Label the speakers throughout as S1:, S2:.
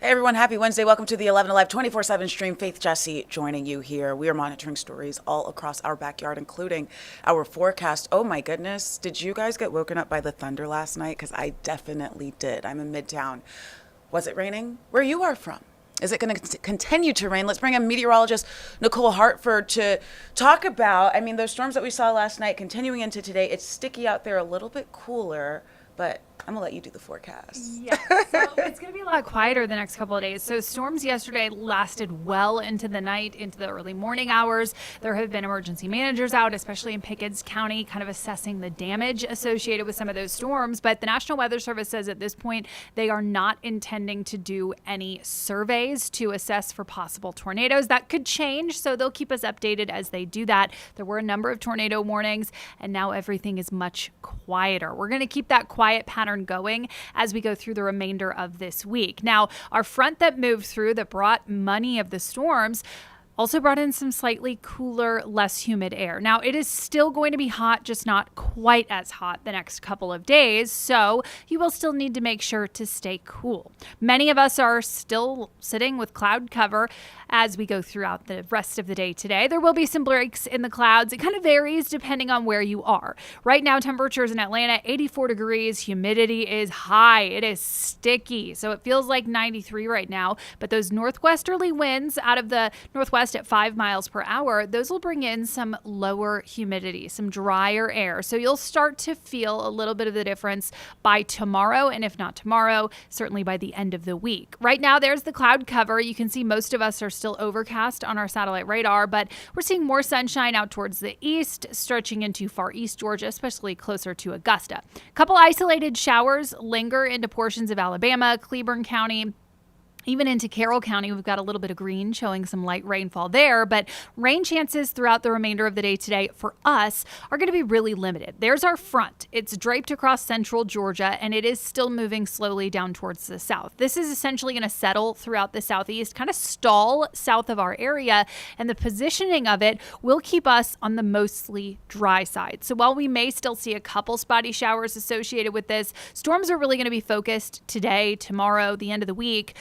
S1: Hey everyone, happy Wednesday. Welcome to the 11Alive 24/7 stream. Faith Jesse joining you here. We are monitoring stories all across our backyard, including our forecast. Oh my goodness, did you guys get woken up by the thunder last night? Because I definitely did. I'm in Midtown. Was it raining? Where you are from? Is it going to continue to rain? Let's bring in meteorologist Nicole Hartford to talk about, those storms that we saw last night continuing into today. It's sticky out there, a little bit cooler, but I'm going to let you do the forecast.
S2: Yeah, so it's going to be a lot quieter the next couple of days. So storms yesterday lasted well into the night, into the early morning hours. There have been emergency managers out, especially in Pickens County, kind of assessing the damage associated with some of those storms. But the National Weather Service says at this point, they are not intending to do any surveys to assess for possible tornadoes. That could change, so they'll keep us updated as they do that. There were a number of tornado warnings, and now everything is much quieter. We're going to keep that quiet pattern going as we go through the remainder of this week. Now, our front that moved through that brought many of the storms also brought in some slightly cooler, less humid air. Now, it is still going to be hot, just not quite as hot the next couple of days, so you will still need to make sure to stay cool. Many of us are still sitting with cloud cover as we go throughout the rest of the day today. There will be some breaks in the clouds. It kind of varies depending on where you are. Right now, temperatures in Atlanta, 84 degrees. Humidity is high. It is sticky, so it feels like 93 right now, but those northwesterly winds out of the northwest at 5 miles per hour, those will bring in some lower humidity, some drier air. So you'll start to feel a little bit of the difference by tomorrow, and if not tomorrow, certainly by the end of the week. Right now, there's the cloud cover. You can see most of us are still overcast on our satellite radar, but we're seeing more sunshine out towards the east, stretching into far east Georgia, especially closer to Augusta. A couple isolated showers linger into portions of Alabama, Cleburne County, even into Carroll County. We've got a little bit of green showing some light rainfall there, but rain chances throughout the remainder of the day today for us are going to be really limited. There's our front. It's draped across central Georgia, and it is still moving slowly down towards the south. This is essentially going to settle throughout the southeast, kind of stall south of our area, and the positioning of it will keep us on the mostly dry side. So while we may still see a couple spotty showers associated with this, storms are really going to be focused today, tomorrow, the end of the week,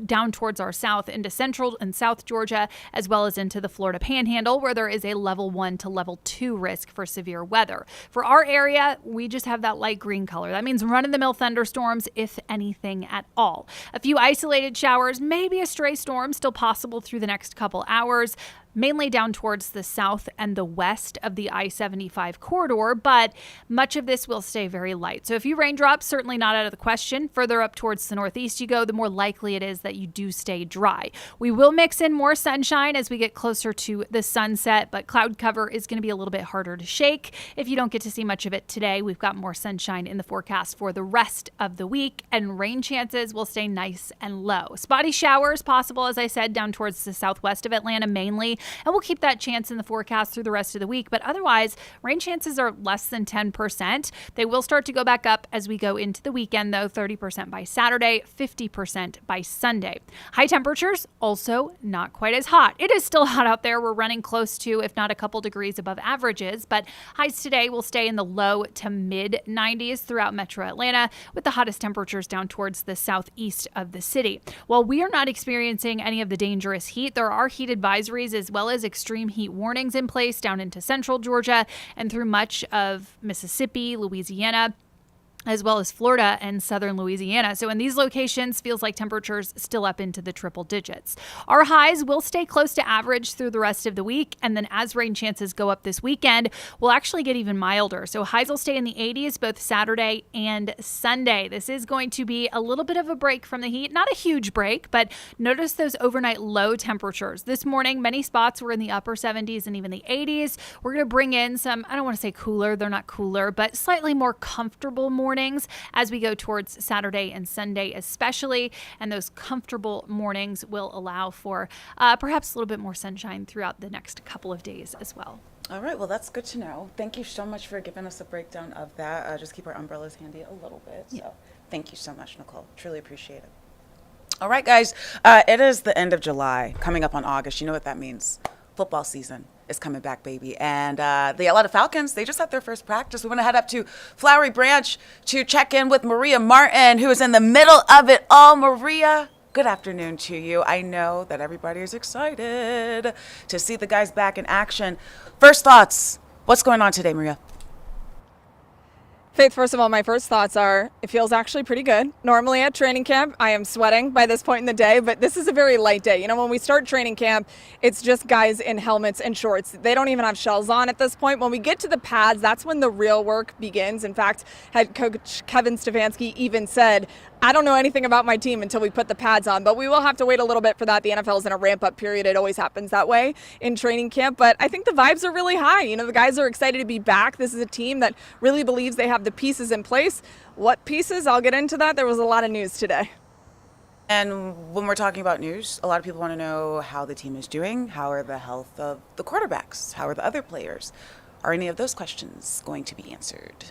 S2: down towards our south into central and south Georgia, as well as into the Florida Panhandle, where there is a level 1 to level 2 risk for severe weather. For our area, we just have that light green color. That means run-of-the-mill thunderstorms, if anything at all. A few isolated showers, maybe a stray storm still possible through the next couple hours, mainly down towards the south and the west of the I-75 corridor, but much of this will stay very light. So a few raindrops, certainly not out of the question. Further up towards the northeast you go, the more likely it is that you do stay dry. We will mix in more sunshine as we get closer to the sunset, but cloud cover is going to be a little bit harder to shake. If you don't get to see much of it today, we've got more sunshine in the forecast for the rest of the week, and rain chances will stay nice and low. Spotty showers possible, as I said, down towards the southwest of Atlanta mainly, and we'll keep that chance in the forecast through the rest of the week. But otherwise, rain chances are less than 10%. They will start to go back up as we go into the weekend, though, 30% by Saturday, 50% by Sunday. High temperatures, also not quite as hot. It is still hot out there. We're running close to, if not a couple degrees above averages, but highs today will stay in the low to mid 90s throughout metro Atlanta, with the hottest temperatures down towards the southeast of the city. While we are not experiencing any of the dangerous heat, there are heat advisories as well as extreme heat warnings in place down into central Georgia and through much of Mississippi, Louisiana, as well as Florida and southern Louisiana. So in these locations, feels like temperatures still up into the triple digits. Our highs will stay close to average through the rest of the week, and then as rain chances go up this weekend, we'll actually get even milder. So highs will stay in the 80s both Saturday and Sunday. This is going to be a little bit of a break from the heat. Not a huge break, but notice those overnight low temperatures. This morning, many spots were in the upper 70s and even the 80s. We're going to bring in some, I don't want to say cooler, they're not cooler, but slightly more comfortable mornings as we go towards Saturday and Sunday especially, and those comfortable mornings will allow for perhaps a little bit more sunshine throughout the next couple of days as well.
S1: All right, well, that's good to know. Thank you so much for giving us a breakdown of that. Just keep our umbrellas handy a little bit. So thank you so much, Nicole. Truly appreciate it. All right, guys, it is the end of July, coming up on August. You know what that means. Football season is coming back, baby. And the Atlanta Falcons, they just had their first practice. We want to head up to Flowery Branch to check in with Maria Martin, who is in the middle of it all. Maria, good afternoon to you. I know that everybody is excited to see the guys back in action. First thoughts, what's going on today, Maria?
S3: Faith, first of all, my first thoughts are it feels actually pretty good. Normally at training camp, I am sweating by this point in the day, but this is a very light day. You know, when we start training camp, it's just guys in helmets and shorts. They don't even have shells on at this point. When we get to the pads, that's when the real work begins. In fact, head coach Kevin Stefanski even said, I don't know anything about my team until we put the pads on, but we will have to wait a little bit for that. The NFL is in a ramp-up period. It always happens that way in training camp, but I think the vibes are really high. You know, the guys are excited to be back. This is a team that really believes they have the pieces in place. What pieces? I'll get into that. There was a lot of news today.
S1: And when we're talking about news, a lot of people want to know how the team is doing. How are the health of the quarterbacks? How are the other players? Are any of those questions going to be answered?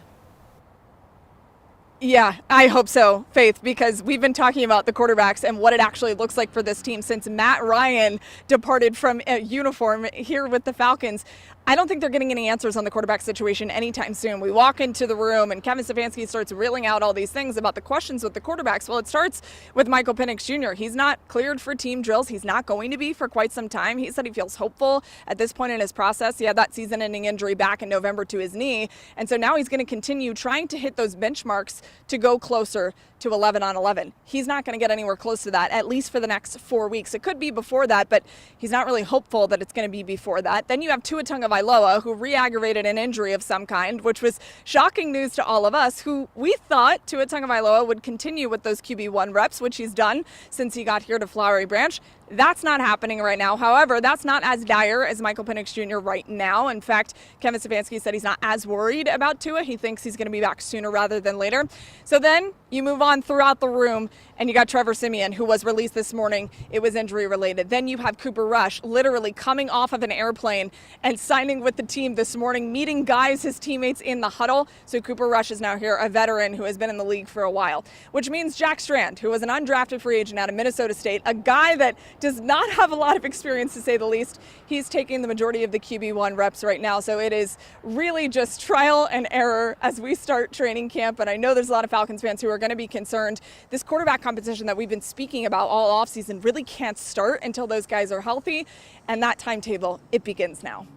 S3: Yeah, I hope so, Faith, because we've been talking about the quarterbacks and what it actually looks like for this team since Matt Ryan departed from a uniform here with the Falcons. I don't think they're getting any answers on the quarterback situation anytime soon. We walk into the room and Kevin Stefanski starts reeling out all these things about the questions with the quarterbacks. Well, it starts with Michael Penix Jr. He's not cleared for team drills. He's not going to be for quite some time. He said he feels hopeful at this point in his process. He had that season-ending injury back in November to his knee. And so now he's going to continue trying to hit those benchmarks to go closer to 11 on 11. He's not going to get anywhere close to that, at least for the next 4 weeks. It could be before that, but he's not really hopeful that it's going to be before that. Then you have Tua Tagovailoa, who re-aggravated an injury of some kind, which was shocking news to all of us, who we thought Tua Tagovailoa would continue with those QB1 reps, which he's done since he got here to Flowery Branch. That's not happening right now. However, that's not as dire as Michael Penix Jr. right now. In fact, Kevin Stefanski said he's not as worried about Tua. He thinks he's going to be back sooner rather than later. So then you move on throughout the room, and you got Trevor Siemian, who was released this morning. It was injury related. Then you have Cooper Rush literally coming off of an airplane and signing with the team this morning, meeting guys, his teammates in the huddle. So Cooper Rush is now here, a veteran who has been in the league for a while, which means Jack Strand, who was an undrafted free agent out of Minnesota State, a guy that does not have a lot of experience, to say the least. He's taking the majority of the QB1 reps right now. So it is really just trial and error as we start training camp. And I know there's a lot of Falcons fans who are going to be concerned. This quarterback competition that we've been speaking about all offseason really can't start until those guys are healthy. And that timetable, it begins now.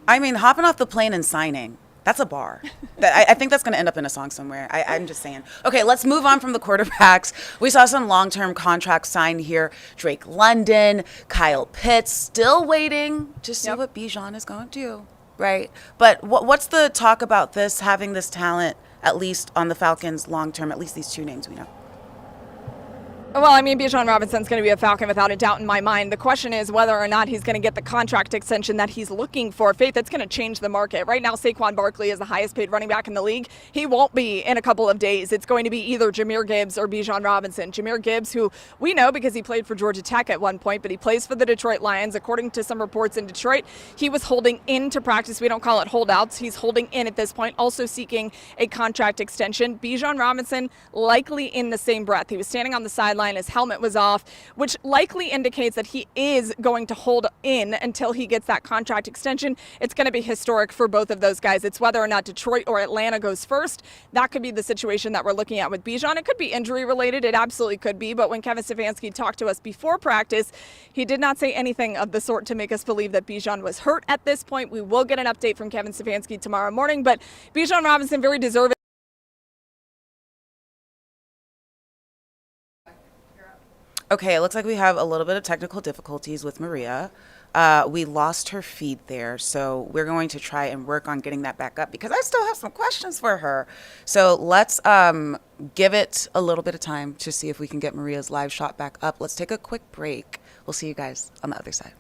S1: I mean, hopping off the plane and signing. That's a bar. I think that's going to end up in a song somewhere. I'm just saying. Okay, let's move on from the quarterbacks. We saw some long-term contracts signed here. Drake London, Kyle Pitts, still waiting to see what Bijan is going to do, right? But what's the talk about this, having this talent, at least on the Falcons long-term, at least these two names we know?
S3: Well, I mean, Bijan Robinson's going to be a Falcon without a doubt in my mind. The question is whether or not he's going to get the contract extension that he's looking for. Faith, that's going to change the market. Right now, Saquon Barkley is the highest paid running back in the league. He won't be in a couple of days. It's going to be either Jahmyr Gibbs or Bijan Robinson. Jahmyr Gibbs, who we know because he played for Georgia Tech at one point, but he plays for the Detroit Lions. According to some reports in Detroit, he was holding in to practice. We don't call it holdouts. He's holding in at this point, also seeking a contract extension. Bijan Robinson likely in the same breath. He was standing on the sideline. His helmet was off, which likely indicates that he is going to hold in until he gets that contract extension. It's going to be historic for both of those guys. It's whether or not Detroit or Atlanta goes first. That could be the situation that we're looking at with Bijan. It could be injury related. It absolutely could be. But when Kevin Stefanski talked to us before practice, he did not say anything of the sort to make us believe that Bijan was hurt at this point. We will get an update from Kevin Stefanski tomorrow morning, but Bijan Robinson very deserving.
S1: Okay, it looks like we have a little bit of technical difficulties with Maria. We lost her feed there, so we're going to try and work on getting that back up because I still have some questions for her. So let's give it a little bit of time to see if we can get Maria's live shot back up. Let's take a quick break. We'll see you guys on the other side.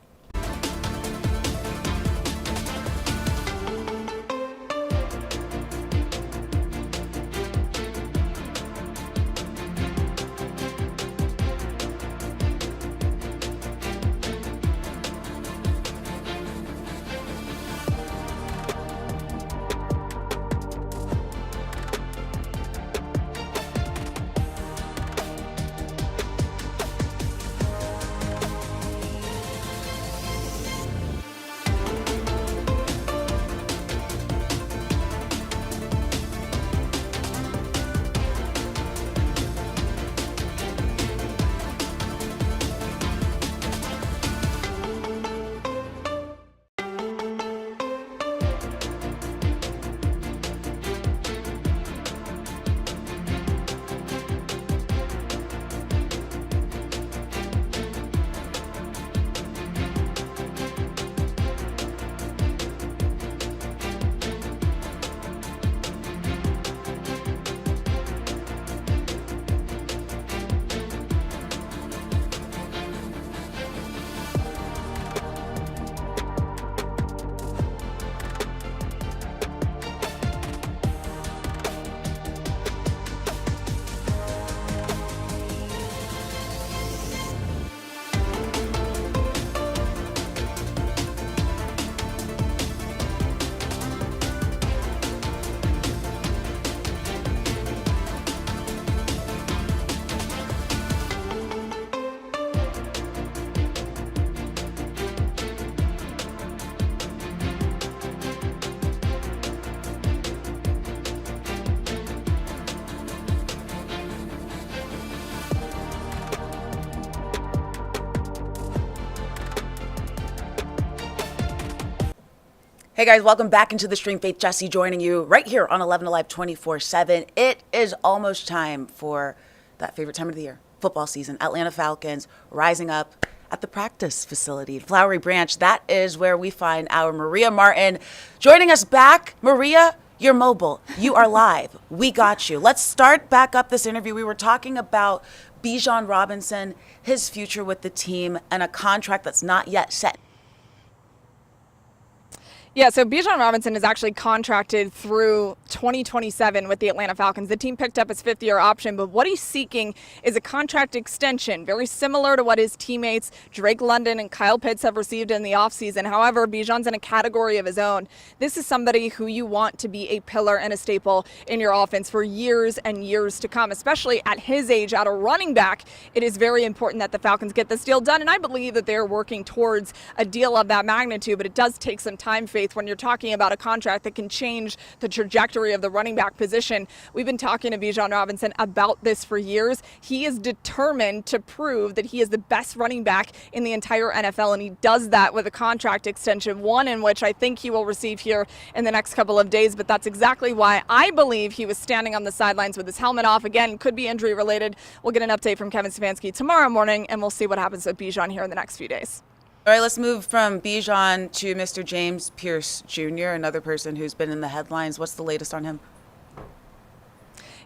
S1: Hey guys, welcome back into the stream. Faith Jesse joining you right here on 11Alive 24/7. It is almost time for that favorite time of the year, football season. Atlanta Falcons rising up at the practice facility, Flowery Branch. That is where we find our Maria Martin joining us back. Maria, you're mobile. You are live. We got you. Let's start back up this interview. We were talking about Bijan Robinson, his future with the team, and a contract that's not yet set.
S3: Yeah, so Bijan Robinson is actually contracted through 2027 with the Atlanta Falcons. The team picked up his fifth-year option, but what he's seeking is a contract extension, very similar to what his teammates Drake London and Kyle Pitts have received in the offseason. However, Bijan's in a category of his own. This is somebody who you want to be a pillar and a staple in your offense for years and years to come, especially at his age, at a running back. It is very important that the Falcons get this deal done, and I believe that they're working towards a deal of that magnitude, but it does take some time, Faith, when you're talking about a contract that can change the trajectory of the running back position. We've been talking to Bijan Robinson about this for years. He is determined to prove that he is the best running back in the entire NFL, and he does that with a contract extension, one in which I think he will receive here in the next couple of days, but that's exactly why I believe he was standing on the sidelines with his helmet off. Again, could be injury related. We'll get an update from Kevin Stefanski tomorrow morning, and we'll see what happens with Bijan here in the next few days.
S1: All right, let's move from Bijan to Mr. James Pierce Jr., another person who's been in the headlines. What's the latest on him?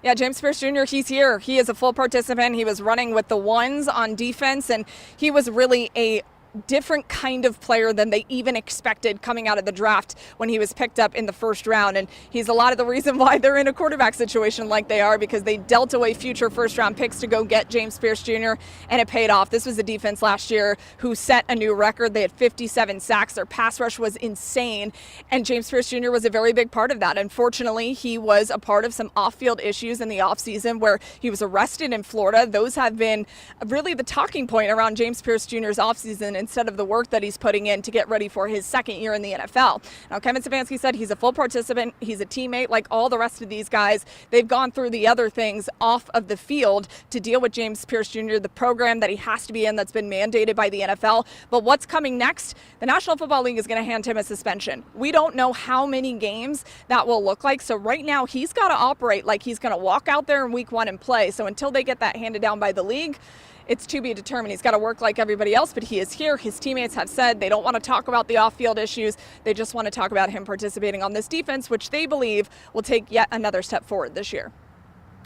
S3: Yeah, James Pierce Jr., he's here. He is a full participant. He was running with the ones on defense, and he was really a different kind of player than they even expected coming out of the draft when he was picked up in the first round. And he's a lot of the reason why they're in a quarterback situation like they are, because they dealt away future first round picks to go get James Pierce Jr., and it paid off. This was a defense last year who set a new record. They had 57 sacks. Their pass rush was insane, and James Pierce Jr. was a very big part of that. Unfortunately, he was a part of some off-field issues in the offseason where he was arrested in Florida. Those have been really the talking point around James Pierce Jr.'s offseason, instead of the work that he's putting in to get ready for his second year in the NFL. Now, Kevin Stefanski said he's a full participant. He's a teammate like all the rest of these guys. They've gone through the other things off of the field to deal with James Pierce Jr., the program that he has to be in that's been mandated by the NFL. But what's coming next? The National Football League is going to hand him a suspension. We don't know how many games that will look like. So right now, he's got to operate like he's going to walk out there in week one and play. So until they get that handed down by the league, it's to be determined. He's got to work like everybody else, but he is here. His teammates have said they don't want to talk about the off-field issues. They just want to talk about him participating on this defense, which they believe will take yet another step forward this year.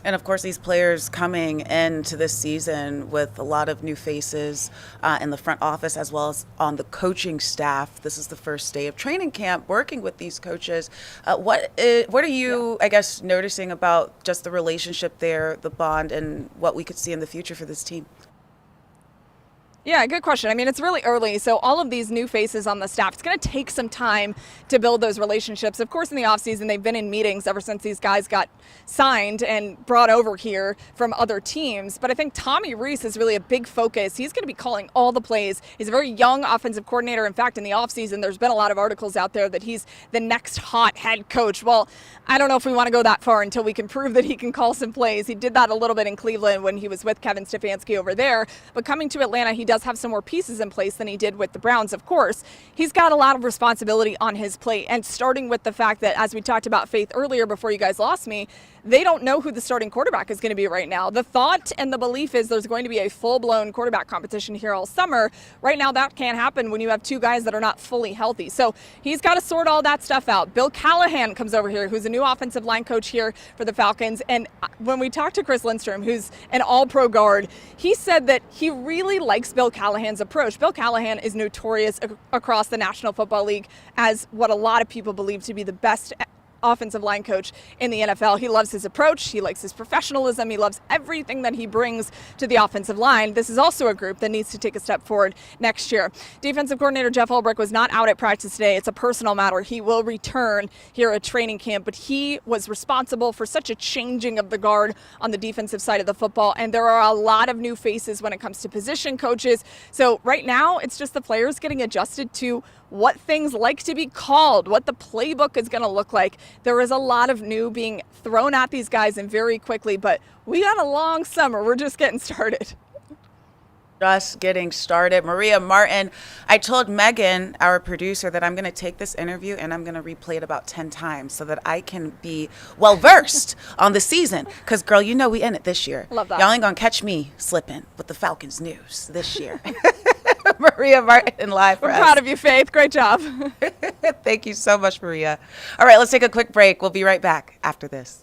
S1: And of course, these players coming into this season with a lot of new faces in the front office as well as on the coaching staff. This is the first day of training camp working with these coaches. What are you, I guess, noticing about just the relationship there, the bond, and what we could see in the future for this team?
S3: Yeah, good question. I mean, it's really early, so all of these new faces on the staff, it's going to take some time to build those relationships. Of course, in the offseason, they've been in meetings ever since these guys got signed and brought over here from other teams. But I think Tommy Rees is really a big focus. He's going to be calling all the plays. He's a very young offensive coordinator. In fact, in the offseason, there's been a lot of articles out there that he's the next hot head coach. Well, I don't know if we want to go that far until we can prove that he can call some plays. He did that a little bit in Cleveland when he was with Kevin Stefanski over there. But coming to Atlanta, he does have some more pieces in place than he did with the Browns, of course. He's got a lot of responsibility on his plate, and starting with the fact that, as we talked about Faith earlier before you guys lost me, they don't know who the starting quarterback is going to be right now. The thought and the belief is there's going to be a full-blown quarterback competition here all summer. Right now, that can't happen when you have two guys that are not fully healthy. So he's got to sort all that stuff out. Bill Callahan comes over here, who's a new offensive line coach here for the Falcons. And when we talked to Chris Lindstrom, who's an all-pro guard, he said that he really likes Bill Callahan's approach. Bill Callahan is notorious across the National Football League as what a lot of people believe to be the best offensive line coach in the NFL. He loves his approach. He likes his professionalism. He loves everything that he brings to the offensive line. This is also a group that needs to take a step forward next year. Defensive coordinator Jeff Ulbrich was not out at practice today. It's a personal matter. He will return here at training camp, but he was responsible for such a changing of the guard on the defensive side of the football, and there are a lot of new faces when it comes to position coaches. So right now, it's just the players getting adjusted to what things like to be called, what the playbook is going to look like. There is a lot of new being thrown at these guys and very quickly, but we got a long summer. We're just getting started.
S1: Just getting started. Maria Martin, I told Megan, our producer, that I'm going to take this interview and I'm going to replay it about 10 times so that I can be well versed on the season. Because, girl, you know we in it this year.
S3: Love that.
S1: Y'all ain't going to catch me slipping with the Falcons news this year. Maria Martin live for
S3: We're
S1: us.
S3: proud of you, Faith. Great job.
S1: Thank you so much, Maria. All right, let's take a quick break. We'll be right back after this.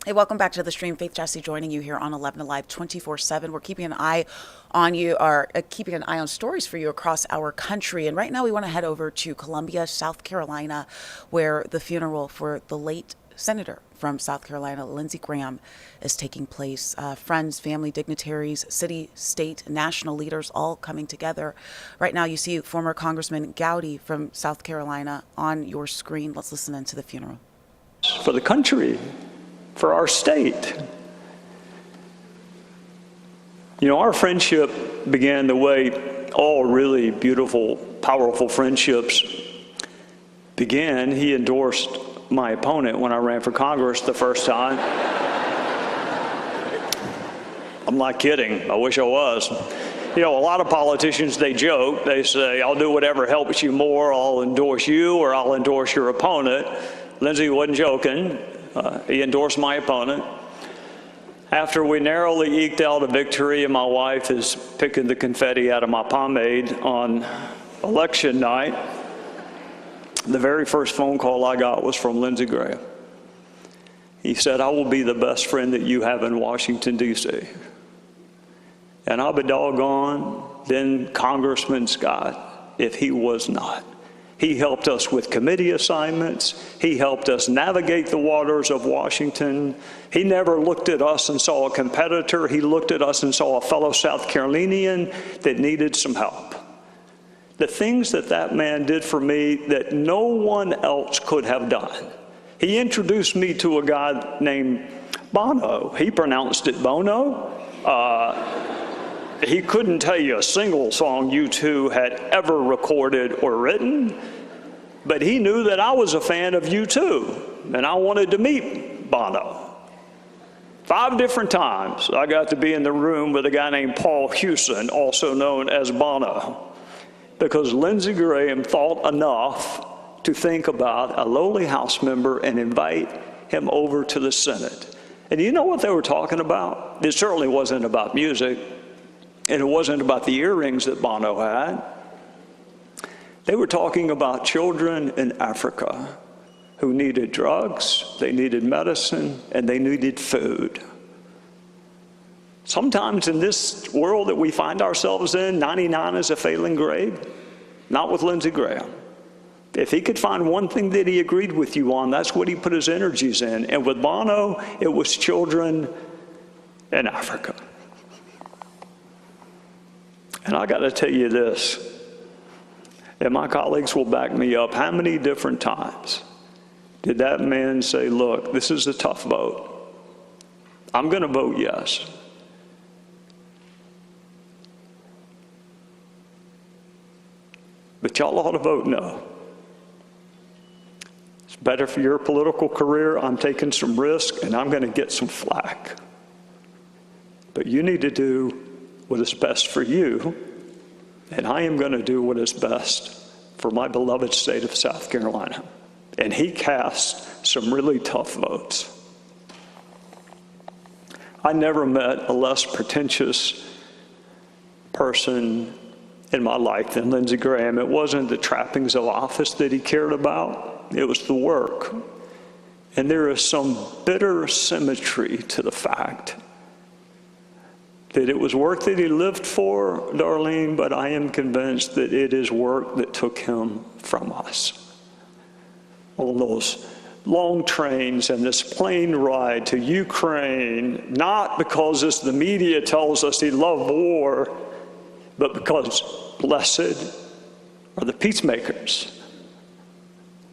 S1: Hey, welcome back to the stream. Faith Jesse joining you here on 11Alive 24/7. We're keeping an eye on you, or keeping an eye on stories for you across our country. And right now we want to head over to Columbia, South Carolina, where the funeral for the late senator from South Carolina, Lindsey Graham, is taking place. Friends, family, dignitaries, city, state, national leaders all coming together. Right now you see former Congressman Gowdy from South Carolina on your screen. Let's listen into the funeral.
S4: For the country, for our state. You know, our friendship began the way all really beautiful, powerful friendships began. He endorsed my opponent when I ran for Congress the first time. I'm not kidding. I wish I was. You know, a lot of politicians, they joke. They say, I'll do whatever helps you more. I'll endorse you or I'll endorse your opponent. Lindsey wasn't joking. He endorsed my opponent. After we narrowly eked out a victory and my wife is picking the confetti out of my pomade on election night, the very first phone call I got was from Lindsey Graham. He said, I will be the best friend that you have in Washington, D.C. And I'll be doggone then Congressman Scott if he was not. He helped us with committee assignments. He helped us navigate the waters of Washington. He never looked at us and saw a competitor. He looked at us and saw a fellow South Carolinian that needed some help. The things that that man did for me that no one else could have done. He introduced me to a guy named Bono. He pronounced it Bono. He couldn't tell you a single song U2 had ever recorded or written, but he knew that I was a fan of U2, and I wanted to meet Bono. 5 different times I got to be in the room with a guy named Paul Hewson, also known as Bono, because Lindsey Graham thought enough to think about a lowly House member and invite him over to the Senate. And you know what they were talking about? It certainly wasn't about music. And it wasn't about the earrings that Bono had. They were talking about children in Africa who needed drugs, they needed medicine, and they needed food. Sometimes in this world that we find ourselves in, 99 is a failing grade. Not with Lindsey Graham. If he could find one thing that he agreed with you on, that's what he put his energies in. And with Bono, it was children in Africa. And I got to tell you this, and my colleagues will back me up, how many different times did that man say, look, this is a tough vote. I'm going to vote yes. But y'all ought to vote no. It's better for your political career. I'm taking some risk, and I'm going to get some flack. But you need to do what is best for you, and I am going to do what is best for my beloved state of South Carolina. And he cast some really tough votes. I never met a less pretentious person in my life than Lindsey Graham. It wasn't the trappings of office that he cared about, it was the work. And there is some bitter symmetry to the fact that it was work that he lived for, Darlene, but I am convinced that it is work that took him from us. On those long trains and this plane ride to Ukraine, not because, as the media tells us, he loved war, but because blessed are the peacemakers.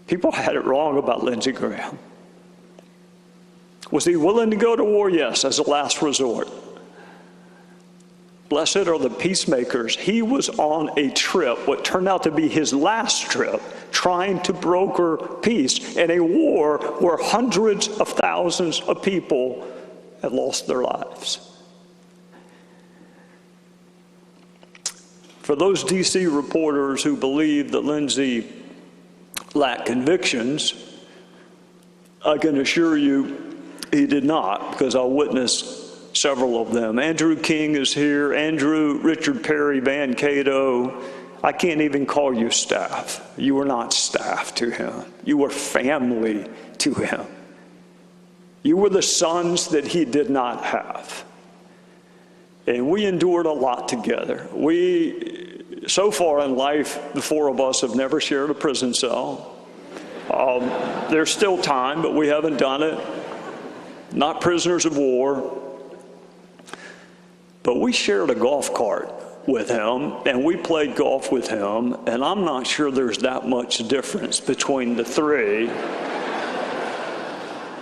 S4: People had it wrong about Lindsey Graham. Was he willing to go to war? Yes, as a last resort. Blessed are the peacemakers. He was on a trip, what turned out to be his last trip, trying to broker peace in a war where hundreds of thousands of people had lost their lives. For those DC reporters who believe that Lindsey lacked convictions, I can assure you he did not, because I witnessed several of them. Andrew King is here. Andrew, Richard Perry, Van Cato. I can't even call you staff. You were not staff to him. You were family to him. You were the sons that he did not have. And we endured a lot together. So far in life, the 4 of us have never shared a prison cell. There's still time, but we haven't done it. Not prisoners of war. But we shared a golf cart with him, and we played golf with him, and I'm not sure there's that much difference between the 3.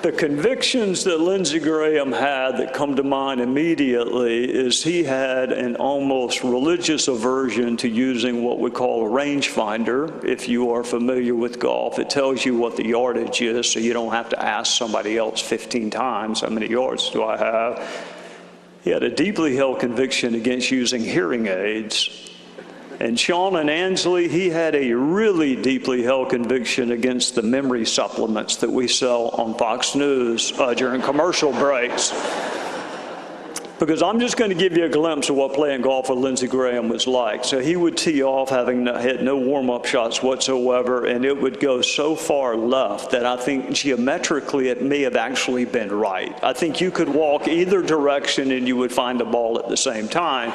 S4: The convictions that Lindsey Graham had that come to mind immediately is he had an almost religious aversion to using what we call a rangefinder. If you are familiar with golf, it tells you what the yardage is, so you don't have to ask somebody else 15 times, how many yards do I have? He had a deeply held conviction against using hearing aids. And Sean and Ansley, he had a really deeply held conviction against the memory supplements that we sell on Fox News during commercial breaks. Because I'm just going to give you a glimpse of what playing golf with Lindsey Graham was like. So he would tee off having hit no warm-up shots whatsoever, and it would go so far left that I think geometrically it may have actually been right. I think you could walk either direction and you would find the ball at the same time.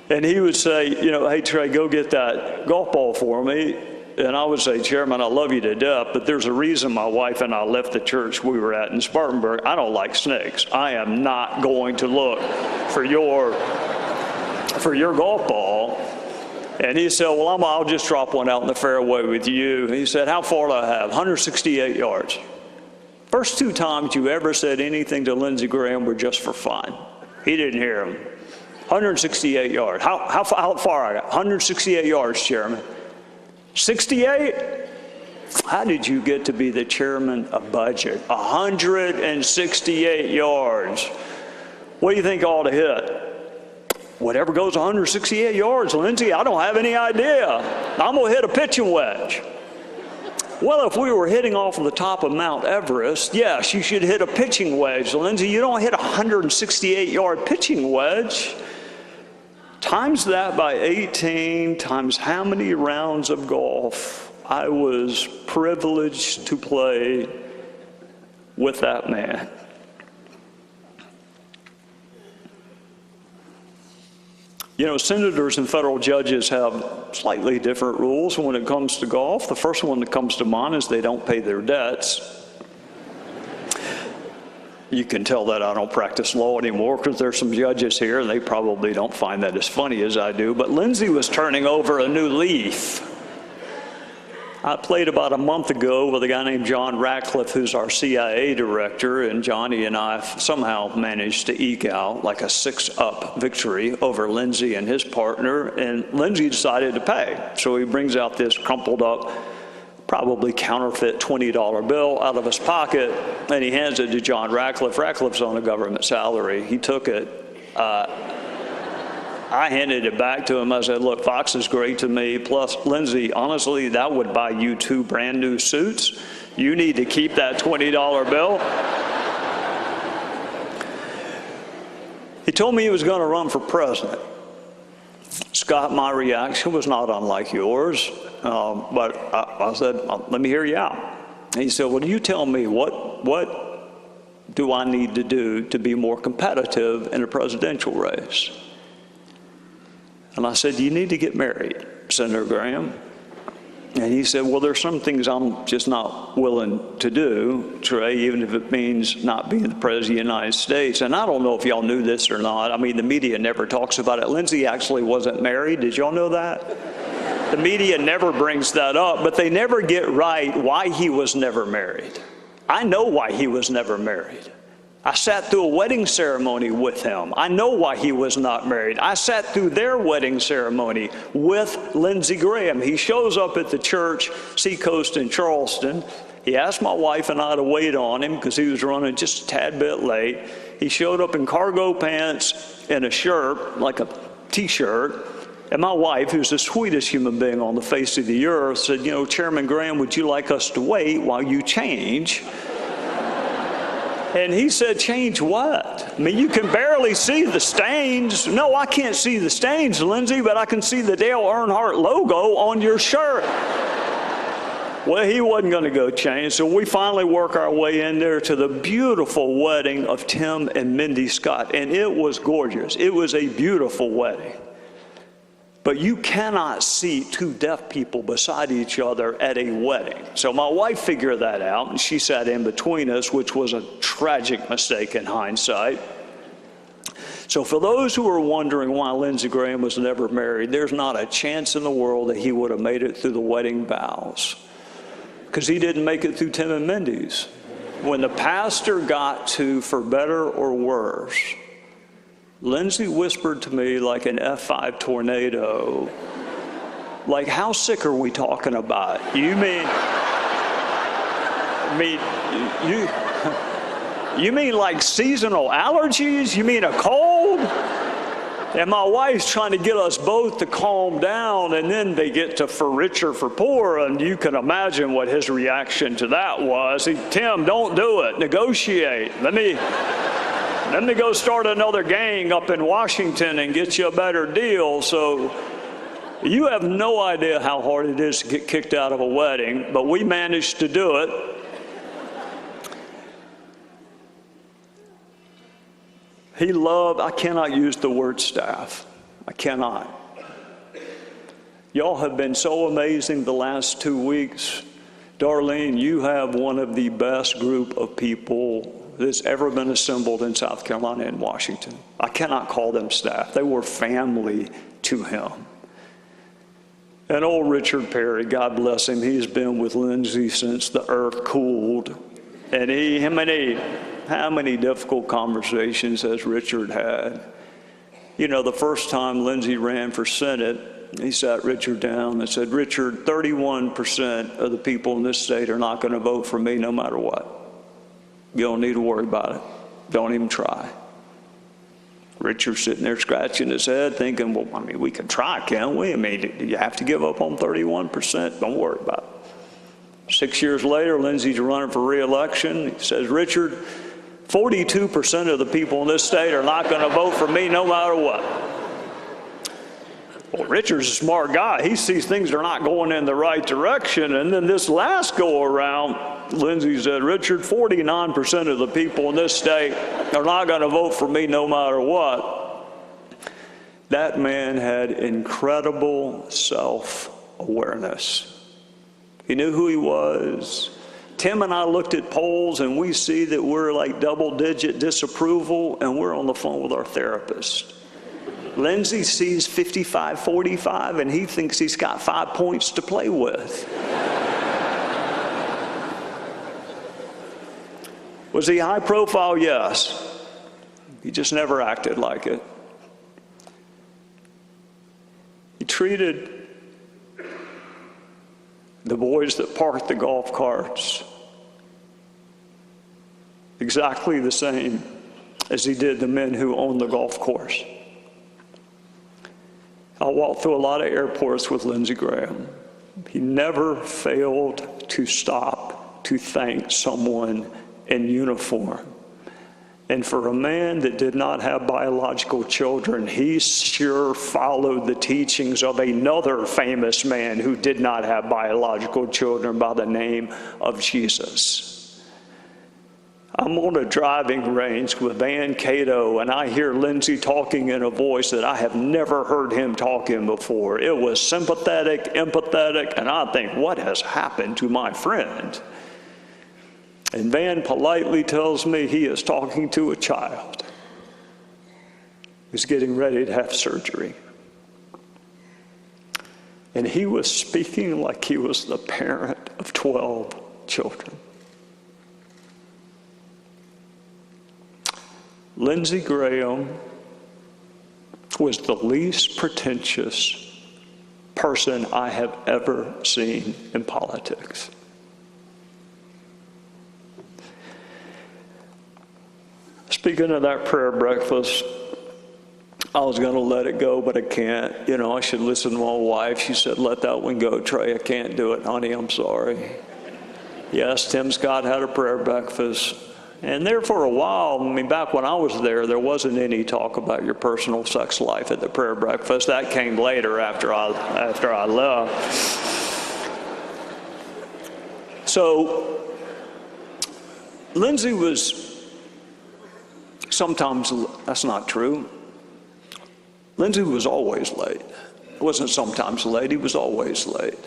S4: And he would say, hey, Trey, go get that golf ball for me. and I would say, Chairman, I love you to death, but there's a reason my wife and I left the church we were at in Spartanburg. I don't like snakes. I am not going to look for your golf ball. And he said, well, I'll just drop one out in the fairway with you. He said, how far do I have? 168 yards. First 2 times you ever said anything to Lindsey Graham were just for fun. He didn't hear him. 168 yards. How far I got? 168 yards, Chairman. 68? How did you get to be the chairman of budget? 168 yards. What do you think I ought to hit? Whatever goes 168 yards, Lindsey, I don't have any idea. I'm going to hit a pitching wedge. Well, if we were hitting off of the top of Mount Everest, yes, you should hit a pitching wedge. Lindsey, you don't hit a 168-yard pitching wedge. Times that by 18, times how many rounds of golf I was privileged to play with that man. You know, senators and federal judges have slightly different rules when it comes to golf. The first one that comes to mind is they don't pay their debts. You can tell that I don't practice law anymore because there's some judges here and they probably don't find that as funny as I do. But Lindsey was turning over a new leaf. I played about a month ago with a guy named John Ratcliffe, who's our CIA director, and Johnny and I somehow managed to eke out like a 6-up victory over Lindsey and his partner, and Lindsey decided to pay. So he brings out this crumpled up, probably counterfeit $20 bill out of his pocket, and he hands it to John Ratcliffe. Ratcliffe's on a government salary. He took it. I handed it back to him. I said, look, Fox is great to me. Plus, Lindsey, honestly, that would buy you 2 brand new suits. You need to keep that $20 bill. He told me he was going to run for president. Scott, my reaction was not unlike yours. But I said, let me hear you out. And he said, well, you tell me what do I need to do to be more competitive in a presidential race? And I said, you need to get married, Senator Graham. And he said, well, there's some things I'm just not willing to do, Trey, even if it means not being the President of the United States. And I don't know if y'all knew this or not. I mean, the media never talks about it. Lindsey actually wasn't married. Did y'all know that? The media never brings that up, but they never get right why he was never married. I know why he was never married. I sat through a wedding ceremony with him. I know why he was not married. I sat through their wedding ceremony with Lindsey Graham. He shows up at the church, Seacoast in Charleston. He asked my wife and I to wait on him because he was running just a tad bit late. He showed up in cargo pants and a shirt, like a T-shirt. And my wife, who's the sweetest human being on the face of the earth, said, you know, Chairman Graham, would you like us to wait while you change? And he said, change what? I mean, you can barely see the stains. No, I can't see the stains, Lindsey, but I can see the Dale Earnhardt logo on your shirt. Well, he wasn't going to go change, so we finally work our way in there to the beautiful wedding of Tim and Mindy Scott, and it was gorgeous. It was a beautiful wedding. But you cannot see 2 deaf people beside each other at a wedding. So my wife figured that out, and she sat in between us, which was a tragic mistake in hindsight. So for those who are wondering why Lindsey Graham was never married, there's not a chance in the world that he would have made it through the wedding vows, because he didn't make it through Tim and Mindy's. When the pastor got to for better or worse, Lindsey whispered to me like an F5 tornado, like, how sick are we talking about? You mean like seasonal allergies? You mean a cold? And my wife's trying to get us both to calm down, and then they get to for richer, for poorer, and you can imagine what his reaction to that was. Tim, don't do it. Negotiate. Let me go start another gang up in Washington and get you a better deal. So you have no idea how hard it is to get kicked out of a wedding, but we managed to do it. I cannot use the word staff. I cannot. Y'all have been so amazing the last 2 weeks. Darlene, you have one of the best group of people that's ever been assembled in South Carolina and Washington. I cannot call them staff. They were family to him. And old Richard Perry, God bless him, he's been with Lindsay since the earth cooled. And how many difficult conversations has Richard had? You know, the first time Lindsay ran for Senate, he sat Richard down and said, Richard, 31% of the people in this state are not going to vote for me no matter what. You don't need to worry about it. Don't even try. Richard's sitting there scratching his head thinking, well, I mean, we can try, can't we? I mean, do you have to give up on 31%? Don't worry about it. 6 years later, Lindsay's running for re-election. He says, Richard, 42% of the people in this state are not going to vote for me no matter what. Well, Richard's a smart guy. He sees things are not going in the right direction. And then this last go around, Lindsay said, Richard, 49% of the people in this state are not going to vote for me no matter what. That man had incredible self-awareness. He knew who he was. Tim and I looked at polls and we see that we're like double-digit disapproval and we're on the phone with our therapist. Lindsay sees 55-45 and he thinks he's got 5 points to play with. Was he high profile? Yes. He just never acted like it. He treated the boys that parked the golf carts exactly the same as he did the men who owned the golf course. I walked through a lot of airports with Lindsey Graham. He never failed to stop to thank someone in uniform. And for a man that did not have biological children, he sure followed the teachings of another famous man who did not have biological children by the name of Jesus. I'm on a driving range with Van Cato, and I hear Lindsay talking in a voice that I have never heard him talk in before. It was sympathetic, empathetic, and I think, what has happened to my friend? And Van politely tells me he is talking to a child who's getting ready to have surgery. And he was speaking like he was the parent of 12 children. Lindsey Graham was the least pretentious person I have ever seen in politics. Speaking of that prayer breakfast, I was going to let it go, but I can't. You know, I should listen to my wife. She said, let that one go, Trey. I can't do it, honey. I'm sorry. Yes, Tim Scott had a prayer breakfast. And there for a while, I mean, back when I was there wasn't any talk about your personal sex life at the prayer breakfast. That came later after I left. So, Lindsay was sometimes, that's not true. Lindsay was always late. It wasn't sometimes late, he was always late.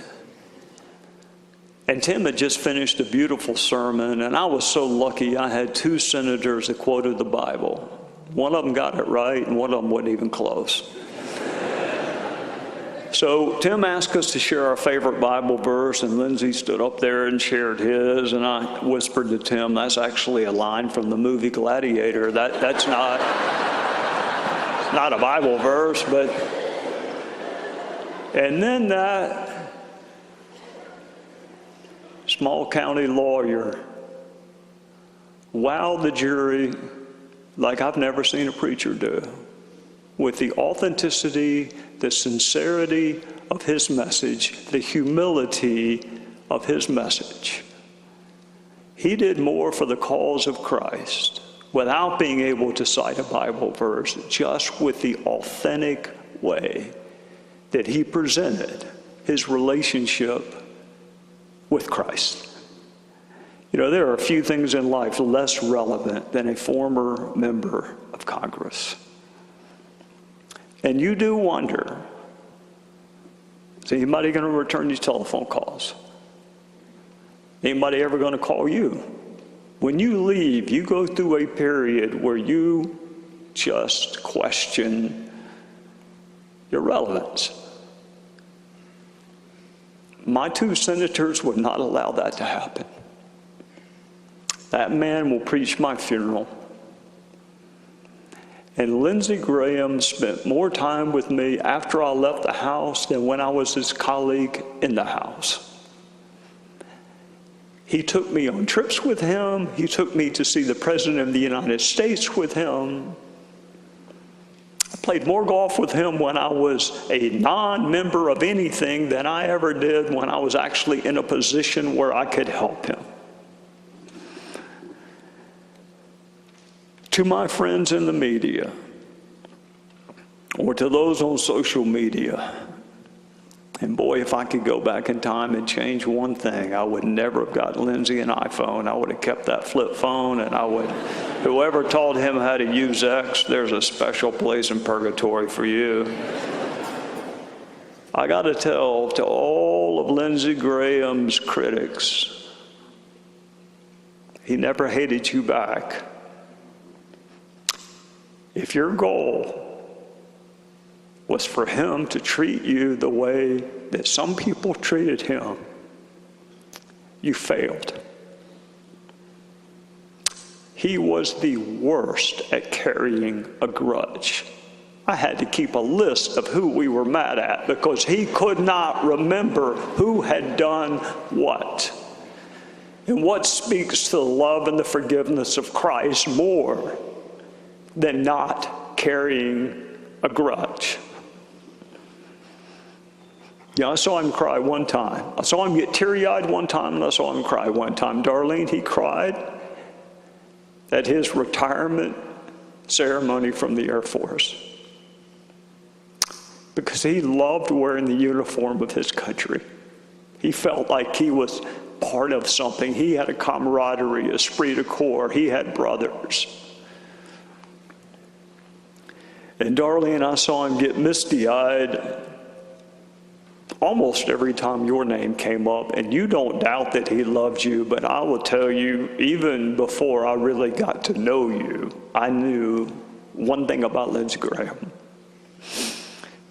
S4: And Tim had just finished a beautiful sermon, and I was so lucky I had two senators that quoted the Bible. One of them got it right, and one of them wasn't even close. So Tim asked us to share our favorite Bible verse, and Lindsay stood up there and shared his, and I whispered to Tim, that's actually a line from the movie Gladiator. That's not a Bible verse, but... And then that small county lawyer wowed the jury like I've never seen a preacher do, with the authenticity, the sincerity of his message, the humility of his message. He did more for the cause of Christ without being able to cite a Bible verse, just with the authentic way that he presented his relationship with Christ. You know, there are a few things in life less relevant than a former member of Congress. And you do wonder Is anybody going to return these telephone calls? Anybody ever going to call you? When you leave, you go through a period where you just question your relevance. My two senators would not allow that to happen. That man will preach my funeral. And Lindsey Graham spent more time with me after I left the House than when I was his colleague in the House. He took me on trips with him. He took me to see the President of the United States with him. I played more golf with him when I was a non-member of anything than I ever did when I was actually in a position where I could help him. To my friends in the media, or to those on social media, and boy, if I could go back in time and change one thing, I would never have gotten Lindsey an iPhone. I would have kept that flip phone, and whoever taught him how to use X, there's a special place in purgatory for you. I got to tell to all of Lindsey Graham's critics, he never hated you back. If your goal was for him to treat you the way that some people treated him, you failed. He was the worst at carrying a grudge. I had to keep a list of who we were mad at because he could not remember who had done what. And what speaks to the love and the forgiveness of Christ more than not carrying a grudge? Yeah, I saw him cry one time. I saw him get teary-eyed one time, and I saw him cry one time. Darlene, he cried at his retirement ceremony from the Air Force because he loved wearing the uniform of his country. He felt like he was part of something. He had a camaraderie, a esprit de corps. He had brothers. And Darlene, I saw him get misty-eyed almost every time your name came up, and you don't doubt that he loved you, but I will tell you, even before I really got to know you, I knew one thing about Lindsey Graham,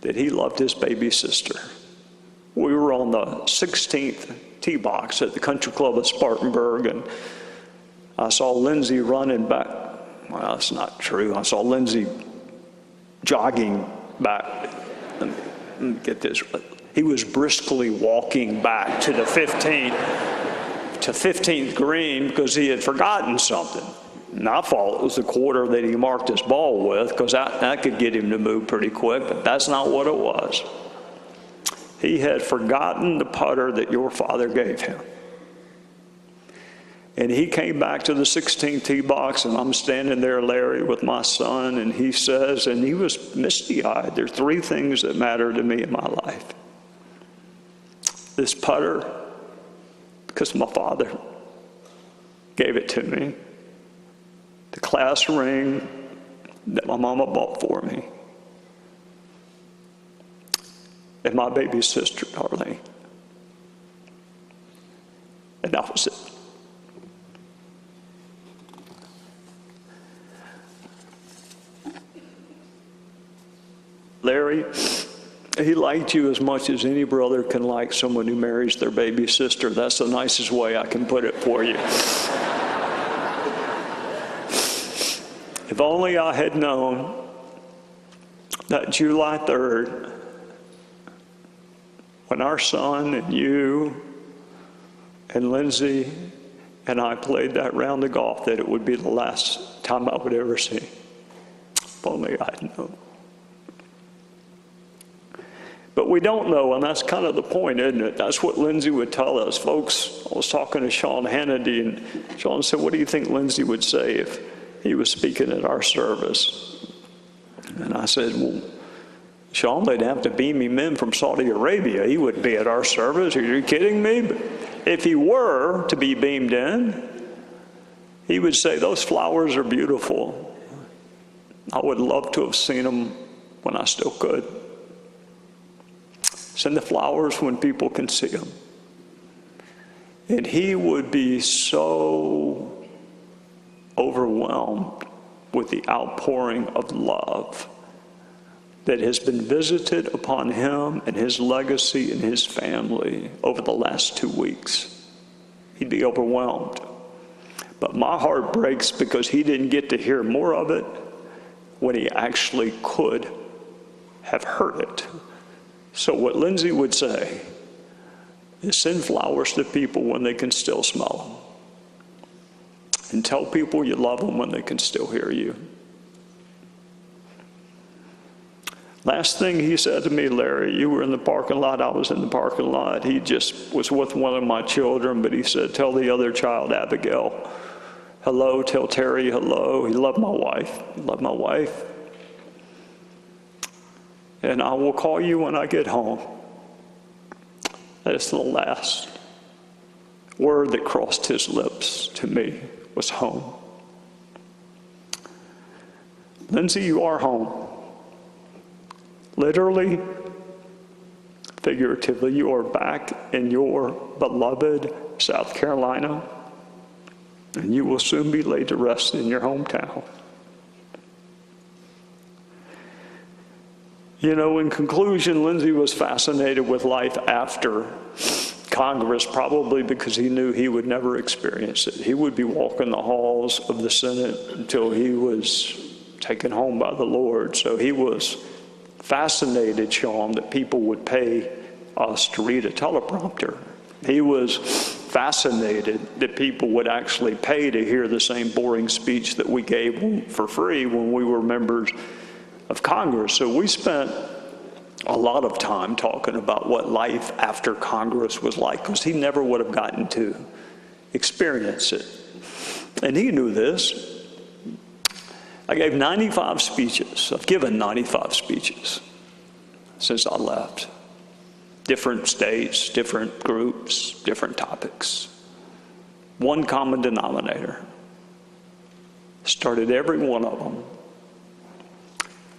S4: that he loved his baby sister. We were on the 16th tee box at the Country Club at Spartanburg, and I saw Lindsey running back. Well, that's not true. I saw Lindsey jogging back. Let me get this right. He was briskly walking back to the 15th green because he had forgotten something. And I thought it was the quarter that he marked his ball with because that could get him to move pretty quick, but that's not what it was. He had forgotten the putter that your father gave him. And he came back to the 16th tee box, and I'm standing there, Larry, with my son, and he says, and he was misty-eyed, there are three things that matter to me in my life. This putter, because my father gave it to me. The class ring that my mama bought for me. And my baby sister, Darlene. And that was it. Larry, he liked you as much as any brother can like someone who marries their baby sister. That's the nicest way I can put it for you. If only I had known that July 3rd, when our son and you and Lindsey and I played that round of golf, that it would be the last time I would ever see. If only I had known. But we don't know, and that's kind of the point, isn't it? That's what Lindsey would tell us. Folks, I was talking to Sean Hannity, and Sean said, what do you think Lindsey would say if he was speaking at our service? And I said, well, Sean, they'd have to beam him in from Saudi Arabia. He wouldn't be at our service. Are you kidding me? But if he were to be beamed in, he would say, those flowers are beautiful. I would love to have seen them when I still could. Send the flowers when people can see them. And he would be so overwhelmed with the outpouring of love that has been visited upon him and his legacy and his family over the last 2 weeks. He'd be overwhelmed. But my heart breaks because he didn't get to hear more of it when he actually could have heard it. So what Lindsay would say is send flowers to people when they can still smell them. And tell people you love them when they can still hear you. Last thing he said to me, Larry, you were in the parking lot, I was in the parking lot. He just was with one of my children, but he said, tell the other child, Abigail, hello, tell Terry hello. He loved my wife. He loved my wife. And I will call you when I get home. That's the last word that crossed his lips to me was home. Lindsay, you are home. Literally, figuratively, you are back in your beloved South Carolina, and you will soon be laid to rest in your hometown. You know, in conclusion, Lindsay was fascinated with life after Congress, probably because he knew he would never experience it. He would be walking the halls of the Senate until he was taken home by the Lord. So he was fascinated, Sean, that people would pay us to read a teleprompter. He was fascinated that people would actually pay to hear the same boring speech that we gave for free when we were members of Congress. So we spent a lot of time talking about what life after Congress was like, because he never would have gotten to experience it. And he knew this. I gave 95 speeches. I've given 95 speeches since I left. Different states, different groups, different topics. One common denominator. Started every one of them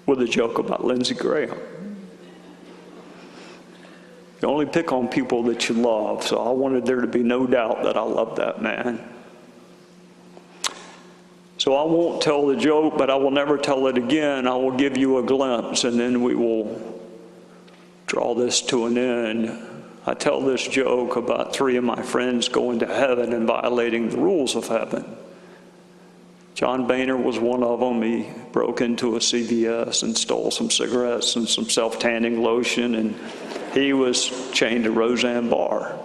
S4: with a joke about Lindsey Graham. You only pick on people that you love, so I wanted there to be no doubt that I love that man. So I won't tell the joke, but I will never tell it again. I will give you a glimpse, and then we will draw this to an end. I tell this joke about 3 of my friends going to heaven and violating the rules of heaven. John Boehner was one of them. He broke into a CVS and stole some cigarettes and some self-tanning lotion, and he was chained to Roseanne Barr.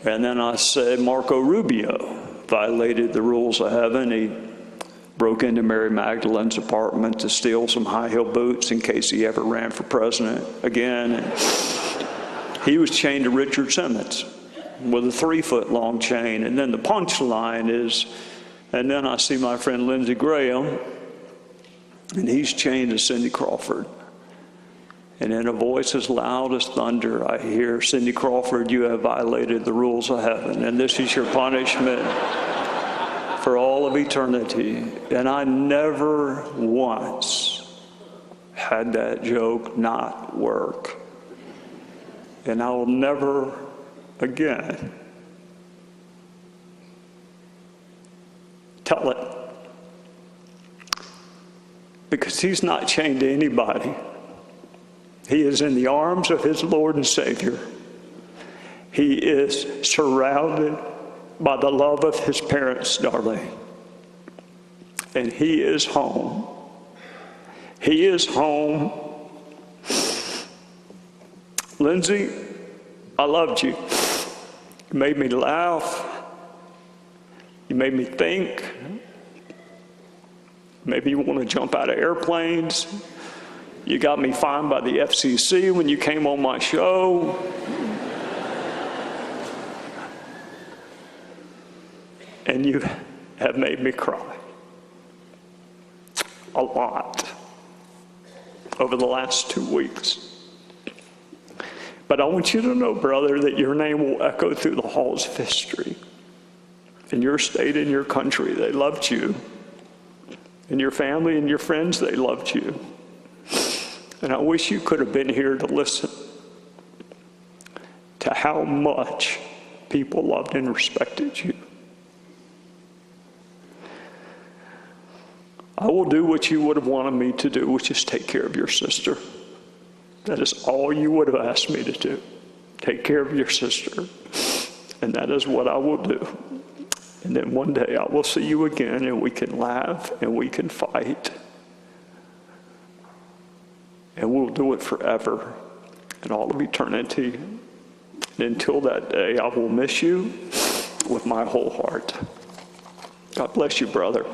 S4: And then I said Marco Rubio violated the rules of heaven. He broke into Mary Magdalene's apartment to steal some high-heel boots in case he ever ran for president again. And he was chained to Richard Simmons with a 3-foot-long chain. And then the punchline is, and then I see my friend Lindsey Graham, and he's chained to Cindy Crawford. And in a voice as loud as thunder, I hear, Cindy Crawford, you have violated the rules of heaven, and this is your punishment for all of eternity. And I never once had that joke not work. And I will never again tell it. Because he's not chained to anybody. He is in the arms of his Lord and Savior. He is surrounded by the love of his parents, darling. And he is home. He is home. Lindsay, I loved you. You made me laugh. You made me think. Maybe you want to jump out of airplanes. You got me fined by the FCC when you came on my show. And you have made me cry a lot over the last 2 weeks. But I want you to know, brother, that your name will echo through the halls of history. In your state, in your country, they loved you. In your family and your friends, they loved you. And I wish you could have been here to listen to how much people loved and respected you. I will do what you would have wanted me to do, which is take care of your sister. That is all you would have asked me to do. Take care of your sister. And that is what I will do. And then one day I will see you again, and we can laugh and we can fight. And we'll do it forever and all of eternity. And until that day, I will miss you with my whole heart. God bless you, brother.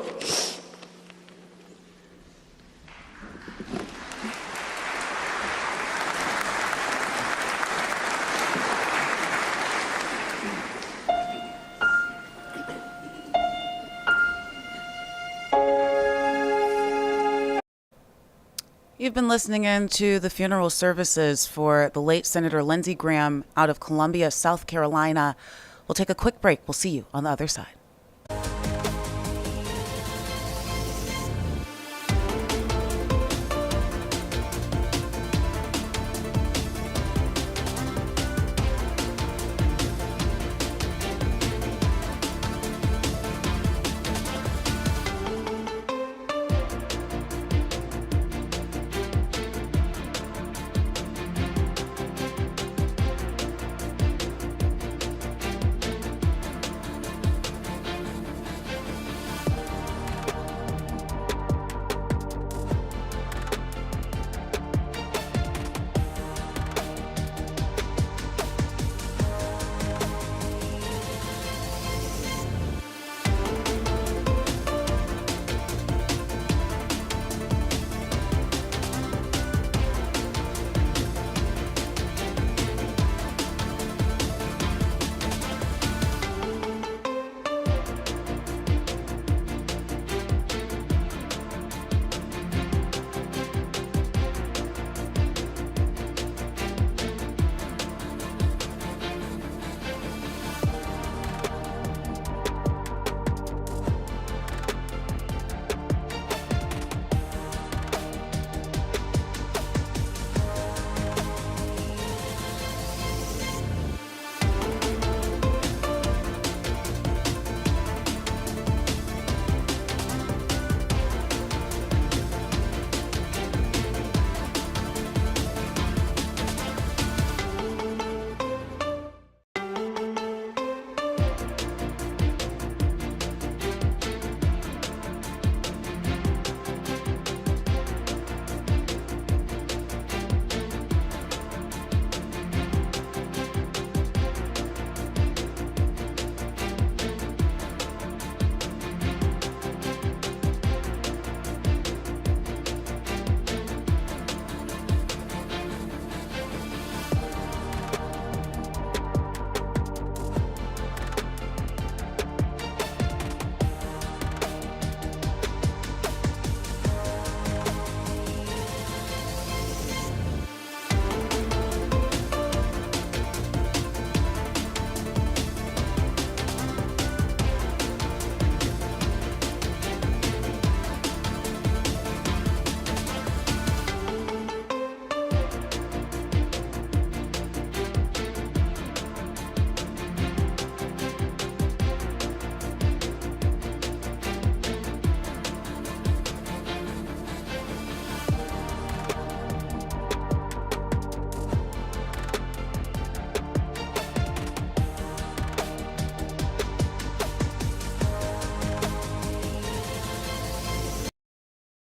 S1: You've been listening in to the funeral services for the late Senator Lindsey Graham out of Columbia, South Carolina. We'll take a quick break. We'll see you on the other side.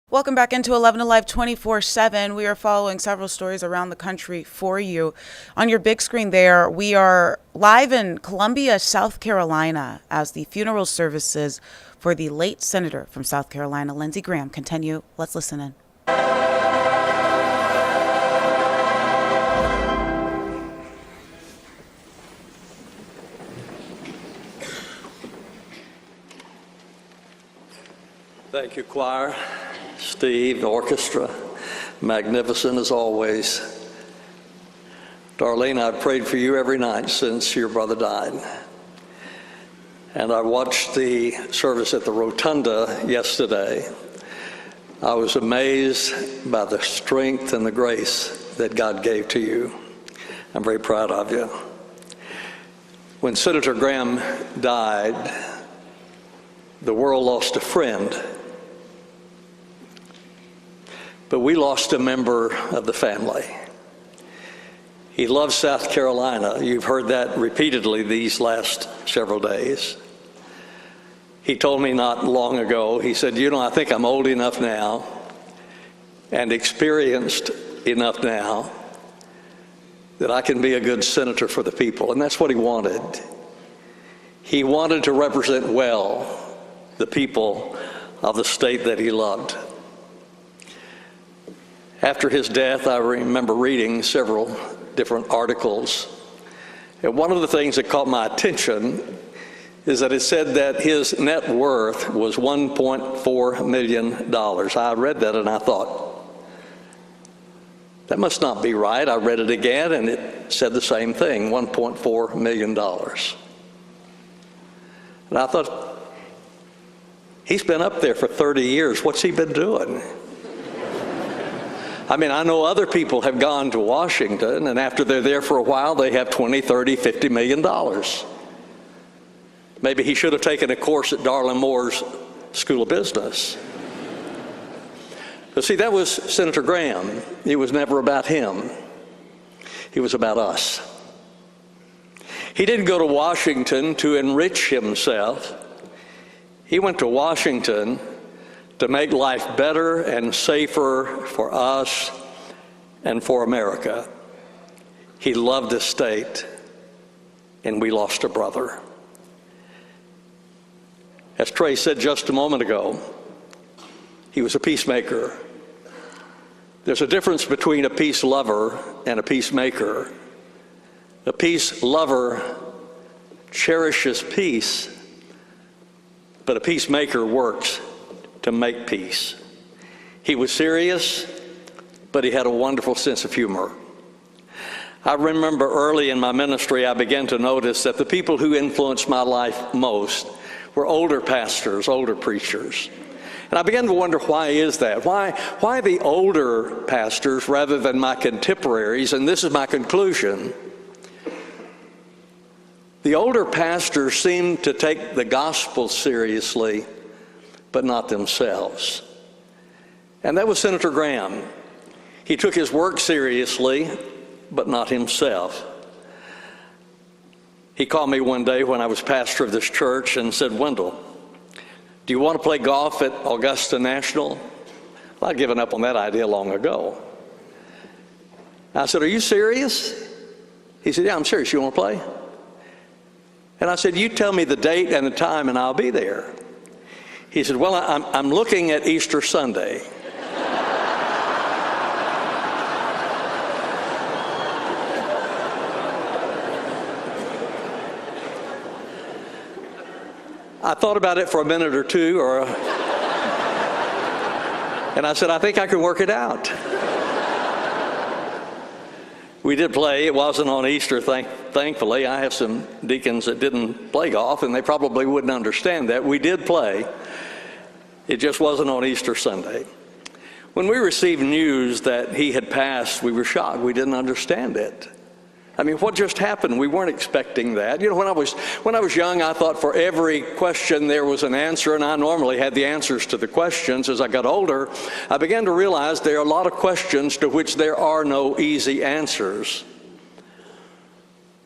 S1: Welcome back into 11Alive 24/7. We are following several stories around the country for you. On your big screen there, we are live in Columbia, South Carolina, as the funeral services for the late senator from South Carolina, Lindsey Graham, continue. Let's listen in.
S5: Thank you, choir. Steve, the orchestra, magnificent as always. Darlene, I've prayed for you every night since your brother died. And I watched the service at the Rotunda yesterday. I was amazed by the strength and the grace that God gave to you. I'm very proud of you. When Senator Graham died, the world lost a friend, but we lost a member of the family. He loves South Carolina. You've heard that repeatedly these last several days. He told me not long ago, he said, I think I'm old enough now and experienced enough now that I can be a good senator for the people. And that's what he wanted. He wanted to represent well the people of the state that he loved. After his death, I remember reading several different articles. And one of the things that caught my attention is that it said that his net worth was $1.4 million. I read that and I thought, that must not be right. I read it again and it said the same thing, $1.4 million. And I thought, he's been up there for 30 years. What's he been doing? I mean, I know other people have gone to Washington, and after they're there for a while, they have $20, $30, $50 million. Maybe he should have taken a course at Darla Moore's School of Business. But see, that was Senator Graham. It was never about him. It was about us. He didn't go to Washington to enrich himself. He went to Washington to make life better and safer for us and for America. He loved the state, and we lost a brother. As Trey said just a moment ago, he was a peacemaker. There's a difference between a peace lover and a peacemaker. A peace lover cherishes peace, but a peacemaker works to make peace. He was serious, but he had a wonderful sense of humor. I remember early in my ministry, I began to notice that the people who influenced my life most were older pastors, older preachers. And I began to wonder, why is that? Why the older pastors rather than my contemporaries? And this is my conclusion. The older pastors seem to take the gospel seriously, but not themselves. And that was Senator Graham. He took his work seriously, but not himself. He called me one day when I was pastor of this church and said, "Wendell, do you want to play golf at Augusta National?" Well, I'd given up on that idea long ago. I said, "Are you serious?" He said, "Yeah, I'm serious. You want to play?" And I said, "You tell me the date and the time and I'll be there." He said, "Well, I'm looking at Easter Sunday." I thought about it for a minute or two, and I said, "I think I can work it out." We did play. It wasn't on Easter, thankfully. I have some deacons that didn't play golf, and they probably wouldn't understand that. We did play. It just wasn't on Easter Sunday. When we received news that he had passed, we were shocked. We didn't understand it. I mean, what just happened? We weren't expecting that. You know, when I was young, I thought for every question there was an answer, and I normally had the answers to the questions. As I got older, I began to realize there are a lot of questions to which there are no easy answers.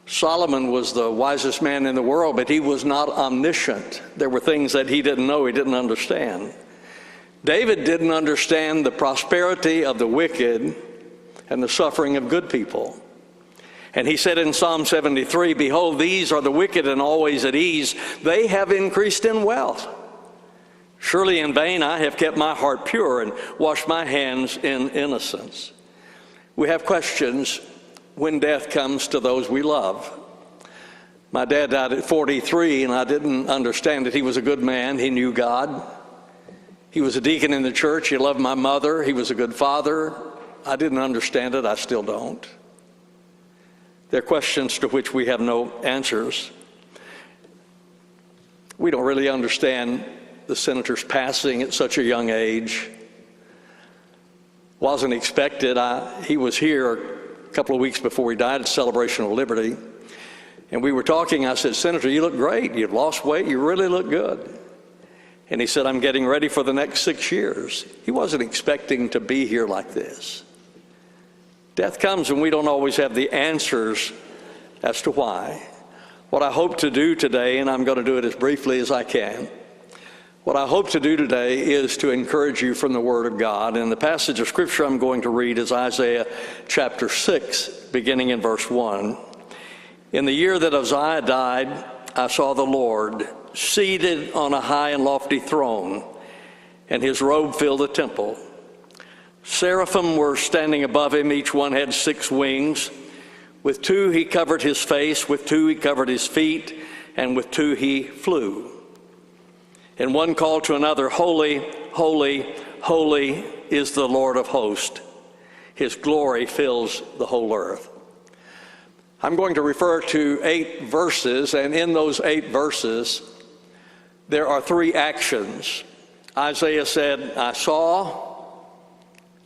S5: Solomon was the wisest man in the world, but he was not omniscient. There were things that he didn't know, he didn't understand. David didn't understand the prosperity of the wicked and the suffering of good people. And he said in Psalm 73, "Behold, these are the wicked and always at ease. They have increased in wealth. Surely in vain I have kept my heart pure and washed my hands in innocence." We have questions when death comes to those we love. My dad died at 43, and I didn't understand it. He was a good man. He knew God. He was a deacon in the church. He loved my mother. He was a good father. I didn't understand it. I still don't. There are questions to which we have no answers. We don't really understand the senator's passing at such a young age. Wasn't expected. He was here a couple of weeks before he died at Celebration of Liberty. And we were talking. I said, Senator, you look great. You've lost weight. You really look good. And he said, I'm getting ready for the next 6 years. He wasn't expecting to be here like this. Death comes and we don't always have the answers as to why. What I hope to do today, and I'm going to do it as briefly as I can, what I hope to do today is to encourage you from the Word of God. And the passage of Scripture I'm going to read is Isaiah chapter 6, beginning in verse 1. In the year that Uzziah died, I saw the Lord seated on a high and lofty throne, and his robe filled the temple. Seraphim were standing above him. Each one had 6 wings. With 2 he covered his face, with 2 he covered his feet, and with 2 he flew. And one called to another, Holy, holy, holy is the Lord of hosts. His glory fills the whole earth. I'm going to refer to 8 verses, and in those 8 verses, there are 3 actions. Isaiah said, I saw,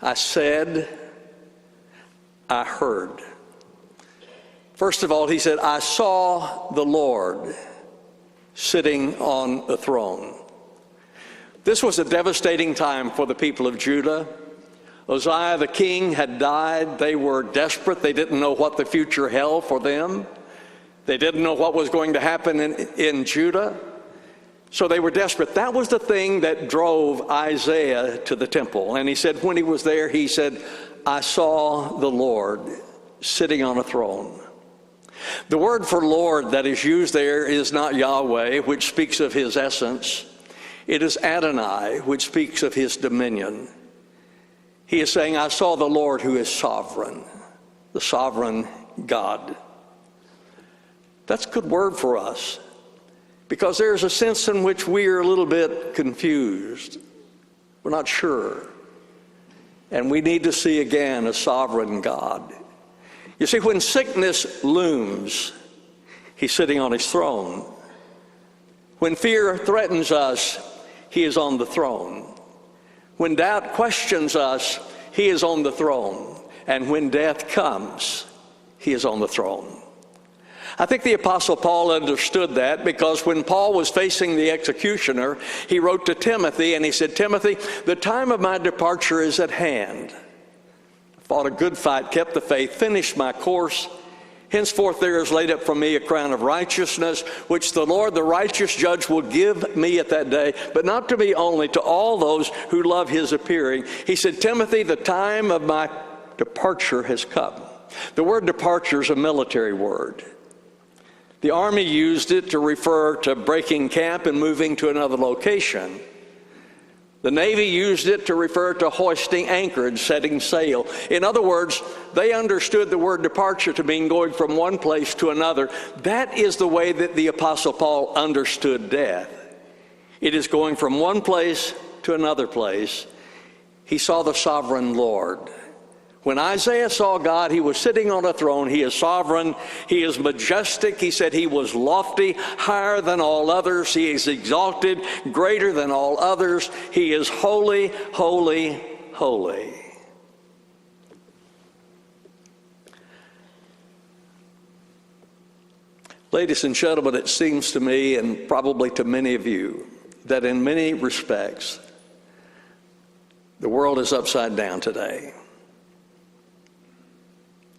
S5: I said, I heard. First of all, he said, I saw the Lord sitting on a throne. This was a devastating time for the people of Judah. Uzziah the king had died. They were desperate. They didn't know what the future held for them. They didn't know what was going to happen in Judah. So they were desperate. That was the thing that drove Isaiah to the temple. And he said when he was there, he said, I saw the Lord sitting on a throne. The word for Lord that is used there is not Yahweh, which speaks of his essence. It is Adonai, which speaks of his dominion. He is saying, I saw the Lord who is sovereign, the sovereign God. That's a good word for us, because there's a sense in which we are a little bit confused. We're not sure. And we need to see again a sovereign God. You see, when sickness looms, he's sitting on his throne. When fear threatens us, he is on the throne. When doubt questions us, he is on the throne. And when death comes, he is on the throne. I think the Apostle Paul understood that, because when Paul was facing the executioner, he wrote to Timothy and he said, Timothy, the time of my departure is at hand. I fought a good fight, kept the faith, finished my course. Henceforth there is laid up for me a crown of righteousness, which the Lord, the righteous judge, will give me at that day, but not to me only, to all those who love his appearing. He said, Timothy, the time of my departure has come. The word departure is a military word. The Army used it to refer to breaking camp and moving to another location. The Navy used it to refer to hoisting anchorage, setting sail. In other words, they understood the word departure to mean going from one place to another. That is the way that the Apostle Paul understood death. It is going from one place to another place. He saw the sovereign Lord. When Isaiah saw God, he was sitting on a throne. He is sovereign. He is majestic. He said he was lofty, higher than all others. He is exalted, greater than all others. He is holy, holy, holy. Ladies and gentlemen, it seems to me, and probably to many of you, that in many respects, the world is upside down today.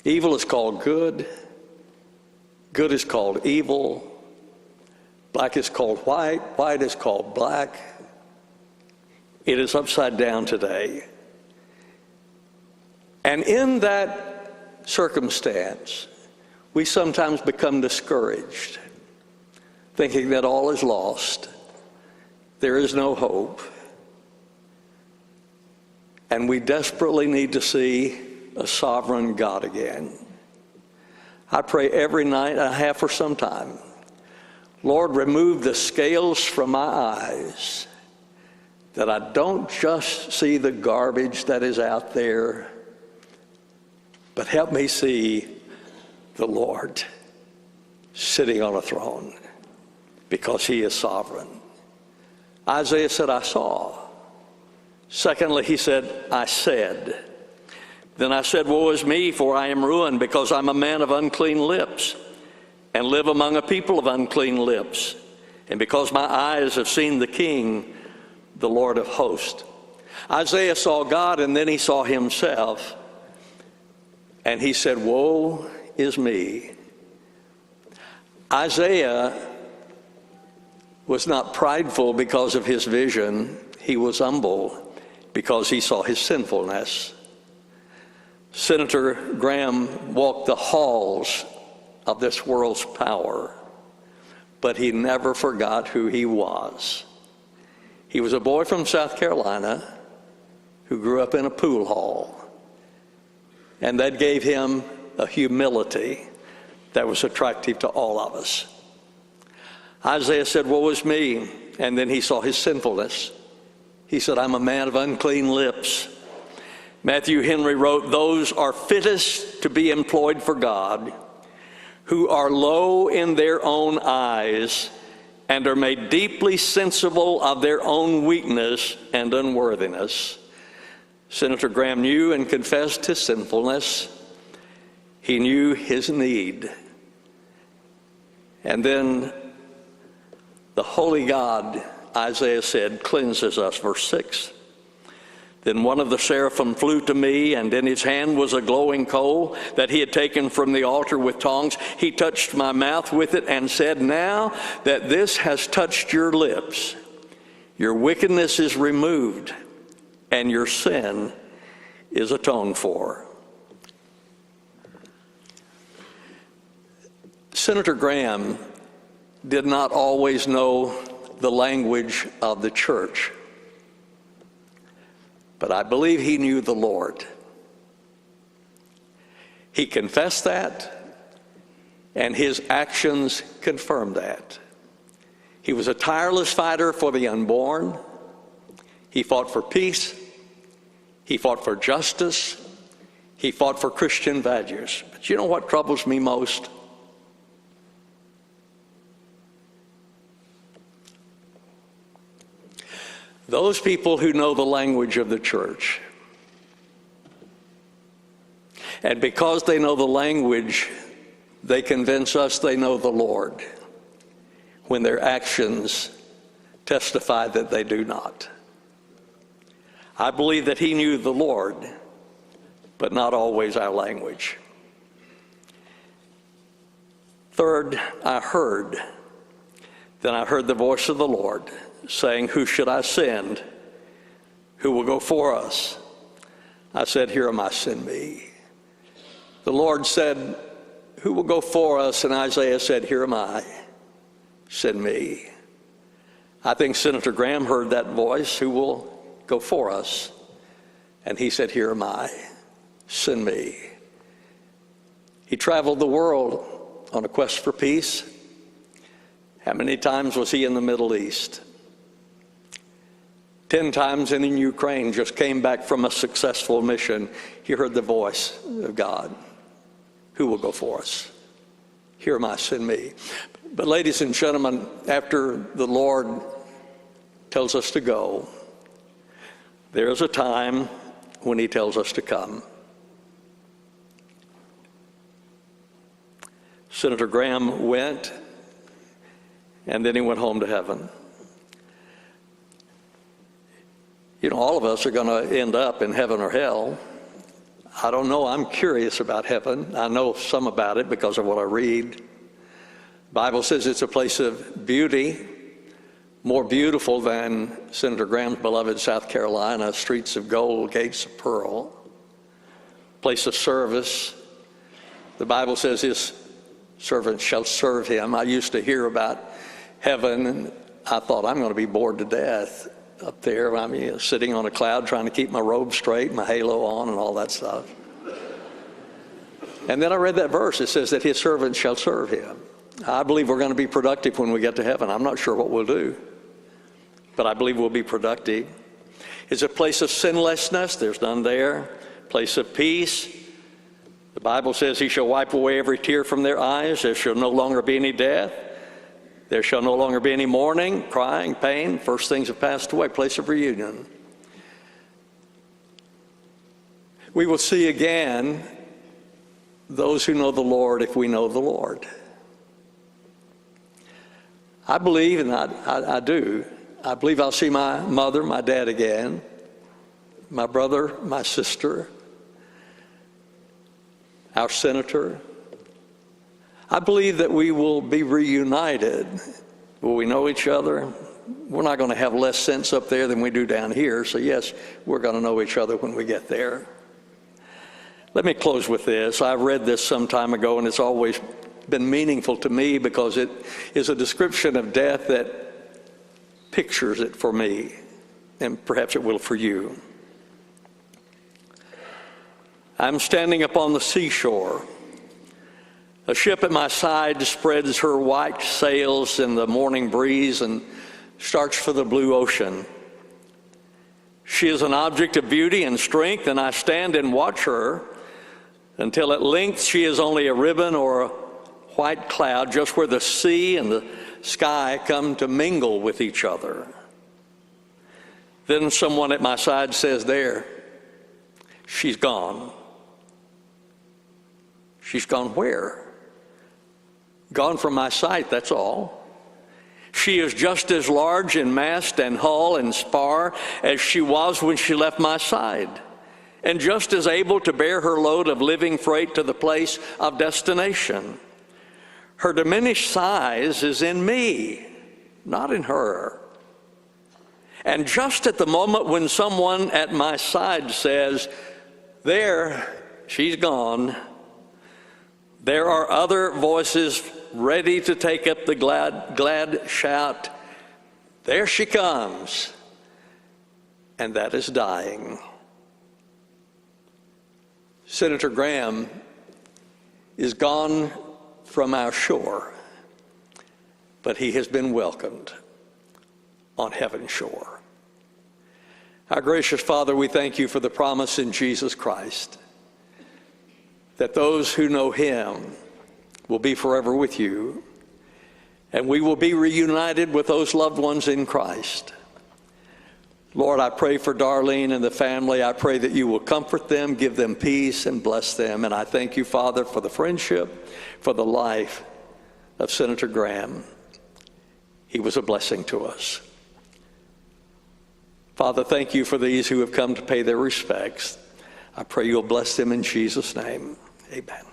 S5: Evil is called good. Good is called evil. Black is called white. White is called black. It is upside down today. And in that circumstance, we sometimes become discouraged, thinking that all is lost. There is no hope. And we desperately need to see a sovereign God again. I pray every night, I have for some time, Lord, remove the scales from my eyes, that I don't just see the garbage that is out there, but help me see the Lord sitting on a throne, because he is sovereign. Isaiah said, I saw. Secondly, he said, I said. Then I said, woe is me, for I am ruined, because I'm a man of unclean lips, and live among a people of unclean lips, and because my eyes have seen the King, the Lord of hosts. Isaiah saw God, and then he saw himself, and he said, woe is me. Isaiah was not prideful because of his vision. He was humble because he saw his sinfulness. Senator Graham walked the halls of this world's power, but he never forgot who he was. He was a boy from South Carolina who grew up in a pool hall, and that gave him a humility that was attractive to all of us. Isaiah said, woe is me, and then he saw his sinfulness. He said, I'm a man of unclean lips. Matthew Henry wrote, those are fittest to be employed for God, who are low in their own eyes and are made deeply sensible of their own weakness and unworthiness. Senator Graham knew and confessed his sinfulness. He knew his need. And then the holy God, Isaiah said, cleanses us. Verse 6. Then one of the seraphim flew to me, and in his hand was a glowing coal that he had taken from the altar with tongs. He touched my mouth with it and said, now that this has touched your lips, your wickedness is removed, and your sin is atoned for. Senator Graham did not always know the language of the church, but I believe he knew the Lord. He confessed that, and his actions confirmed that. He was a tireless fighter for the unborn. He fought for peace. He fought for justice. He fought for Christian values. But you know what troubles me most? Those people who know the language of the church, and because they know the language, they convince us they know the Lord, when their actions testify that they do not. I believe that he knew the Lord, but not always our language. Third, I heard. Then I heard the voice of the Lord saying, who should I send? Who will go for us? I said, here am I, send me. The Lord said, who will go for us? And Isaiah said, here am I, send me. I think Senator Graham heard that voice, who will go for us? And he said, here am I, send me. He traveled the world on a quest for peace. How many times was he in the Middle East? 10 times in Ukraine, just came back from a successful mission. He heard the voice of God. Who will go for us? Here am I, send me. But ladies and gentlemen, after the Lord tells us to go, there is a time when he tells us to come. Senator Graham went, and then he went home to heaven. You know, all of us are going to end up in heaven or hell. I don't know. I'm curious about heaven. I know some about it because of what I read. The Bible says it's a place of beauty, more beautiful than Senator Graham's beloved South Carolina, streets of gold, gates of pearl, place of service. The Bible says his servants shall serve him. I used to hear about heaven, and I thought, I'm going to be bored to death up there. I mean, sitting on a cloud trying to keep my robe straight, my halo on, and all that stuff. And then I read that verse. It says that his servants shall serve him. I believe we're going to be productive when we get to heaven. I'm not sure what we'll do, but I believe we'll be productive. It's a place of sinlessness. There's none there. Place of peace. The Bible says he shall wipe away every tear from their eyes. There shall no longer be any death. There shall no longer be any mourning, crying, pain. First things have passed away. Place of reunion. We will see again those who know the Lord if we know the Lord. I believe, and I do, I believe I'll see my mother, my dad again, my brother, my sister, our senator. I believe that we will be reunited. Will we know each other? We're not going to have less sense up there than we do down here, so yes, we're going to know each other when we get there. Let me close with this. I read this some time ago, and it's always been meaningful to me because it is a description of death that pictures it for me, and perhaps it will for you. I'm standing upon the seashore. A ship at my side spreads her white sails in the morning breeze and starts for the blue ocean. She is an object of beauty and strength, and I stand and watch her until at length she is only a ribbon or a white cloud just where the sea and the sky come to mingle with each other. Then someone at my side says, "There, she's gone." She's gone where? Gone from my sight, that's all. She is just as large in mast and hull and spar as she was when she left my side, and just as able to bear her load of living freight to the place of destination. Her diminished size is in me, not in her. And just at the moment when someone at my side says, "There, she's gone," there are other voices ready to take up the glad shout, "There she comes," and that is dying. Senator Graham is gone from our shore, but he has been welcomed on heaven's shore. Our gracious Father, we thank you for the promise in Jesus Christ that those who know him will be forever with you, and we will be reunited with those loved ones in Christ. Lord, I pray for Darlene and the family. I pray that you will comfort them, give them peace, and bless them. And I thank you, Father, for the friendship, for the life of Senator Graham. He was a blessing to us. Father, thank you for these who have come to pay their respects. I pray you'll bless them in Jesus' name. Amen.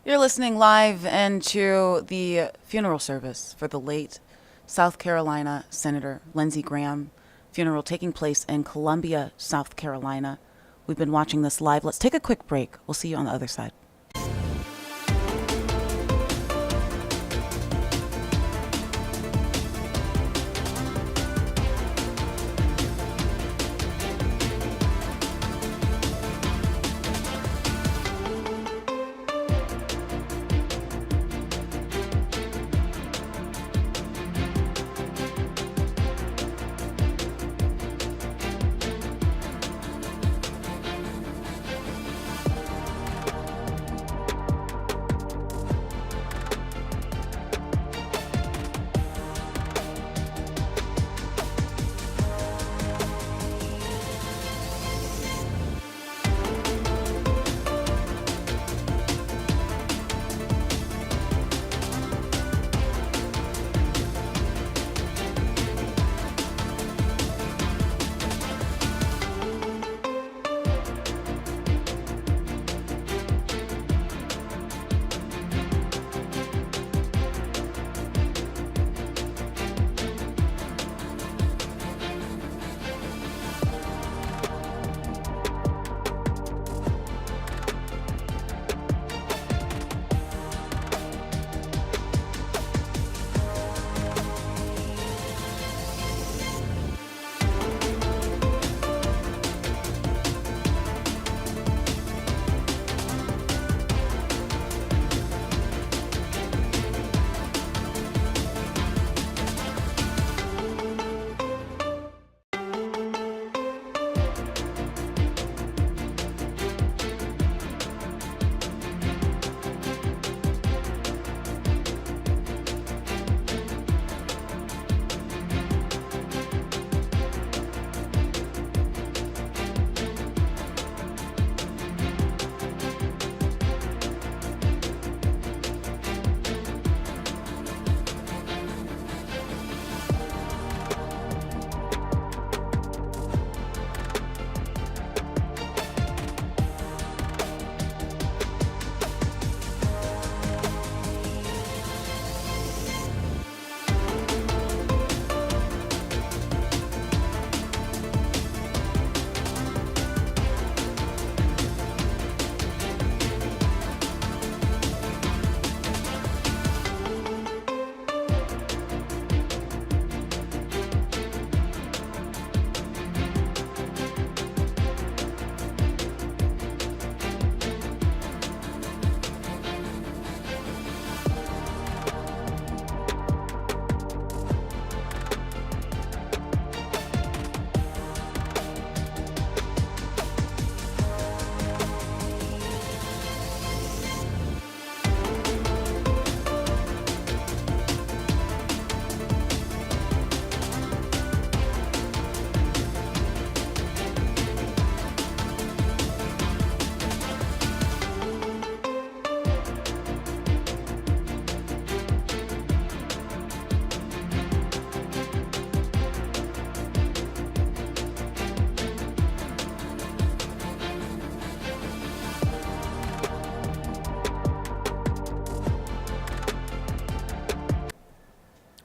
S1: You're listening live into the funeral service for the late South Carolina Senator Lindsey Graham. Funeral taking place in Columbia, South Carolina. We've been watching this live. Let's take a quick break. We'll see you on the other side.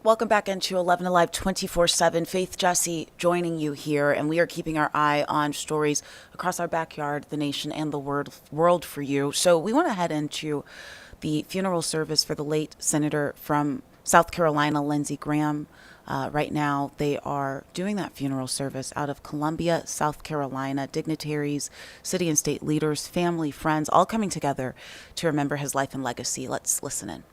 S1: Welcome back into 11 Alive 24/7. Faith Jesse joining you here, and we are keeping our eye on stories across our backyard, the nation, and the world for you. So we want to head into the funeral service for the late senator from South Carolina, Lindsey Graham. Right now, they are doing that funeral service out of Columbia, South Carolina. Dignitaries, city and state leaders, family, friends, all coming together to remember his life and legacy. Let's listen in.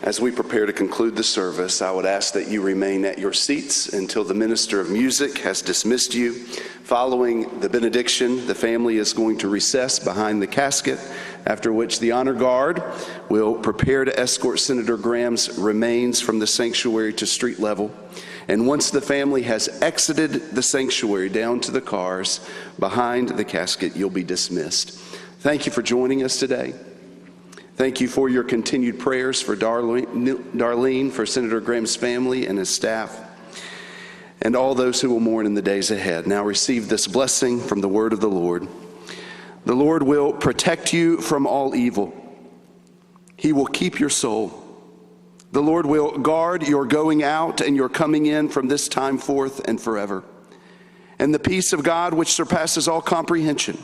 S6: As we prepare to conclude the service, I would ask that you remain at your seats until the minister of music has dismissed you. Following the benediction, the family is going to recess behind the casket, after which the honor guard will prepare to escort Senator Graham's remains from the sanctuary to street level. And once the family has exited the sanctuary down to the cars behind the casket, you'll be dismissed. Thank you for joining us today. Thank you for your continued prayers for Darlene, for Senator Graham's family and his staff, and all those who will mourn in the days ahead. Now receive this blessing from the word of the Lord. The Lord will protect you from all evil. He will keep your soul. The Lord will guard your going out and your coming in from this time forth and forever. And the peace of God, which surpasses all comprehension,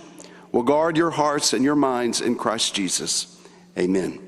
S6: will guard your hearts and your minds in Christ Jesus. Amen.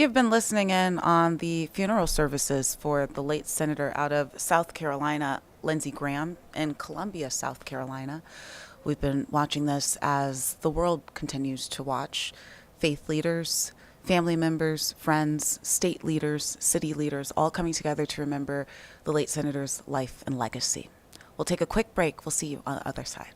S1: You've been listening in on the funeral services for the late senator out of South Carolina, Lindsey Graham, in Columbia, South Carolina. We've been watching this as the world continues to watch. Faith leaders, family members, friends, state leaders, city leaders, all coming together to remember the late senator's life and legacy. We'll take a quick break. We'll see you on the other side.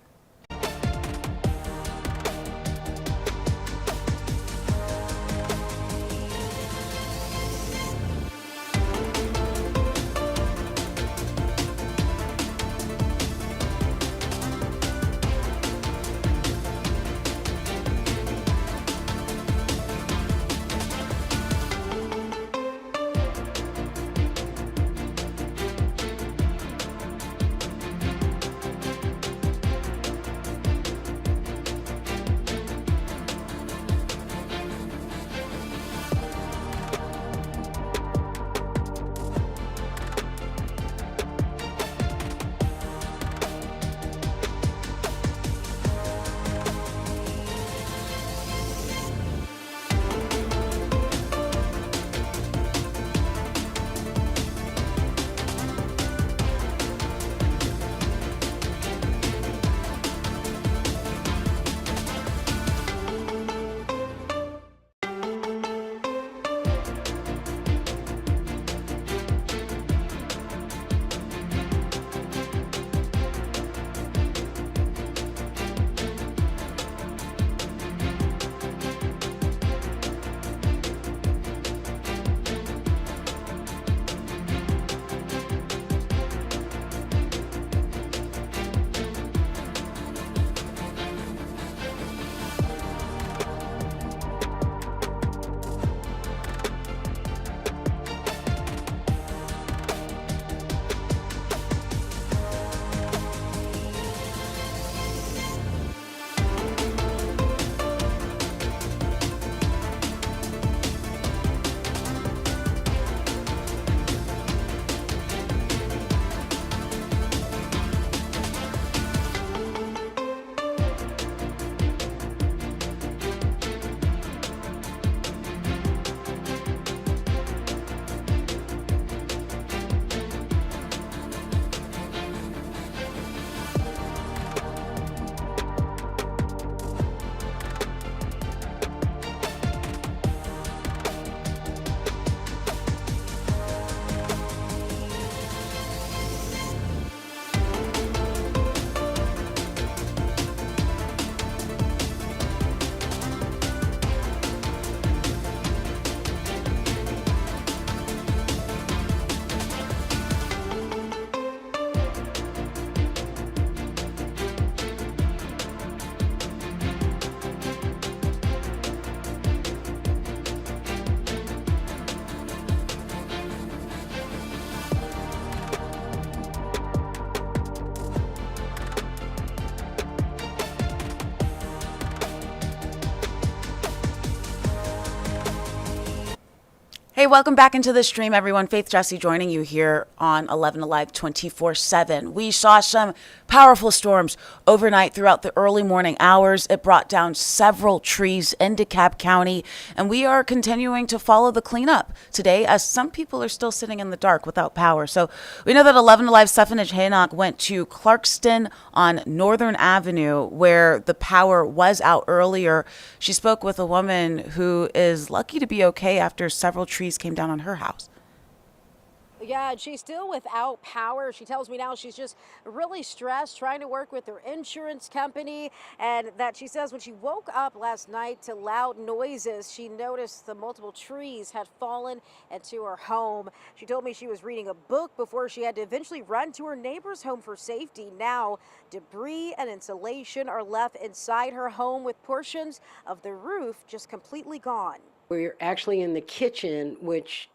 S1: Hey, welcome back into the stream, everyone. Faith Jesse joining you here on 11Alive 24/7. We saw some powerful storms overnight throughout the early morning hours. It brought down several trees in DeKalb County, and we are continuing to follow the cleanup today as some people are still sitting in the dark without power. So we know that 11Alive Stefanage Haynock went to Clarkston on Northern Avenue where the power was out earlier. She spoke with a woman who is lucky to be okay after several trees came down on her house.
S7: Yeah, and she's still without power. She tells me now she's just really stressed trying to work with her insurance company, and that she says when she woke up last night to loud noises, she noticed the multiple trees had fallen into her home. She told me she was reading a book before she had to eventually run to her neighbor's home for safety. Now, debris and insulation are left inside her home with portions of the roof just completely gone.
S8: We're actually in the kitchen, which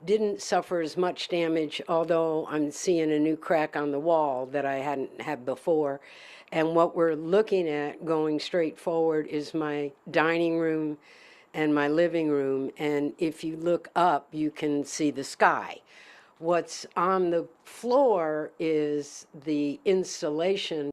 S8: didn't suffer as much damage, although I'm seeing a new crack on the wall that I hadn't had before. And what we're looking at going straight forward is my dining room and my living room. And if you look up, you can see the sky. What's on the floor is the insulation.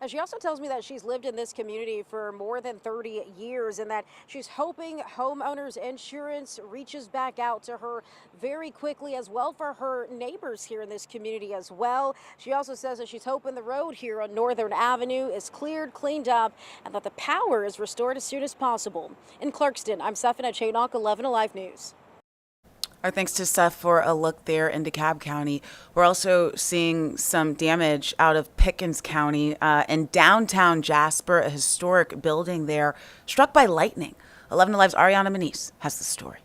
S7: And she also tells me that she's lived in this community for more than 30 years and that she's hoping homeowners insurance reaches back out to her very quickly, as well for her neighbors here in this community as well. She also says that she's hoping the road here on Northern Avenue is cleaned up, and that the power is restored as soon as possible. In Clarkston, I'm Stephanie Chaynock, 11Alive News.
S1: Our thanks to Seth for a look there in DeKalb County. We're also seeing some damage out of Pickens County in downtown Jasper, a historic building there struck by lightning. 11Alive's Ariana Manise has the story.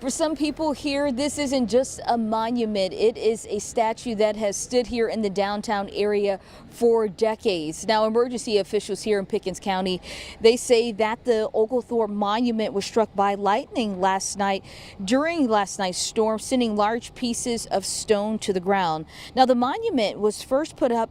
S9: For some people here, this isn't just a monument. It is a statue that has stood here in the downtown area for decades. Now, emergency officials here in Pickens County, they say that the Oglethorpe Monument was struck by lightning last night during last night's storm, sending large pieces of stone to the ground. Now, the monument was first put up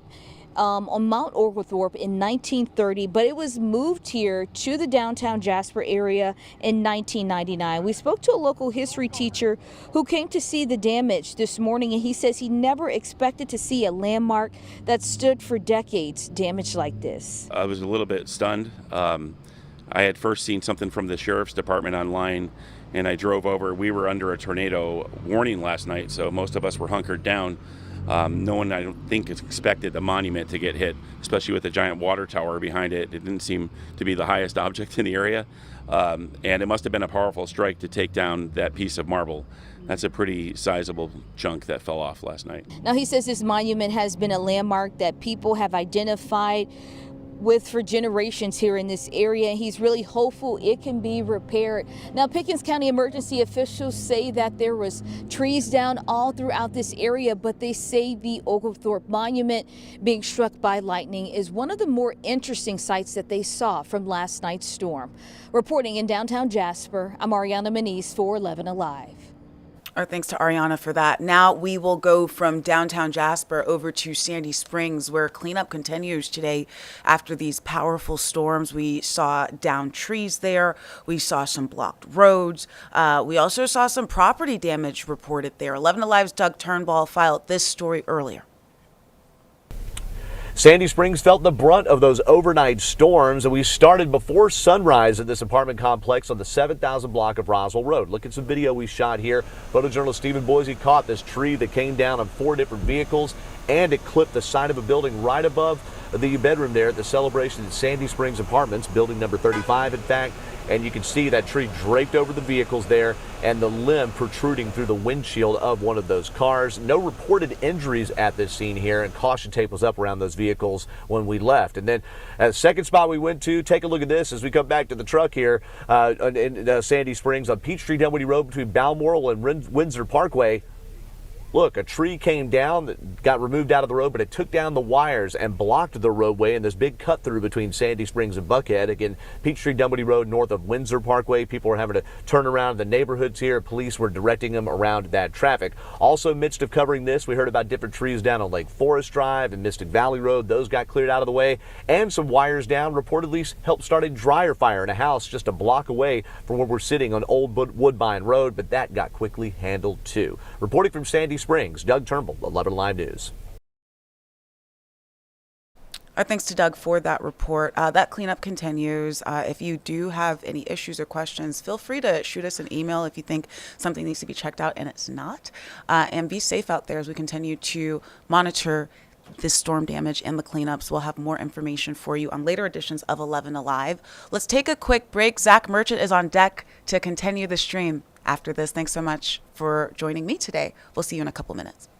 S9: on Mount Oglethorpe in 1930, but it was moved here to the downtown Jasper area in 1999. We spoke to a local history teacher who came to see the damage this morning, and he says he never expected to see a landmark that stood for decades damaged like this.
S10: I was a little bit stunned. I had first seen something from the sheriff's department online, and I drove over. We were under a tornado warning last night, so most of us were hunkered down. No one, I don't think, expected the monument to get hit, especially with the giant water tower behind it. It didn't seem to be the highest object in the area, and it must have been a powerful strike to take down that piece of marble. That's a pretty sizable chunk that fell off last night.
S9: Now, he says this monument has been a landmark that people have identified with for generations here in this area. He's really hopeful it can be repaired. Now, Pickens County emergency officials say that there was trees down all throughout this area, but they say the Oglethorpe Monument being struck by lightning is one of the more interesting sights that they saw from last night's storm. Reporting in downtown Jasper, I'm Ariana Manise for 11Alive.
S1: Our thanks to Ariana for that. Now we will go from downtown Jasper over to Sandy Springs, where cleanup continues today after these powerful storms. We saw downed trees there. We saw some blocked roads. We also saw some property damage reported there. 11Alive's Doug Turnbull filed this story earlier.
S11: Sandy Springs felt the brunt of those overnight storms, and we started before sunrise at this apartment complex on the 7,000 block of Roswell Road. Look at some video we shot here. Photojournalist Stephen Boise caught this tree that came down on 4 different vehicles, and it clipped the side of a building right above the bedroom there at the Celebration at Sandy Springs Apartments, building number 35, in fact. And you can see that tree draped over the vehicles there and the limb protruding through the windshield of one of those cars. No reported injuries at this scene here, and caution tape was up around those vehicles when we left. And then at the second spot we went to, take a look at this as we come back to the truck here in Sandy Springs on Peachtree Dunwoody Road between Balmoral and Windsor Parkway. Look, a tree came down that got removed out of the road, but it took down the wires and blocked the roadway in this big cut through between Sandy Springs and Buckhead. Again, Peachtree Dunwoody Road north of Windsor Parkway. People were having to turn around the neighborhoods here. Police were directing them around that traffic. Also, in the midst of covering this, we heard about different trees down on Lake Forest Drive and Mystic Valley Road. Those got cleared out of the way, and some wires down reportedly helped start a dryer fire in a house just a block away from where we're sitting on Old Woodbine Road, but that got quickly handled too. Reporting from Sandy Springs, Doug Turnbull, 11Alive News.
S1: Our thanks to Doug for that report. That cleanup continues. If you do have any issues or questions, feel free to shoot us an email if you think something needs to be checked out and it's not. And be safe out there as we continue to monitor this storm damage and the cleanups. We'll have more information for you on later editions of 11Alive. Let's take a quick break. Zach Merchant is on deck to continue the stream after this. Thanks so much for joining me today. We'll see you in a couple minutes.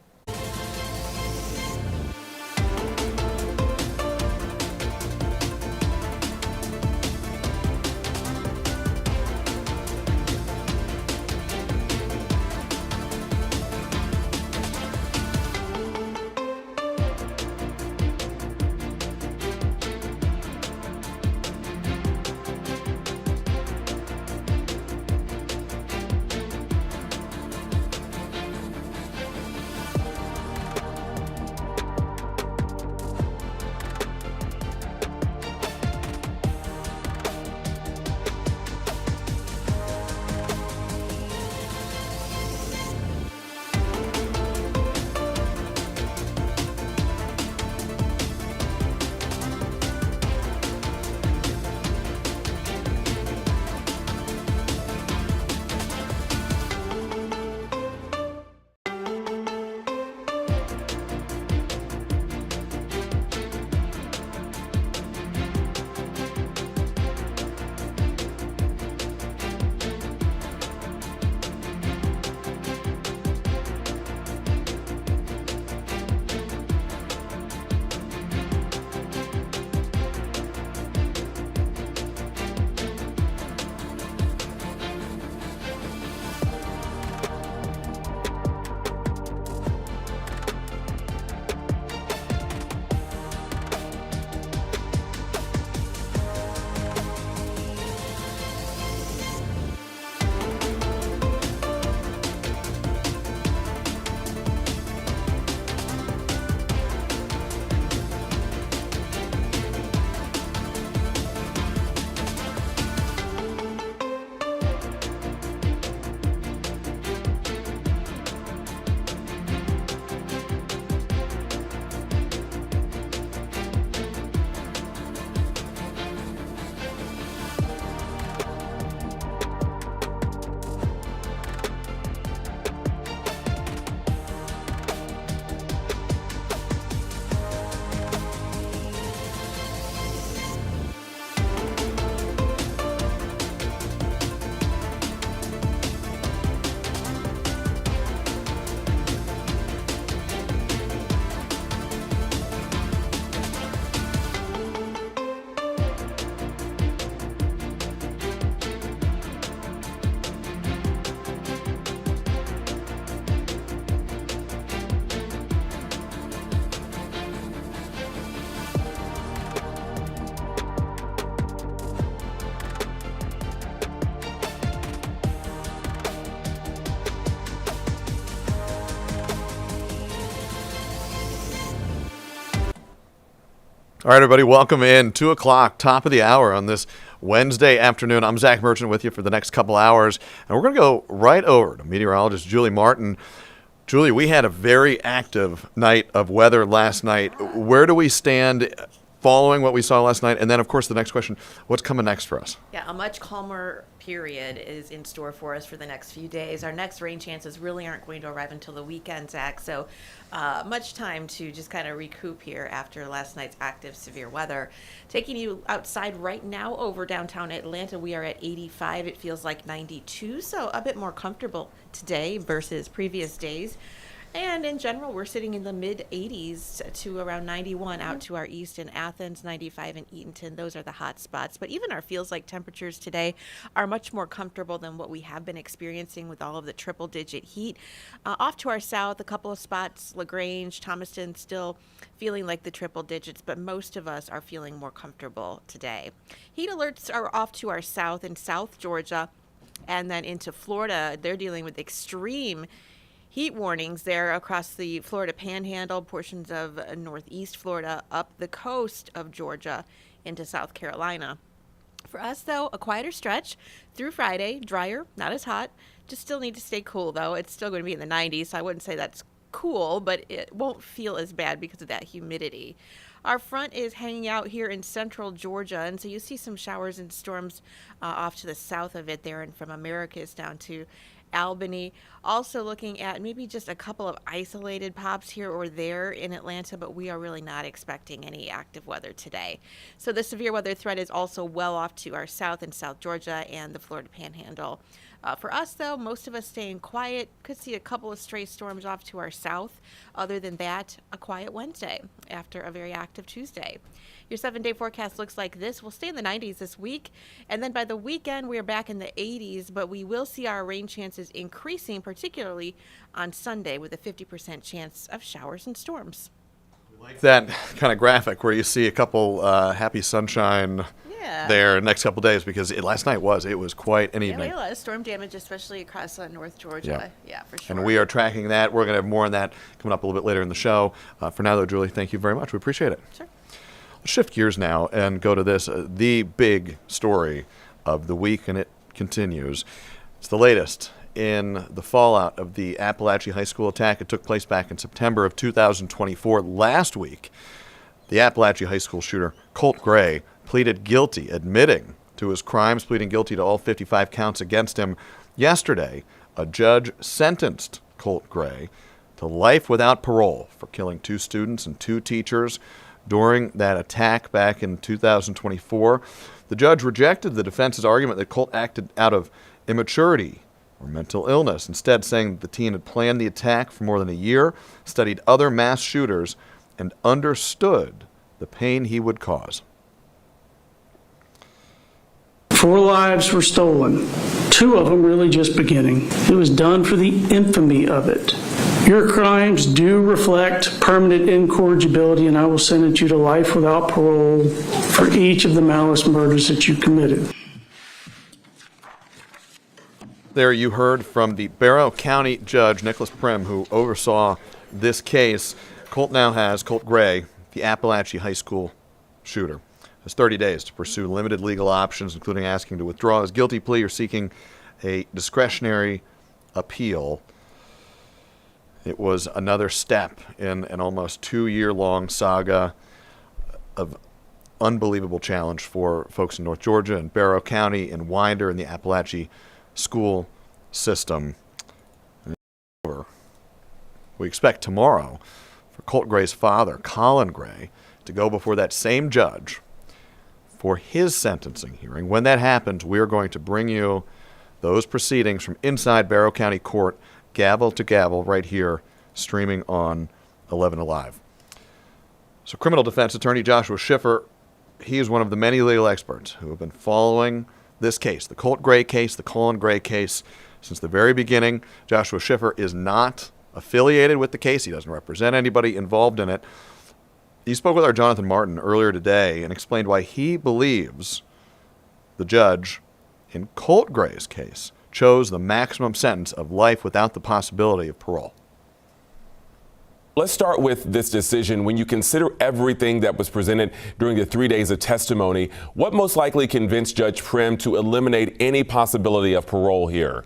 S12: All right, everybody, welcome in. 2 o'clock, top of the hour on this Wednesday afternoon. I'm Zach Merchant with you for the next couple hours, and we're going to go right over to meteorologist Julie Martin. Julie, we had a very active night of weather last night. Where do we stand following what we saw last night? And then, of course, the next question, what's coming next for us?
S13: Yeah, a much calmer period is in store for us for the next few days. Our next rain chances really aren't going to arrive until the weekend, Zach, so much time to just kind of recoup here after last night's active severe weather. Taking you outside right now over downtown Atlanta, we are at 85. It feels like 92, so a bit more comfortable today versus previous days. And in general, we're sitting in the mid-80s to around 91 out to our east in Athens, 95 in Eatonton. Those are the hot spots. But even our feels-like temperatures today are much more comfortable than what we have been experiencing with all of the triple-digit heat. Off to our south, a couple of spots, LaGrange, Thomaston, still feeling like the triple digits, but most of us are feeling more comfortable today. Heat alerts are off to our south in South Georgia and then into Florida. They're dealing with extreme heat warnings there across the Florida Panhandle, portions of northeast Florida, up the coast of Georgia into South Carolina. For us, though, a quieter stretch through Friday, drier, not as hot. Just still need to stay cool, though. It's still going to be in the 90s, so I wouldn't say that's cool, but it won't feel as bad because of that humidity. Our front is hanging out here in central Georgia, and so you see some showers and storms off to the south of it there and from Americus down to Albany. Also looking at maybe just a couple of isolated pops here or there in Atlanta, but we are really not expecting any active weather today. So the severe weather threat is also well off to our south in South Georgia and the Florida Panhandle. For us, though, most of us staying quiet. Could see a couple of stray storms off to our south. Other than that, a quiet Wednesday after a very active Tuesday. Your 7-day forecast looks like this. We'll stay in the 90s this week, and then by the weekend, we are back in the 80s, but we will see our rain chances increasing, particularly on Sunday, with a 50% chance of showers and storms.
S12: Like that kind of graphic where you see a couple happy sunshine there next couple days, because last night it was quite an evening.
S13: We had a lot of storm damage, especially across North Georgia. Yeah, for sure.
S12: And we are tracking that. We're going to have more on that coming up a little bit later in the show. For now, though, Julie, thank you very much. We appreciate it.
S13: Sure.
S12: Let's shift gears now and go to this, the big story of the week, and it continues. It's the latest in the fallout of the Appalachian High School attack. It took place back in September of 2024. Last week, the Appalachian High School shooter, Colt Gray, pleaded guilty, admitting to his crimes, pleading guilty to all 55 counts against him. Yesterday, a judge sentenced Colt Gray to life without parole for killing 2 students and 2 teachers during that attack back in 2024. The judge rejected the defense's argument that Colt acted out of immaturity or mental illness, instead saying that the teen had planned the attack for more than a year, studied other mass shooters, and understood the pain he would cause.
S14: 4 lives were stolen, 2 of them really just beginning. It was done for the infamy of it. Your crimes do reflect permanent incorrigibility, and I will sentence you to life without parole for each of the malice murders that you committed.
S12: There you heard from the Barrow County Judge, Nicholas Prim, who oversaw this case. Colt Gray, the Appalachian High School shooter, has 30 days to pursue limited legal options, including asking to withdraw his guilty plea or seeking a discretionary appeal. It was another step in an almost 2-year-long saga of unbelievable challenge for folks in North Georgia and Barrow County and Winder and the Appalachian school system. We expect tomorrow for Colt Gray's father, Colin Gray, to go before that same judge for his sentencing hearing. When that happens, we are going to bring you those proceedings from inside Barrow County Court, gavel to gavel, right here, streaming on 11Alive. So criminal defense attorney Joshua Schiffer, he is one of the many legal experts who have been following this case, the Colt Gray case, the Colin Gray case, since the very beginning. Joshua Schiffer is not affiliated with the case. He doesn't represent anybody involved in it. He spoke with our Jonathan Martin earlier today and explained why he believes the judge in Colt Gray's case chose the maximum sentence of life without the possibility of parole.
S15: Let's start with this decision. When you consider everything that was presented during the 3 days of testimony, what most likely convinced Judge Prim to eliminate any possibility of parole here?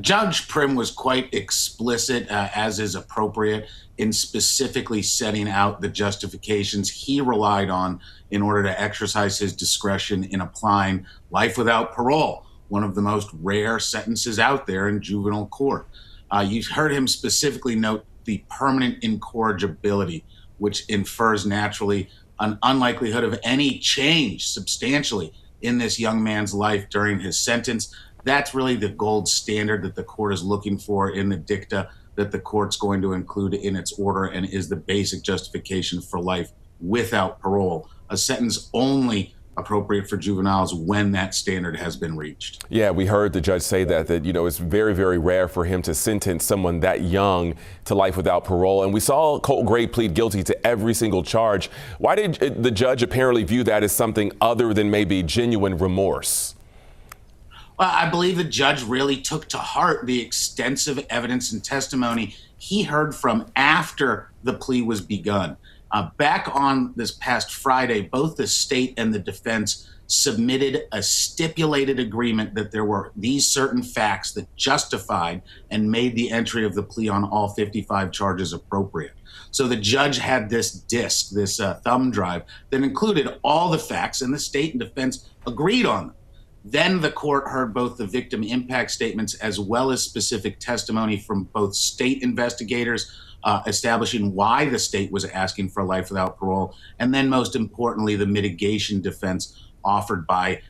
S16: Judge Prim was quite explicit, as is appropriate, in specifically setting out the justifications he relied on in order to exercise his discretion in applying life without parole, one of the most rare sentences out there in juvenile court. You've heard him specifically note the permanent incorrigibility, which infers naturally an unlikelihood of any change substantially in this young man's life during his sentence. That's really the gold standard that the court is looking for in the dicta that the court's going to include in its order, and is the basic justification for life without parole, a sentence only appropriate for juveniles when that standard has been reached.
S15: Yeah, we heard the judge say that it's very, very rare for him to sentence someone that young to life without parole. And we saw Colt Gray plead guilty to every single charge. Why did the judge apparently view that as something other than maybe genuine remorse?
S16: Well, I believe the judge really took to heart the extensive evidence and testimony he heard from after the plea was begun. Back on this past Friday, both the state and the defense submitted a stipulated agreement that there were these certain facts that justified and made the entry of the plea on all 55 charges appropriate. So the judge had this disc, this thumb drive that included all the facts, and the state and defense agreed on them. Then the court heard both the victim impact statements as well as specific testimony from both state investigators establishing why the state was asking for life without parole, and then most importantly, the mitigation defense offered by,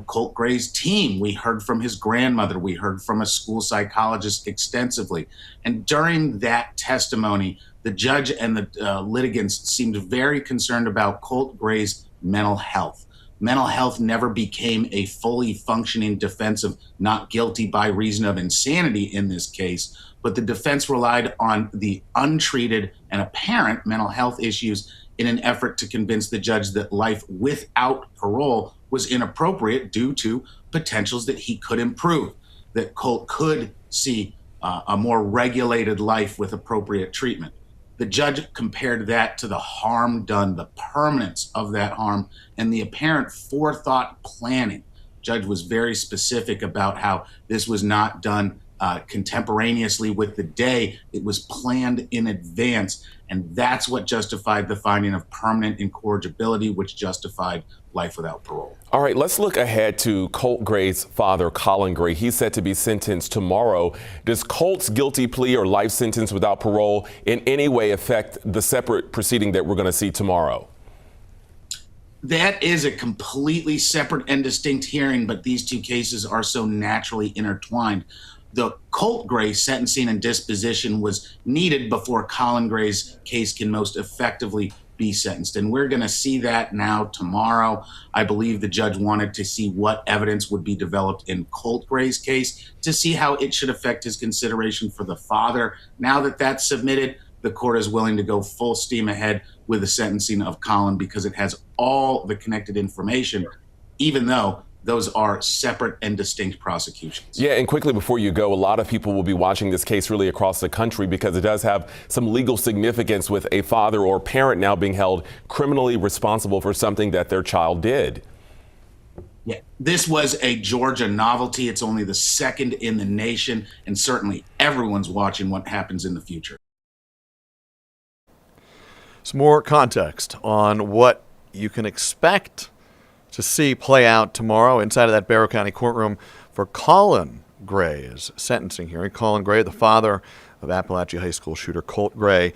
S16: Colt Gray's team. We heard from his grandmother. We heard from a school psychologist extensively. And during that testimony, the judge and the litigants seemed very concerned about Colt Gray's mental health. Mental health never became a fully functioning defense of not guilty by reason of insanity in this case, but the defense relied on the untreated and apparent mental health issues in an effort to convince the judge that life without parole was inappropriate due to potentials that he could improve, that Colt could see a more regulated life with appropriate treatment. The judge compared that to the harm done, the permanence of that harm, and the apparent forethought planning. Judge was very specific about how this was not done contemporaneously with the day. It was planned in advance, and that's what justified the finding of permanent incorrigibility, which justified life without parole.
S15: All right, let's look ahead to Colt Gray's father, Colin Gray. He's set to be sentenced tomorrow. Does Colt's guilty plea or life sentence without parole in any way affect the separate proceeding that we're going to see tomorrow?
S16: That is a completely separate and distinct hearing, but these two cases are so naturally intertwined. The Colt Gray sentencing and disposition was needed before Colin Gray's case can most effectively be sentenced. And we're going to see that now tomorrow. I believe the judge wanted to see what evidence would be developed in Colt Gray's case to see how it should affect his consideration for the father. Now that that's submitted, the court is willing to go full steam ahead with the sentencing of Colin because it has all the connected information, even though those are separate and distinct prosecutions.
S15: Yeah, and quickly before you go, a lot of people will be watching this case really across the country because it does have some legal significance with a father or parent now being held criminally responsible for something that their child did.
S16: Yeah, this was a Georgia novelty. It's only the second in the nation, and certainly everyone's watching what happens in the future.
S12: Some more context on what you can expect to see play out tomorrow inside of that Barrow County courtroom for Colin Gray's sentencing hearing. Colin Gray, the father of Appalachia High School shooter Colt Gray.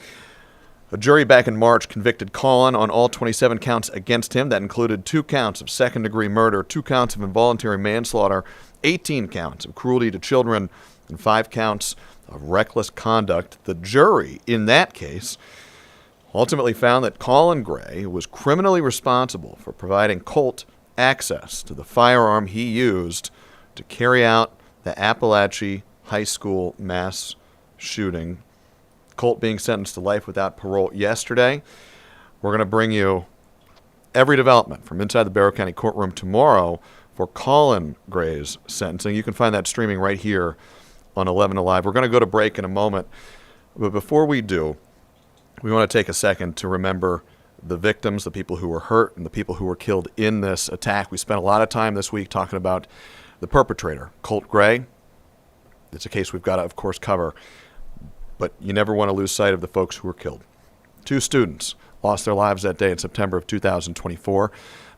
S12: A jury back in March convicted Colin on all 27 counts against him. That included 2 counts of second-degree murder, 2 counts of involuntary manslaughter, 18 counts of cruelty to children, and 5 counts of reckless conduct. The jury, in that case, ultimately found that Colin Gray was criminally responsible for providing Colt access to the firearm he used to carry out the Appalachia High School mass shooting. Colt being sentenced to life without parole yesterday. We're going to bring you every development from inside the Barrow County courtroom tomorrow for Colin Gray's sentencing. You can find that streaming right here on 11Alive. We're going to go to break in a moment. But before we do, we want to take a second to remember the victims, the people who were hurt, and the people who were killed in this attack. We spent a lot of time this week talking about the perpetrator, Colt Gray. It's a case we've got to, of course, cover. But you never want to lose sight of the folks who were killed. 2 students lost their lives that day in September of 2024.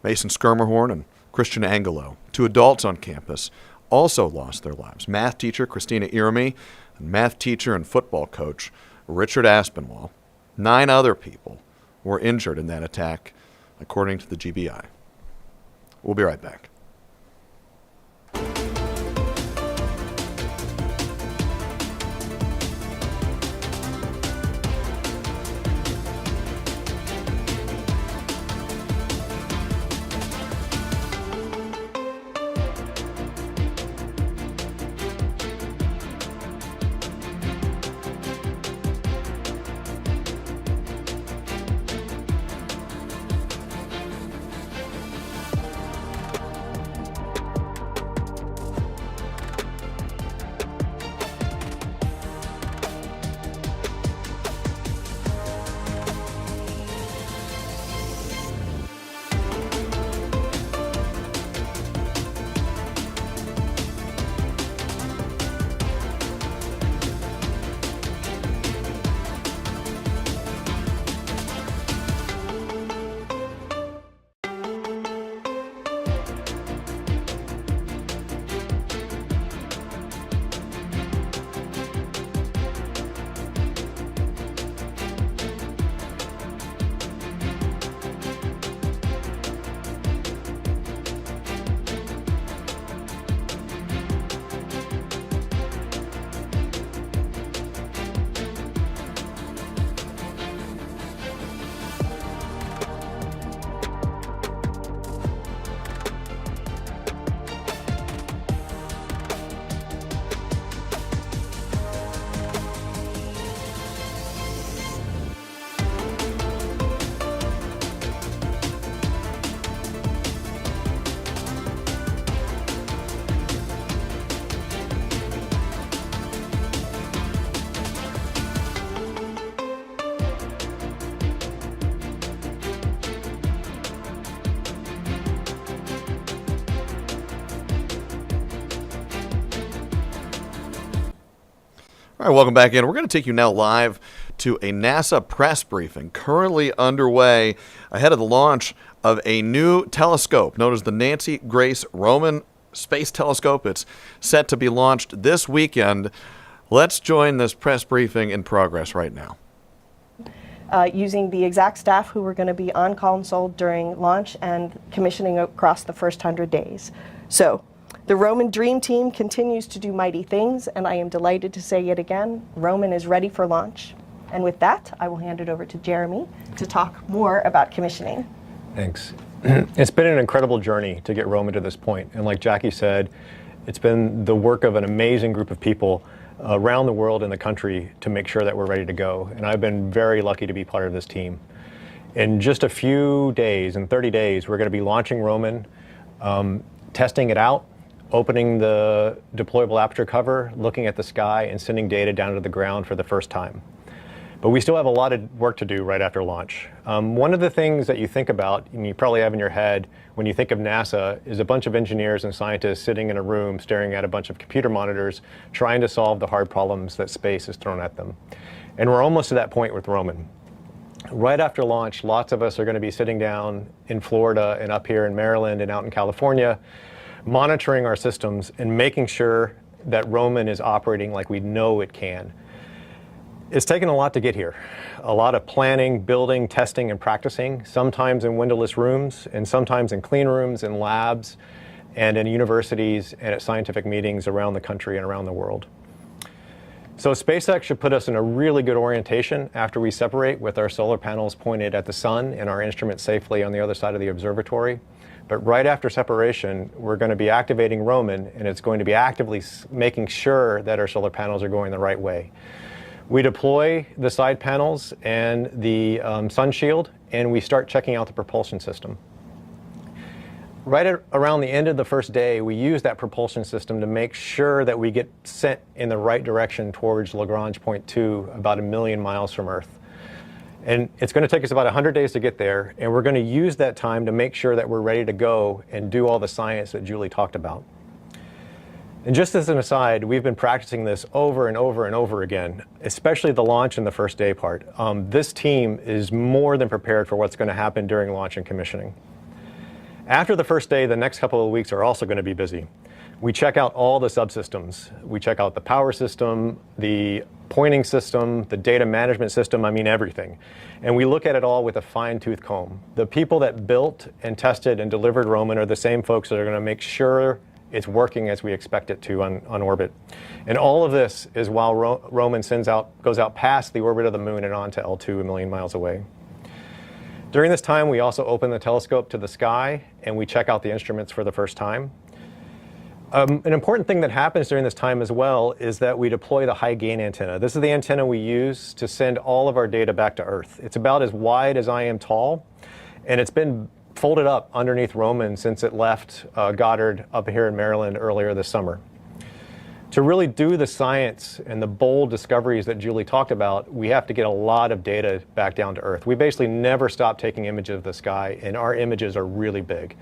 S12: Mason Skirmerhorn and Christian Angelo. 2 adults on campus also lost their lives. Math teacher Christina Irami and math teacher and football coach Richard Aspinwall. 9 other people were injured in that attack, according to the GBI. We'll be right back. All right, welcome back in. We're going to take you now live to a NASA press briefing currently underway ahead of the launch of a new telescope known as the Nancy Grace Roman Space Telescope. It's set to be launched this weekend. Let's join this press briefing in progress right now.
S17: Using the exact staff who were going to be on console during launch and commissioning across the first 100 days. So, the Roman Dream Team continues to do mighty things, and I am delighted to say yet again, Roman is ready for launch. And with that, I will hand it over to Jeremy to talk more about commissioning.
S18: Thanks. It's been an incredible journey to get Roman to this point. And like Jackie said, it's been the work of an amazing group of people around the world and the country to make sure that we're ready to go. And I've been very lucky to be part of this team. In just a few days, in 30 days, we're going to be launching Roman, testing it out, opening the deployable aperture cover, looking at the sky, and sending data down to the ground for the first time. But we still have a lot of work to do right after launch. One of the things that you think about, and you probably have in your head when you think of NASA, is a bunch of engineers and scientists sitting in a room staring at a bunch of computer monitors trying to solve the hard problems that space has thrown at them. And we're almost to that point with Roman. Right after launch, lots of us are going to be sitting down in Florida and up here in Maryland and out in California, monitoring our systems and making sure that Roman is operating like we know it can. It's taken a lot to get here. A lot of planning, building, testing, and practicing, sometimes in windowless rooms, and sometimes in clean rooms, in labs, and in universities, and at scientific meetings around the country and around the world. So SpaceX should put us in a really good orientation after we separate with our solar panels pointed at the sun and our instruments safely on the other side of the observatory. But right after separation, we're going to be activating Roman, and it's going to be actively making sure that our solar panels are going the right way. We deploy the side panels and the sun shield, and we start checking out the propulsion system. around the end of the first day, we use that propulsion system to make sure that we get sent in the right direction towards Lagrange point 2, about 1 million miles from Earth. And it's going to take us about 100 days to get there, and we're going to use that time to make sure that we're ready to go and do all the science that Julie talked about. And just as an aside, we've been practicing this over and over and over again, especially the launch and the first day part. This team is more than prepared for what's going to happen during launch and commissioning. After the first day, the next couple of weeks are also going to be busy. We check out all the subsystems. We check out the power system, the pointing system, the data management system, I mean everything. And we look at it all with a fine-tooth comb. The people that built and tested and delivered Roman are the same folks that are going to make sure it's working as we expect it to on orbit. And all of this is while Roman goes out past the orbit of the moon and on to L2, 1 million miles away. During this time, we also open the telescope to the sky and we check out the instruments for the first time. An important thing that happens during this time as well is that we deploy the high gain antenna. This is the antenna we use to send all of our data back to Earth. It's about as wide as I am tall, and it's been folded up underneath Roman since it left Goddard up here in Maryland earlier this summer. To really do the science and the bold discoveries that Julie talked about, we have to get a lot of data back down to Earth. We basically never stop taking images of the sky, and our images are really big.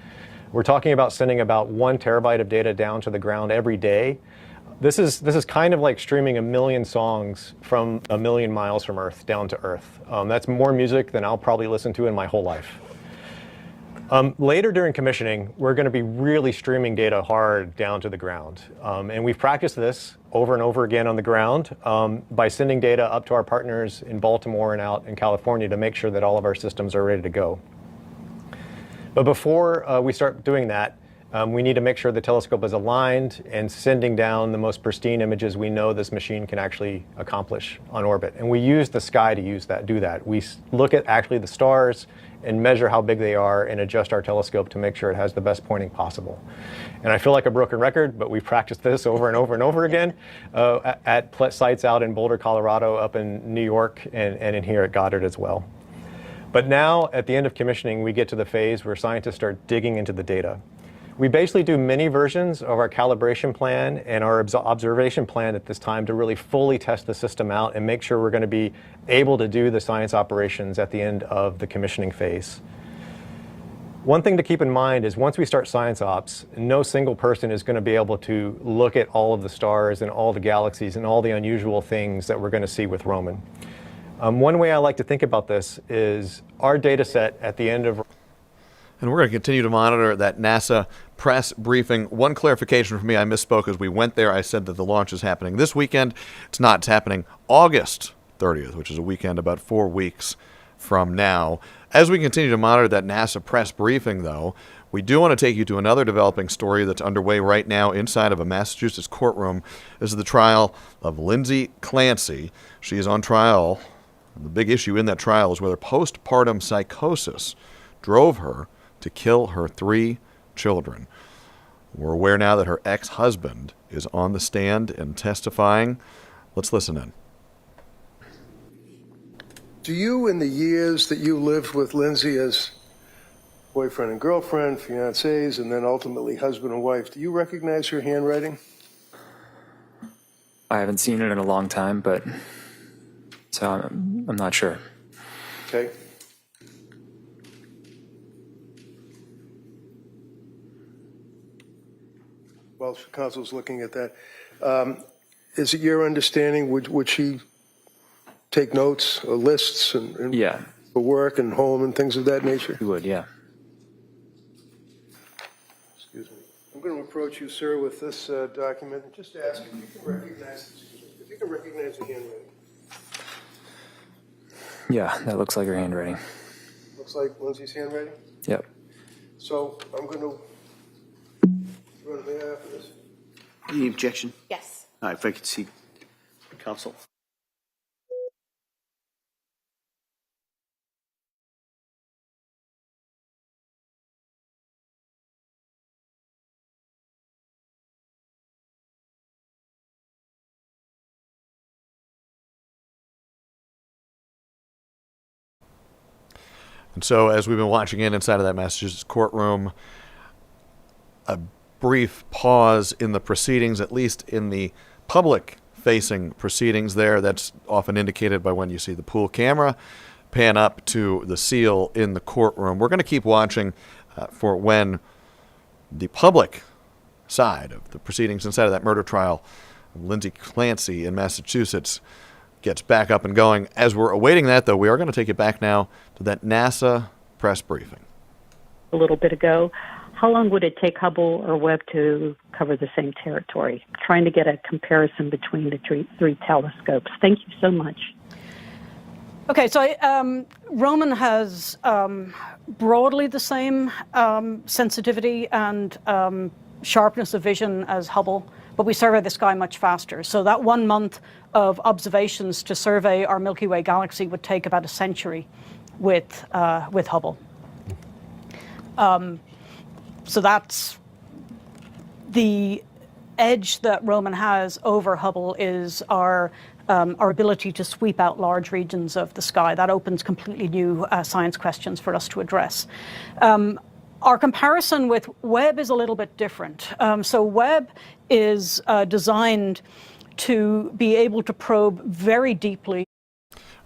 S18: We're talking about sending about 1 terabyte of data down to the ground every day. This is kind of like streaming 1 million songs from 1 million miles from Earth down to Earth. That's more music than I'll probably listen to in my whole life. Later during commissioning, we're going to be really streaming data hard down to the ground. And we've practiced this over and over again on the ground by sending data up to our partners in Baltimore and out in California to make sure that all of our systems are ready to go. But before we start doing that, we need to make sure the telescope is aligned and sending down the most pristine images we know this machine can actually accomplish on orbit. And we use the sky to do that. We look at actually the stars and measure how big they are and adjust our telescope to make sure it has the best pointing possible. And I feel like a broken record, but we've practiced this over and over and over again at sites out in Boulder, Colorado, up in New York, and in here at Goddard as well. But now, at the end of commissioning, we get to the phase where scientists start digging into the data. We basically do many versions of our calibration plan and our observation plan at this time to really fully test the system out and make sure we're going to be able to do the science operations at the end of the commissioning phase. One thing to keep in mind is once we start science ops, no single person is going to be able to look at all of the stars and all the galaxies and all the unusual things that we're going to see with Roman. One way I like to think about this is our data set at the end of...
S12: And we're going to continue to monitor that NASA press briefing. One clarification for me, I misspoke as we went there. I said that the launch is happening this weekend. It's not. It's happening August 30th, which is a weekend about 4 weeks from now. As we continue to monitor that NASA press briefing, though, we do want to take you to another developing story that's underway right now inside of a Massachusetts courtroom. This is the trial of Lindsay Clancy. She is on trial. The big issue in that trial is whether postpartum psychosis drove her to kill her 3 children. We're aware now that her ex-husband is on the stand and testifying. Let's listen in.
S19: Do you, in the years that you lived with Lindsay as boyfriend and girlfriend, fiancés, and then ultimately husband and wife, do you recognize her handwriting?
S20: I haven't seen it in a long time, but so I'm not sure.
S19: Okay. Well, counsel's looking at that. Is it your understanding, would she take notes or lists and
S20: yeah,
S19: for work and home and things of that nature?
S20: She would, yeah.
S19: Excuse me. I'm going to approach you, sir, with this document and just ask if you can recognize the handwriting.
S20: Yeah, that looks like her handwriting.
S19: Looks like Lindsay's handwriting?
S20: Yep.
S19: So I'm going to run behalf of this.
S21: Any objection?
S7: Yes.
S21: All right, if I could see counsel.
S12: And so as we've been watching inside of that Massachusetts courtroom, a brief pause in the proceedings, at least in the public-facing proceedings there. That's often indicated by when you see the pool camera pan up to the seal in the courtroom. We're going to keep watching for when the public side of the proceedings inside of that murder trial of Lindsay Clancy in Massachusetts gets back up and going. As we're awaiting that, though, we are going to take it back now to that NASA press briefing.
S2: A little bit ago, how long would it take Hubble or Webb to cover the same territory? Trying to get a comparison between the three telescopes. Thank you so much.
S22: Okay, so Roman has broadly the same sensitivity and sharpness of vision as Hubble, but we survey the sky much faster. So that 1 month of observations to survey our Milky Way galaxy would take about a century with Hubble. So that's the edge that Roman has over Hubble is our ability to sweep out large regions of the sky. That opens completely new science questions for us to address. Our comparison with Webb is a little bit different. So Webb is designed to be able to probe very deeply.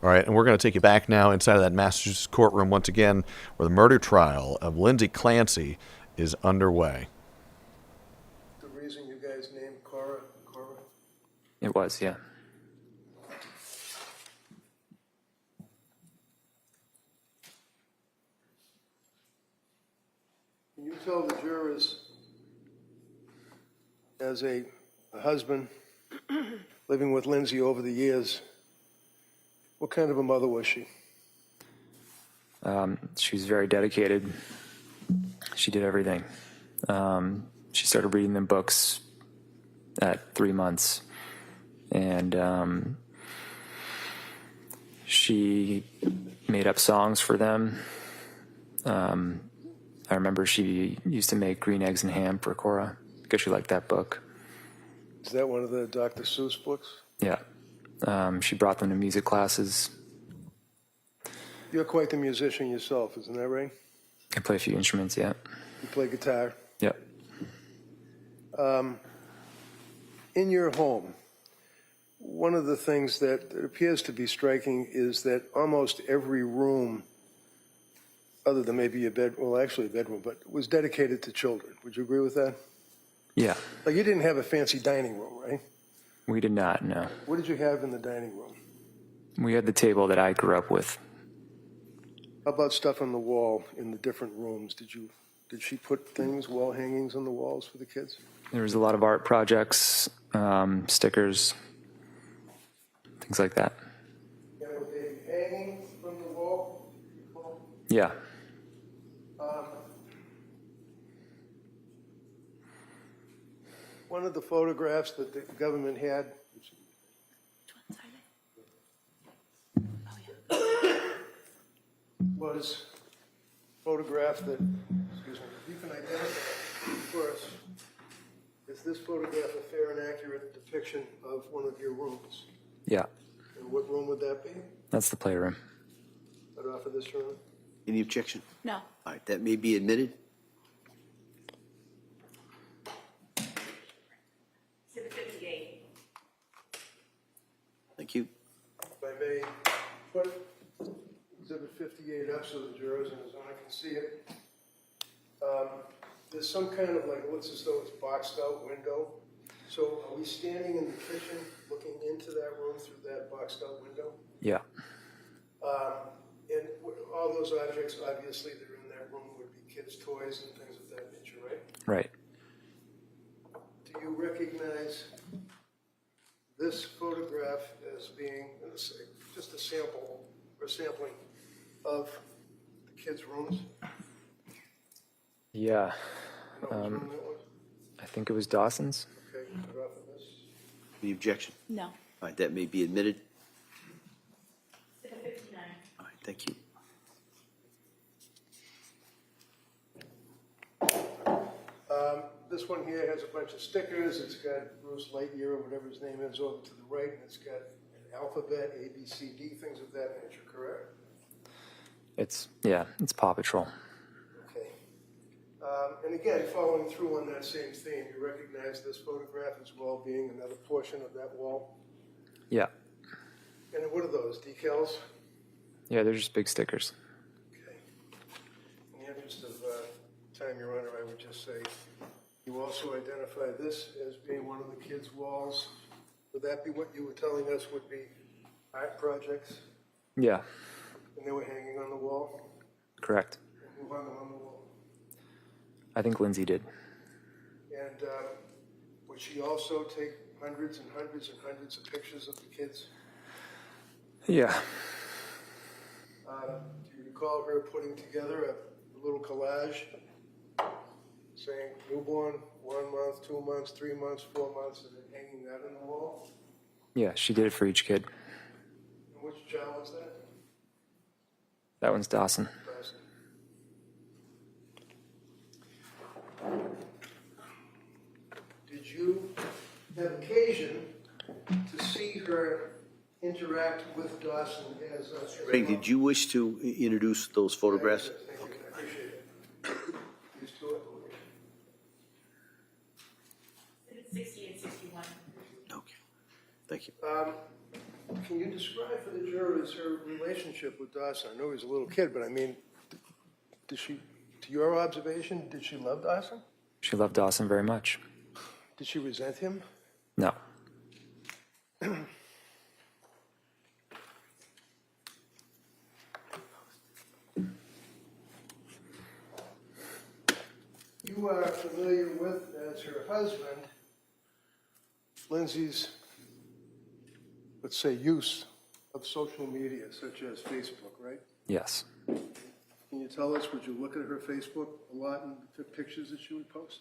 S12: All right, and we're going to take you back now inside of that Massachusetts courtroom once again, where the murder trial of Lindsay Clancy is underway.
S19: The reason you guys named Cora?
S20: It was, yeah.
S19: Can you tell the jurors, as a husband living with Lindsay over the years, what kind of a mother was she?
S20: She was very dedicated. She did everything. She started reading them books at 3 months. And she made up songs for them. I remember she used to make green eggs and ham for Cora because she liked that book.
S19: Is that one of the Dr. Seuss books?
S20: Yeah. She brought them to music classes.
S19: You're quite the musician yourself, isn't that right?
S20: I play a few instruments, yeah.
S19: You play guitar?
S20: Yep.
S19: In your home, one of the things that appears to be striking is that almost every room, other than maybe a bed, well, actually a bedroom, but was dedicated to children. Would you agree with that?
S20: Yeah.
S19: Like you didn't have a fancy dining room, right?
S20: We did not, no.
S19: What did you have in the dining room?
S20: We had the table that I grew up with.
S19: How about stuff on the wall in the different rooms? Did she put things, wall hangings on the walls for the kids?
S20: There was a lot of art projects, stickers, things like that.
S19: And were they hanging from the wall?
S20: Yeah.
S19: One of the photographs that the government had was a photograph that, excuse me, you can identify for us. Is this photograph a fair and accurate depiction of one of your rooms?
S20: Yeah.
S19: And what room would that be?
S20: That's the playroom.
S19: Right off of this room?
S21: Any objection?
S1: No.
S21: All right, that may be admitted.
S13: Exhibit 58.
S21: Thank you.
S19: If I may put Exhibit 58 up so the jurors and his honor can see it. There's some kind of like, looks as though it's boxed out window. So are we standing in the kitchen looking into that room through that boxed out window?
S20: Yeah.
S19: And all those objects, obviously, that are in that room would be kids' toys and things of that nature, right?
S20: Right.
S19: Do you recognize this photograph as being just a sample or sampling of the kids' rooms?
S20: Yeah.
S19: You know which room that was?
S20: I think it was Dawson's.
S19: Okay, right off of this.
S21: Any objection?
S1: No.
S21: All right, that may be admitted.
S13: Exhibit 59.
S21: All right, thank you.
S19: This one here has a bunch of stickers. It's got Bruce Lightyear, or whatever his name is, over to the right, and it's got an alphabet, A, B, C, D, things of that nature, correct?
S20: It's Paw Patrol.
S19: Okay. And again, following through on that same theme, you recognize this photograph as well being another portion of that wall?
S20: Yeah.
S19: And what are those, decals?
S20: Yeah, they're just big stickers.
S19: Okay. In the interest of time, Your Honor, I would just say, you also identify this as being one of the kids' walls. Would that be what you were telling us would be art projects?
S20: Yeah,
S19: And they were hanging on the wall?
S20: correct.
S19: And who hung them on the wall?
S20: I think Lindsay did.
S19: And would she also take hundreds and hundreds and hundreds of pictures of the kids?
S20: Yeah.
S19: Do you recall her putting together a little collage saying newborn, 1 month, 2 months, 3 months, 4 months, and then hanging that on the wall?
S20: Yeah, she did it for each kid.
S19: And which child was that?
S20: That one's Dawson.
S19: Dawson. Did you have occasion to see her interact with Dawson as a...
S21: Greg, did you wish to introduce those photographs?
S19: Thank you, I appreciate it. These two are...
S13: It's 60 and 61.
S21: Okay, thank you.
S19: Can you describe for the jurors her relationship with Dawson? I know he was a little kid, but I mean, did she, to your observation, did she love Dawson?
S20: She loved Dawson very much.
S19: Did she resent him?
S20: No.
S19: You are familiar with, as her husband, Lindsay's, let's say, use of social media, such as Facebook, right?
S20: Yes.
S19: Can you tell us, would you look at her Facebook a lot and the pictures that she would post?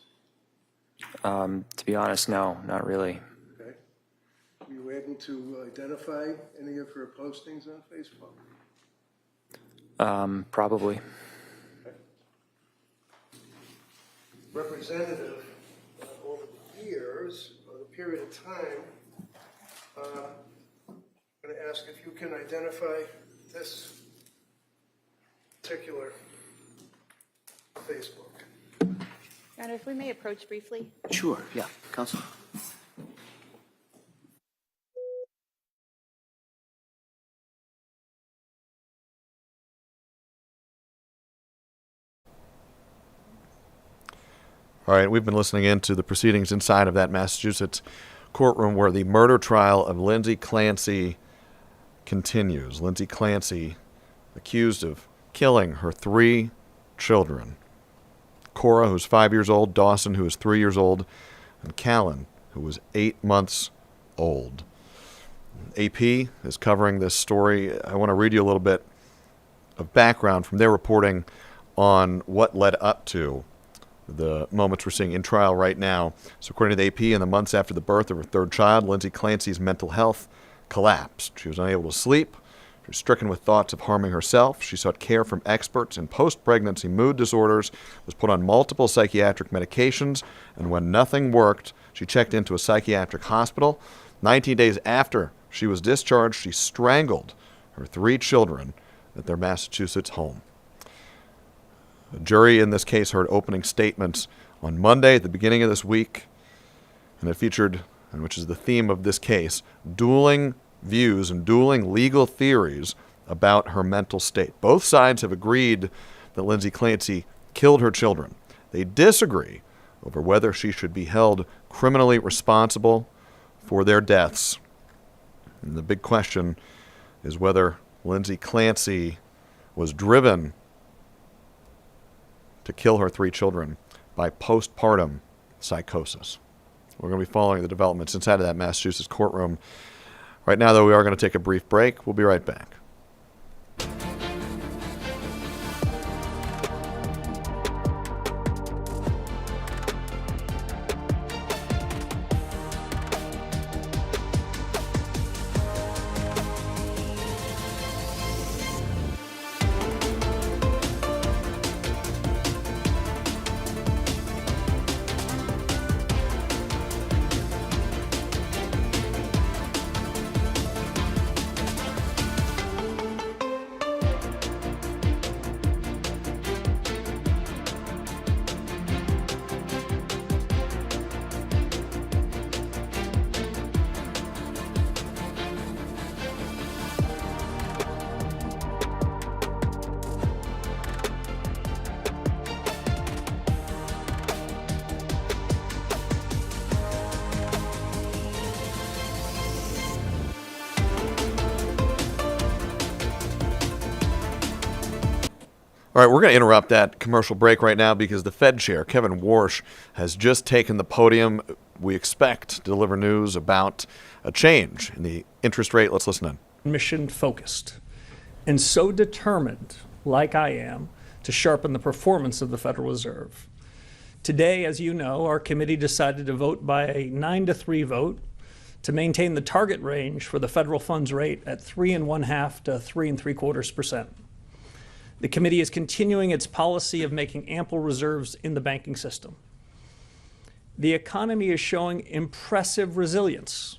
S20: To be honest, no, not really.
S19: Okay. Were you able to identify any of her postings on Facebook?
S20: Probably.
S19: Representative, over the years, or the period of time, I'm going to ask if you can identify this particular Facebook.
S3: Your Honor, if we may approach briefly.
S21: Sure, yeah, Counsel.
S12: All right, we've been listening into the proceedings inside of that Massachusetts courtroom where the murder trial of Lindsay Clancy continues. Lindsay Clancy, accused of killing her 3 children. Cora, who's 5 years old, Dawson, who is 3 years old, and Callan, who was 8 months old. AP is covering this story. I want to read you a little bit of background from their reporting on what led up to the moments we're seeing in trial right now. So according to the AP, in the months after the birth of her 3rd child, Lindsay Clancy's mental health collapsed. She was unable to sleep. She was stricken with thoughts of harming herself. She sought care from experts in post-pregnancy mood disorders, was put on multiple psychiatric medications, and when nothing worked, she checked into a psychiatric hospital. 19 days after she was discharged, she strangled her 3 children at their Massachusetts home. The jury in this case heard opening statements on Monday at the beginning of this week, and it featured, and which is the theme of this case, dueling views and dueling legal theories about her mental state. Both sides have agreed that Lindsay Clancy killed her children. They disagree over whether she should be held criminally responsible for their deaths. And the big question is whether Lindsay Clancy was driven to kill her 3 children by postpartum psychosis. We're going to be following the developments inside of that Massachusetts courtroom. Right now, though, we are going to take a brief break. We'll be right back. All right, we're going to interrupt that commercial break right now because the Fed chair, Kevin Warsh, has just taken the podium. We expect to deliver news about a change in the interest rate. Let's listen in.
S4: Mission focused and so determined, like I am, to sharpen the performance of the Federal Reserve. Today, as you know, our committee decided to vote by a 9-3 vote to maintain the target range for the federal funds rate at 3.5% to 3.75%. The committee is continuing its policy of making ample reserves in the banking system. The economy is showing impressive resilience.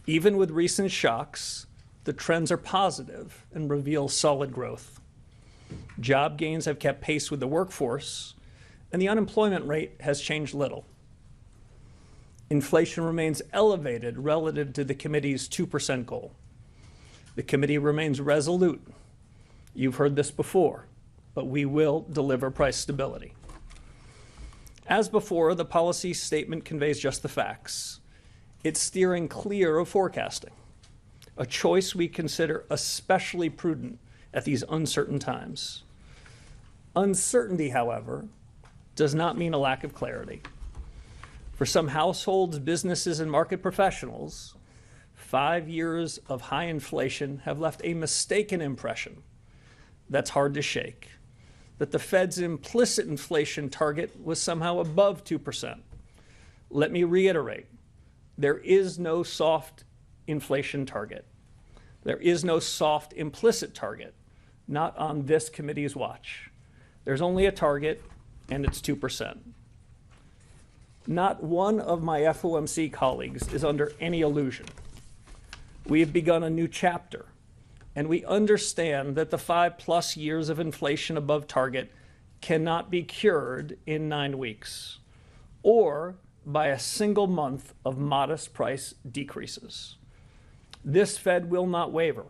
S4: Even with recent shocks, the trends are positive and reveal solid growth. Job gains have kept pace with the workforce, and the unemployment rate has changed little. Inflation remains elevated relative to the committee's 2% goal. The committee remains resolute. You've heard this before, but we will deliver price stability. As before, the policy statement conveys just the facts. It's steering clear of forecasting, a choice we consider especially prudent at these uncertain times. Uncertainty, however, does not mean a lack of clarity. For some households, businesses, and market professionals, 5 years of high inflation have left a mistaken impression that's hard to shake, that the Fed's implicit inflation target was somehow above 2%. Let me reiterate, there is no soft inflation target. There is no soft implicit target, not on this committee's watch. There's only a target, and it's 2%. Not one of my FOMC colleagues is under any illusion. We have begun a new chapter, and we understand that the 5+ years of inflation above target cannot be cured in 9 weeks or by a single month of modest price decreases. This Fed will not waver.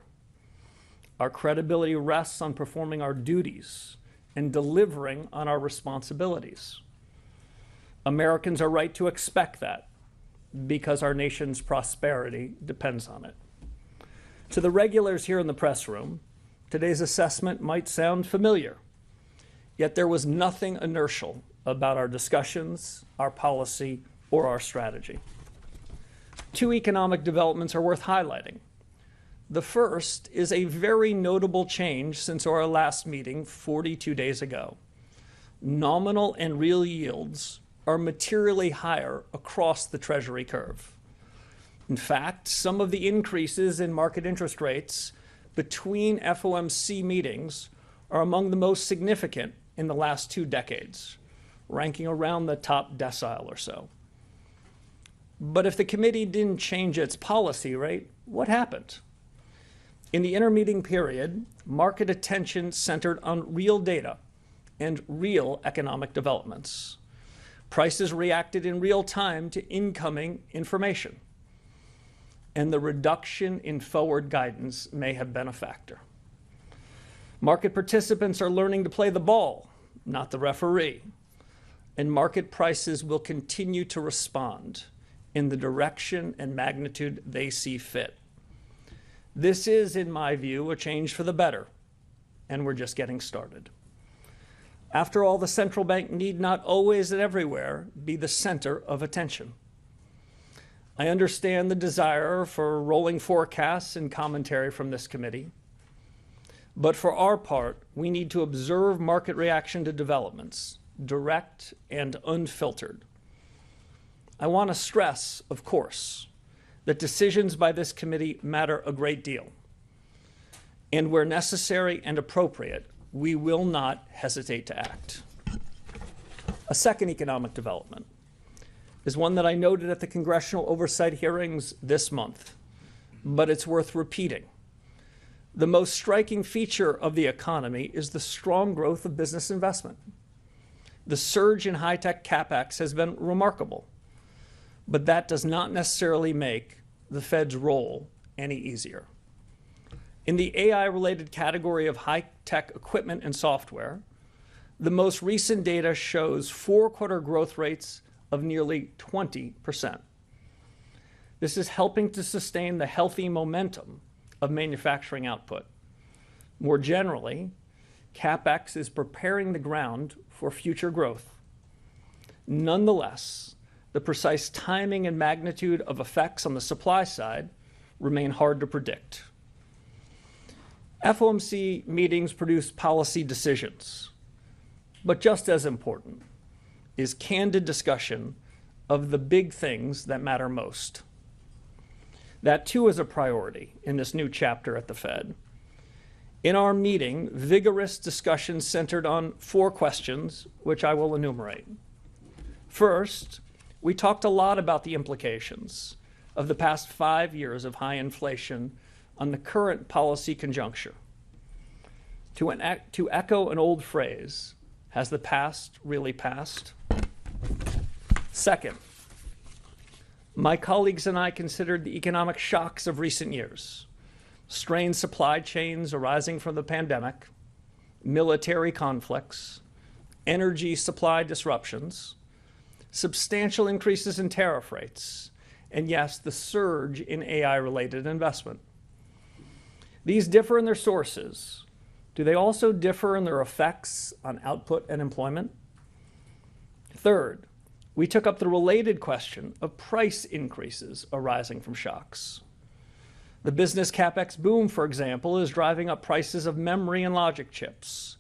S4: Our credibility rests on performing our duties and delivering on our responsibilities. Americans are right to expect that because our nation's prosperity depends on it. To the regulars here in the press room, today's assessment might sound familiar, yet there was nothing inertial about our discussions, our policy, or our strategy. 2 economic developments are worth highlighting. The first is a very notable change since our last meeting 42 days ago. Nominal and real yields are materially higher across the Treasury curve. In fact, some of the increases in market interest rates between FOMC meetings are among the most significant in the last 2 decades, ranking around the top decile or so. But if the committee didn't change its policy rate, what happened? In the intermeeting period, market attention centered on real data and real economic developments. Prices reacted in real time to incoming information, and the reduction in forward guidance may have been a factor. Market participants are learning to play the ball, not the referee, and market prices will continue to respond in the direction and magnitude they see fit. This is, in my view, a change for the better, and we're just getting started. After all, the central bank need not always and everywhere be the center of attention. I understand the desire for rolling forecasts and commentary from this committee, but for our part, we need to observe market reaction to developments, direct and unfiltered. I want to stress, of course, that decisions by this committee matter a great deal, and where necessary and appropriate, we will not hesitate to act. A second economic development is one that I noted at the congressional oversight hearings this month, but it's worth repeating. The most striking feature of the economy is the strong growth of business investment. The surge in high-tech CapEx has been remarkable, but that does not necessarily make the Fed's role any easier. In the AI-related category of high-tech equipment and software, the most recent data shows 4-quarter growth rates of nearly 20%. This is helping to sustain the healthy momentum of manufacturing output. More generally, CapEx is preparing the ground for future growth. Nonetheless, the precise timing and magnitude of effects on the supply side remain hard to predict. FOMC meetings produce policy decisions, but just as important is candid discussion of the big things that matter most. That too is a priority in this new chapter at the Fed. In our meeting, vigorous discussion centered on 4 questions, which I will enumerate. First, we talked a lot about the implications of the past 5 years of high inflation on the current policy conjuncture. To echo an old phrase, has the past really passed? Second, my colleagues and I considered the economic shocks of recent years, strained supply chains arising from the pandemic, military conflicts, energy supply disruptions, substantial increases in tariff rates, and yes, the surge in AI-related investment. These differ in their sources. Do they also differ in their effects on output and employment? Third, we took up the related question of price increases arising from shocks. The business CapEx boom, for example, is driving up prices of memory and logic chips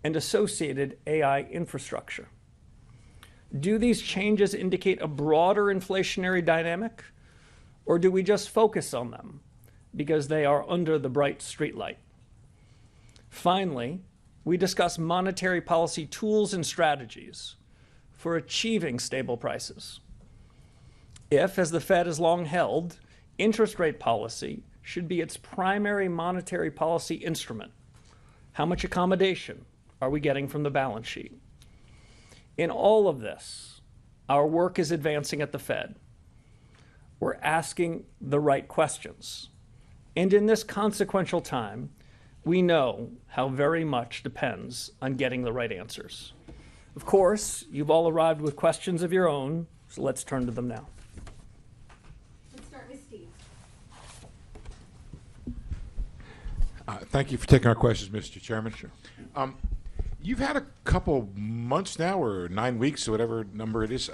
S4: and associated AI infrastructure. Do these changes indicate a broader inflationary dynamic, or do we just focus on them because they are under the bright streetlight? Finally, we discuss monetary policy tools and strategies for achieving stable prices. If, as the Fed has long held, interest rate policy should be its primary monetary policy instrument, how much accommodation are we getting from the balance sheet? In all of this, our work is advancing at the Fed. We're asking the right questions. And in this consequential time, we know how very much depends on getting the right answers. Of course, you've all arrived with questions of your own, so let's turn to them now.
S5: Let's start with Steve.
S6: Thank you for taking our questions, Mr. Chairman. Sure. You've had a couple months now, or 9 weeks, or whatever number it is,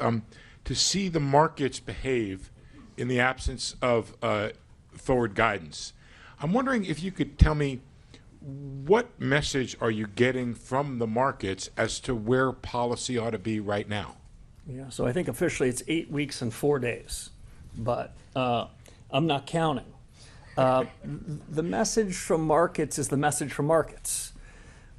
S6: to see the markets behave in the absence of forward guidance. I'm wondering if you could tell me, what message are you getting from the markets as to where policy ought to be right now?
S4: Yeah, so I think officially it's 8 weeks and 4 days, but I'm not counting. The message from markets is the message from markets.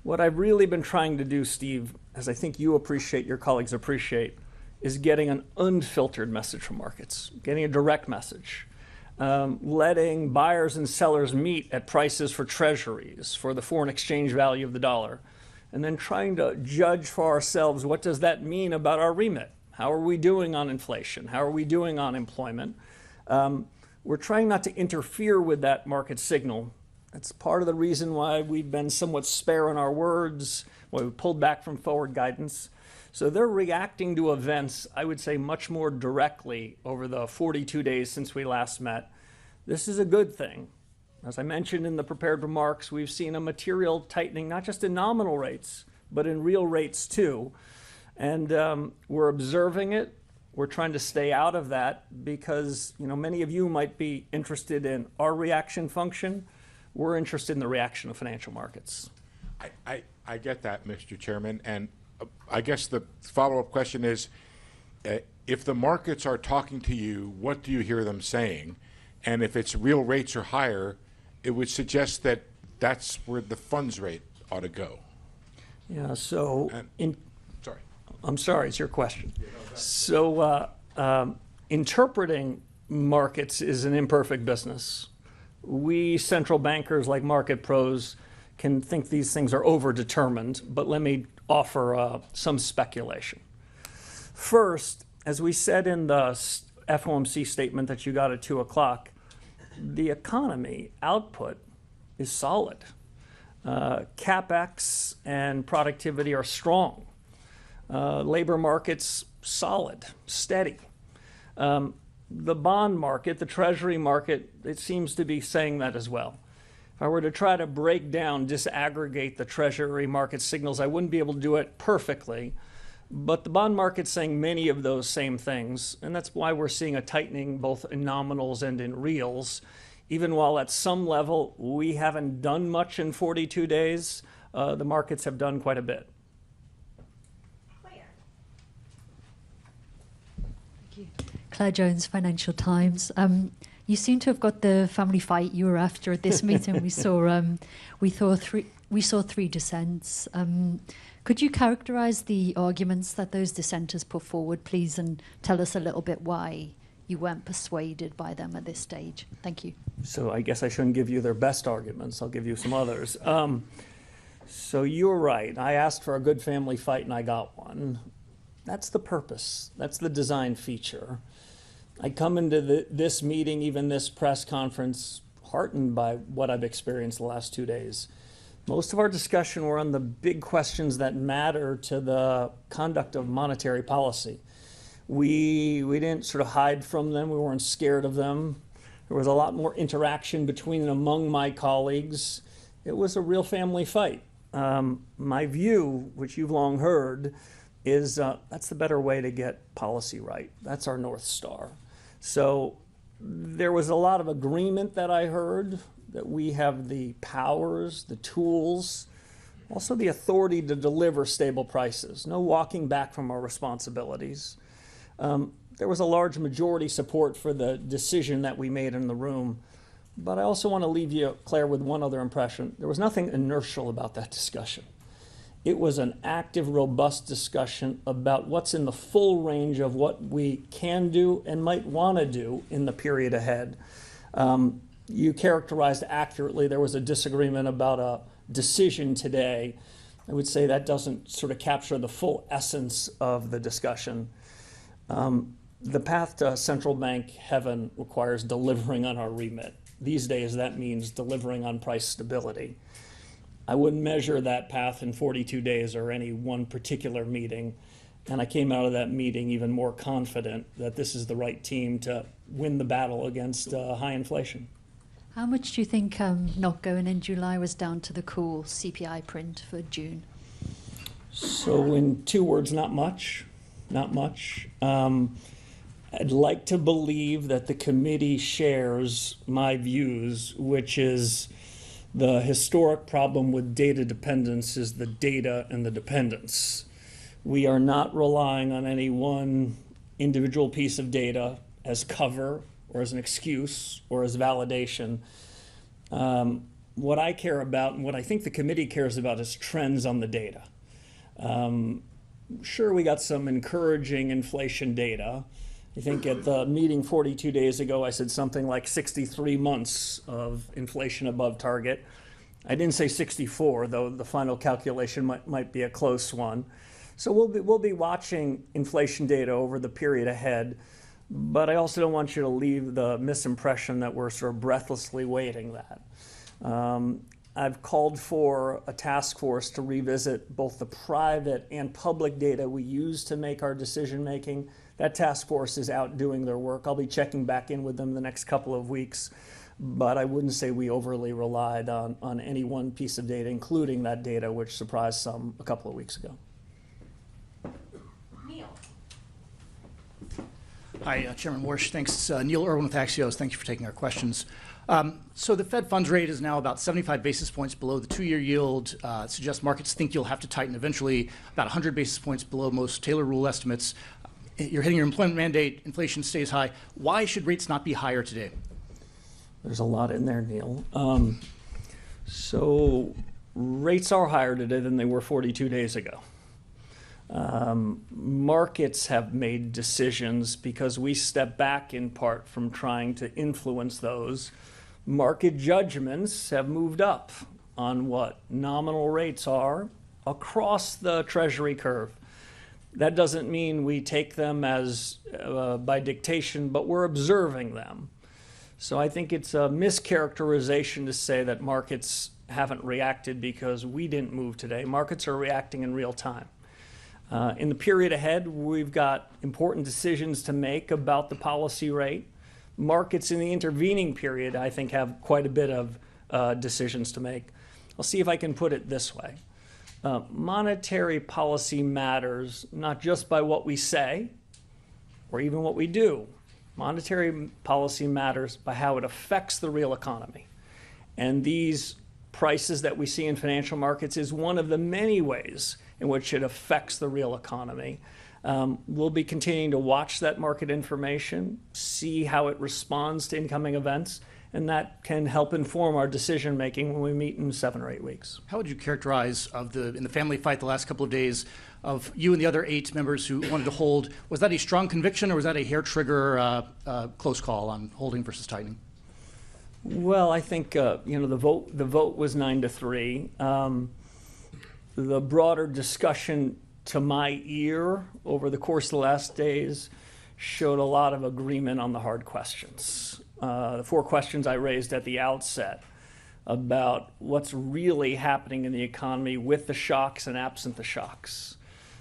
S4: What I've really been trying to do, Steve, as I think you appreciate, your colleagues appreciate, is getting an unfiltered message from markets, getting a direct message. Letting buyers and sellers meet at prices for treasuries, for the foreign exchange value of the dollar, and then trying to judge for ourselves, what does that mean about our remit? How are we doing on inflation? How are we doing on employment? We're trying not to interfere with that market signal. That's part of the reason why we've been somewhat spare in our words, why we pulled back from forward guidance. So they're reacting to events, I would say, much more directly over the 42 days since we last met. This is a good thing. As I mentioned in the prepared remarks, we've seen a material tightening, not just in nominal rates, but in real rates too. And we're observing it. We're trying to stay out of that because, many of you might be interested in our reaction function. We're interested in the reaction of financial markets.
S6: I get that, Mr. Chairman, and I guess the follow-up question is, if the markets are talking to you, what do you hear them saying? And if it's real rates are higher, it would suggest that that's where the funds rate ought to go.
S4: Yeah, so
S6: sorry.
S4: I'm sorry, it's your question. So interpreting markets is an imperfect business. We central bankers like market pros can think these things are overdetermined, but let me offer some speculation. First, as we said in the FOMC statement that you got at 2 o'clock, the economy output is solid. CapEx and productivity are strong. Labor market's solid, steady. The bond market, the treasury market, it seems to be saying that as well. If I were to try to break down, disaggregate the Treasury market signals, I wouldn't be able to do it perfectly. But the bond market's saying many of those same things, and that's why we're seeing a tightening both in nominals and in reals. Even while at some level we haven't done much in 42 days, the markets have done quite a bit.
S5: Claire Jones, Financial Times. You seem to have got the family fight you were after at this meeting. We saw three dissents. Could you characterise the arguments that those dissenters put forward, please, and tell us a little bit why you weren't persuaded by them at this stage? Thank you.
S4: So I guess I shouldn't give you their best arguments. I'll give you some others. So you're right. I asked for a good family fight and I got one. That's the purpose. That's the design feature. I come into this meeting, even this press conference, heartened by what I've experienced the last 2 days. Most of our discussion were on the big questions that matter to the conduct of monetary policy. We didn't sort of hide from them. We weren't scared of them. There was a lot more interaction between and among my colleagues. It was a real family fight. My view, which you've long heard, is that's the better way to get policy right. That's our North Star. So there was a lot of agreement that I heard that we have the powers, the tools, also the authority to deliver stable prices. No walking back from our responsibilities. There was a large majority support for the decision that we made in the room. But I also want to leave you, Claire, with one other impression. There was nothing inertial about that discussion. It was an active, robust discussion about what's in the full range of what we can do and might want to do in the period ahead. You characterized accurately there was a disagreement about a decision today. I would say that doesn't sort of capture the full essence of the discussion. The path to central bank heaven requires delivering on our remit. These days, that means delivering on price stability. I wouldn't measure that path in 42 days or any one particular meeting. And I came out of that meeting even more confident that this is the right team to win the battle against high inflation.
S5: How much do you think not going in July was down to the cool CPI print for June?
S4: So in 2 words, not much. Not much. I'd like to believe that the committee shares my views, which is the historic problem with data dependence is the data and the dependence. We are not relying on any one individual piece of data as cover or as an excuse or as validation. What I care about and what I think the committee cares about is trends on the data. Sure, we got some encouraging inflation data. I think at the meeting 42 days ago, I said something like 63 months of inflation above target. I didn't say 64, though the final calculation might be a close one. So we'll be watching inflation data over the period ahead, but I also don't want you to leave the misimpression that we're sort of breathlessly waiting that. I've called for a task force to revisit both the private and public data we use to make our decision making. That task force is out doing their work. I'll be checking back in with them the next couple of weeks, but I wouldn't say we overly relied on any one piece of data, including that data which surprised some a couple of weeks ago.
S13: Neil.
S8: Hi, Chairman Warsh. Thanks. Neil Irwin with Axios. Thank you for taking our questions. So the Fed funds rate is now about 75 basis points below the 2-year yield. Suggests markets think you'll have to tighten eventually, about 100 basis points below most Taylor rule estimates. You're hitting your employment mandate, inflation stays high. Why should rates not be higher today?
S4: There's a lot in there, Neil. So rates are higher today than they were 42 days ago. Markets have made decisions because we step back in part from trying to influence those. Market judgments have moved up on what nominal rates are across the Treasury curve. That doesn't mean we take them as by dictation, but we're observing them. So I think it's a mischaracterization to say that markets haven't reacted because we didn't move today. Markets are reacting in real time. In the period ahead, we've got important decisions to make about the policy rate. Markets in the intervening period, I think, have quite a bit of decisions to make. I'll see if I can put it this way. Monetary policy matters not just by what we say or even what we do. Monetary policy matters by how it affects the real economy. And these prices that we see in financial markets is one of the many ways in which it affects the real economy. We'll be continuing to watch that market information, see how it responds to incoming events, and that can help inform our decision making when we meet in 7 or 8 weeks.
S8: How would you characterize in the family fight the last couple of days of you and the other 8 members who wanted to hold? Was that a strong conviction, or was that a hair trigger close call on holding versus tightening?
S4: Well, I think the vote was 9-3. The broader discussion to my ear over the course of the last days showed a lot of agreement on the hard questions. The 4 questions I raised at the outset about what's really happening in the economy with the shocks and absent the shocks.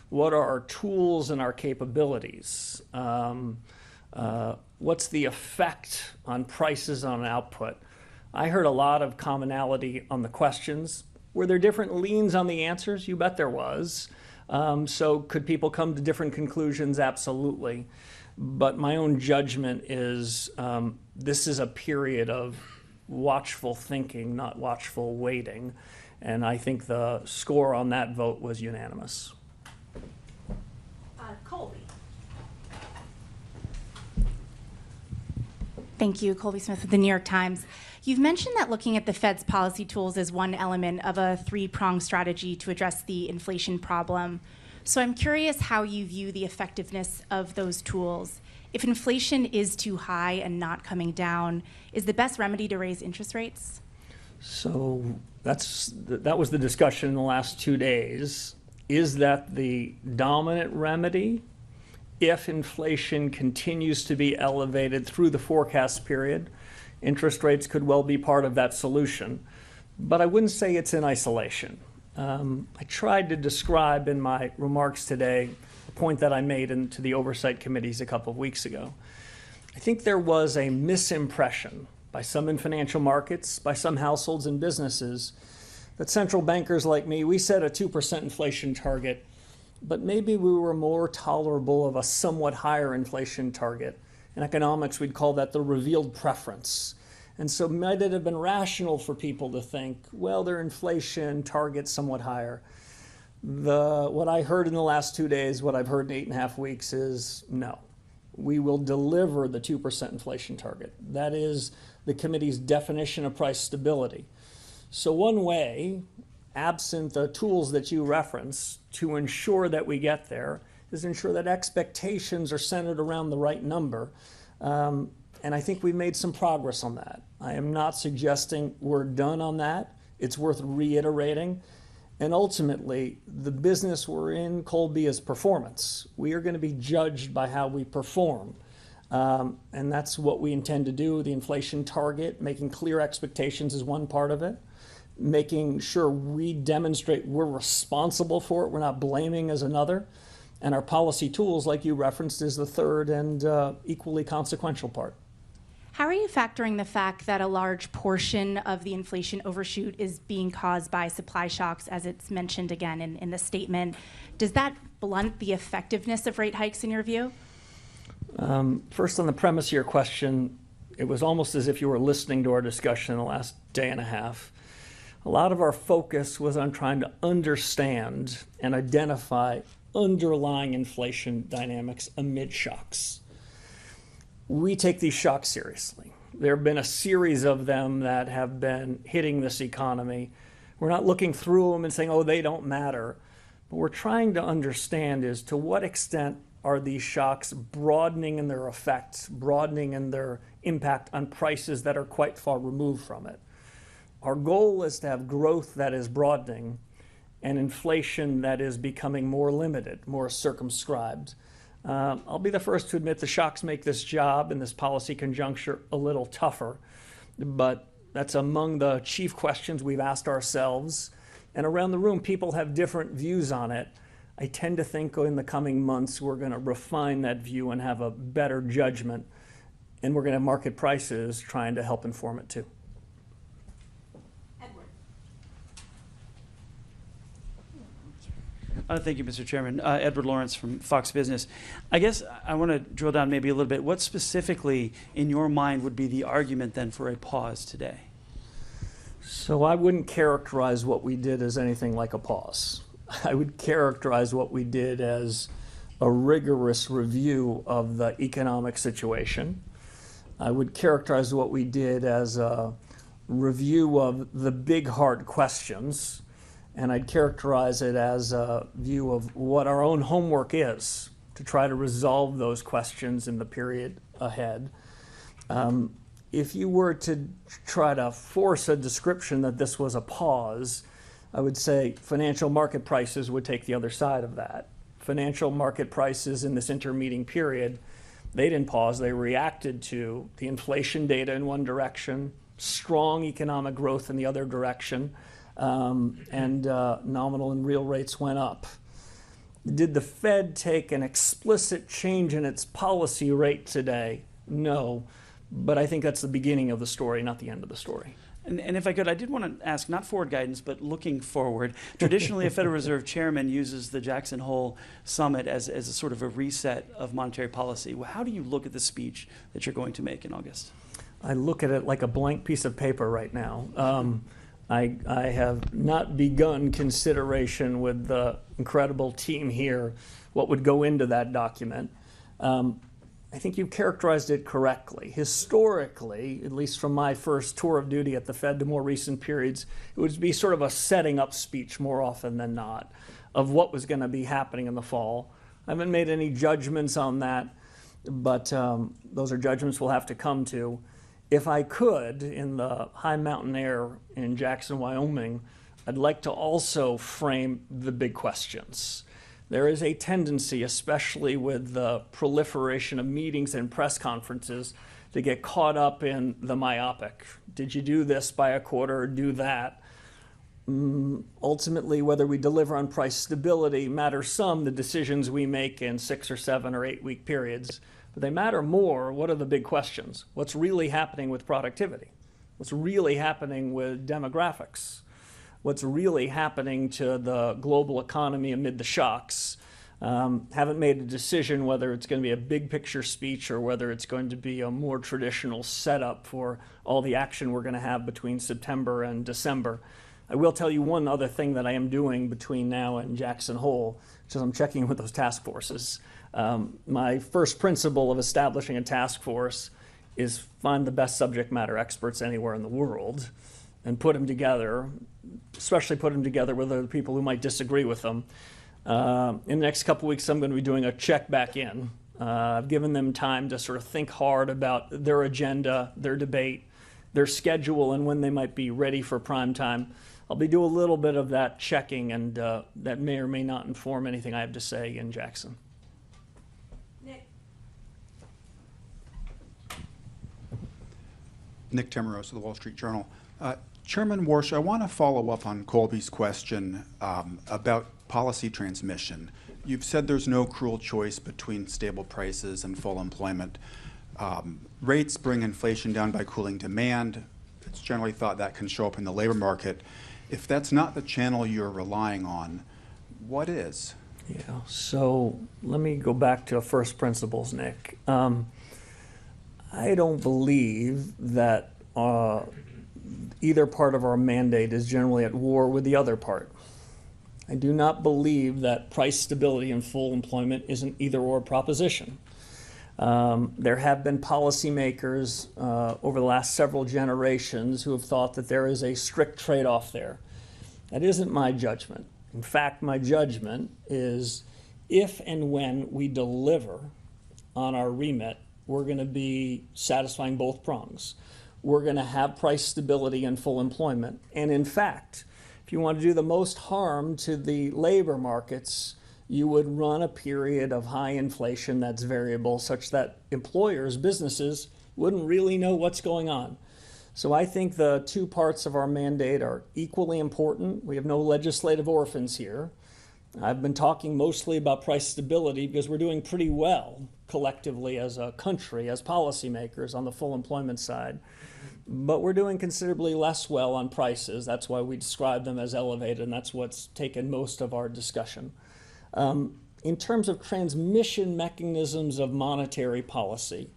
S4: What are our tools and our capabilities? What's the effect on prices on output? I heard a lot of commonality on the questions. Were there different leans on the answers? You bet there was. So could people come to different conclusions? Absolutely. But my own judgment is this is a period of watchful thinking, not watchful waiting. And I think the score on that vote was unanimous.
S3: Colby. Thank you, Colby Smith with the New York Times. You've mentioned that looking at the Fed's policy tools is one element of a 3-pronged strategy to address the inflation problem. So I'm curious how you view the effectiveness of those tools. If inflation is too high and not coming down, is the best remedy to raise interest rates?
S4: So that was the discussion in the last 2 days. Is that the dominant remedy if inflation continues to be elevated through the forecast period? Interest rates could well be part of that solution, but I wouldn't say it's in isolation. I tried to describe in my remarks today a point that I made to the oversight committees a couple of weeks ago. I think there was a misimpression by some in financial markets, by some households and businesses, that central bankers like me, we set a 2% inflation target, but maybe we were more tolerable of a somewhat higher inflation target. In economics, we'd call that the revealed preference. And so might it have been rational for people to think, well, their inflation target's somewhat higher. What I heard in the last 2 days, what I've heard in 8.5 weeks is no. We will deliver the 2% inflation target. That is the committee's definition of price stability. So one way, absent the tools that you reference, to ensure that we get there is ensure that expectations are centered around the right number. And I think we've made some progress on that. I am not suggesting we're done on that. It's worth reiterating. And ultimately, the business we're in, Colby, is performance. We are going to be judged by how we perform. And that's what we intend to do. The inflation target, making clear expectations is one part of it. Making sure we demonstrate we're responsible for it, we're not blaming as another. And our policy tools, like you referenced, is the third and equally consequential part.
S3: How are you factoring the fact that a large portion of the inflation overshoot is being caused by supply shocks, as it's mentioned again in the statement? Does that blunt the effectiveness of rate hikes in your view?
S4: First, on the premise of your question, it was almost as if you were listening to our discussion in the last day and a half. A lot of our focus was on trying to understand and identify underlying inflation dynamics amid shocks. We take these shocks seriously. There have been a series of them that have been hitting this economy. We're not looking through them and saying, oh, they don't matter. But we're trying to understand is to what extent are these shocks broadening in their effects, broadening in their impact on prices that are quite far removed from it. Our goal is to have growth that is broadening and inflation that is becoming more limited, more circumscribed. I'll be the first to admit the shocks make this job and this policy conjuncture a little tougher, but that's among the chief questions we've asked ourselves. And around the room, people have different views on it. I tend to think in the coming months we're going to refine that view and have a better judgment, and we're going to have market prices trying to help inform it too.
S9: Thank you, Mr. Chairman. Edward Lawrence from Fox Business. I guess I want to drill down maybe a little bit. What specifically, in your mind, would be the argument then for a pause today?
S4: So I wouldn't characterize what we did as anything like a pause. I would characterize what we did as a rigorous review of the economic situation. I would characterize what we did as a review of the big hard questions, and I'd characterize it as a view of what our own homework is to try to resolve those questions in the period ahead. If you were to try to force a description that this was a pause, I would say financial market prices would take the other side of that. Financial market prices in this intermeeting period, they didn't pause, they reacted to the inflation data in one direction, strong economic growth in the other direction, and nominal and real rates went up. Did the Fed take an explicit change in its policy rate today? No, but I think that's the beginning of the story, not the end of the story.
S9: And if I could, I did want to ask, not forward guidance, but looking forward. Traditionally, a Federal Reserve chairman uses the Jackson Hole summit as a sort of a reset of monetary policy. How do you look at the speech that you're going to make in August?
S4: I look at it like a blank piece of paper right now. I have not begun consideration with the incredible team here what would go into that document. I think you characterized it correctly. Historically, at least from my first tour of duty at the Fed to more recent periods, it would be sort of a setting up speech more often than not of what was going to be happening in the fall. I haven't made any judgments on that, but those are judgments we'll have to come to. If I could, in the high mountain air in Jackson, Wyoming, I'd like to also frame the big questions. There is a tendency, especially with the proliferation of meetings and press conferences, to get caught up in the myopic. Did you do this by a quarter or do that? Ultimately, whether we deliver on price stability matters some, the decisions we make in 6 or 7 or 8 week periods. But they matter more, what are the big questions? What's really happening with productivity? What's really happening with demographics? What's really happening to the global economy amid the shocks? Haven't made a decision whether it's going to be a big picture speech or whether it's going to be a more traditional setup for all the action we're going to have between September and December. I will tell you one other thing that I am doing between now and Jackson Hole, which is I'm checking with those task forces. My first principle of establishing a task force is find the best subject matter experts anywhere in the world and put them together, especially put them together with other people who might disagree with them. In the next couple weeks, I'm going to be doing a check back in. I've given them time to sort of think hard about their agenda, their debate, their schedule, and when they might be ready for prime time. I'll be doing a little bit of that checking, and that may or may not inform anything I have to say in Jackson.
S10: Nick Timmeros of the Wall Street Journal. Chairman Warsh, I want to follow up on Colby's question about policy transmission. You've said there's no cruel choice between stable prices and full employment. Rates bring inflation down by cooling demand. It's generally thought that can show up in the labor market. If that's not the channel you're relying on, what is?
S4: Yeah, so let me go back to first principles, Nick. I don't believe that either part of our mandate is generally at war with the other part. I do not believe that price stability and full employment is an either-or proposition. There have been policymakers over the last several generations who have thought that there is a strict trade-off there. That isn't my judgment. In fact, my judgment is if and when we deliver on our remit, we're going to be satisfying both prongs. We're going to have price stability and full employment. And in fact, if you want to do the most harm to the labor markets, you would run a period of high inflation that's variable such that employers, businesses, wouldn't really know what's going on. So I think the two parts of our mandate are equally important. We have no legislative orphans here. I've been talking mostly about price stability because we're doing pretty well collectively as a country, as policymakers on the full employment side. But we're doing considerably less well on prices. That's why we describe them as elevated, and that's what's taken most of our discussion. In terms of transmission mechanisms of monetary policy,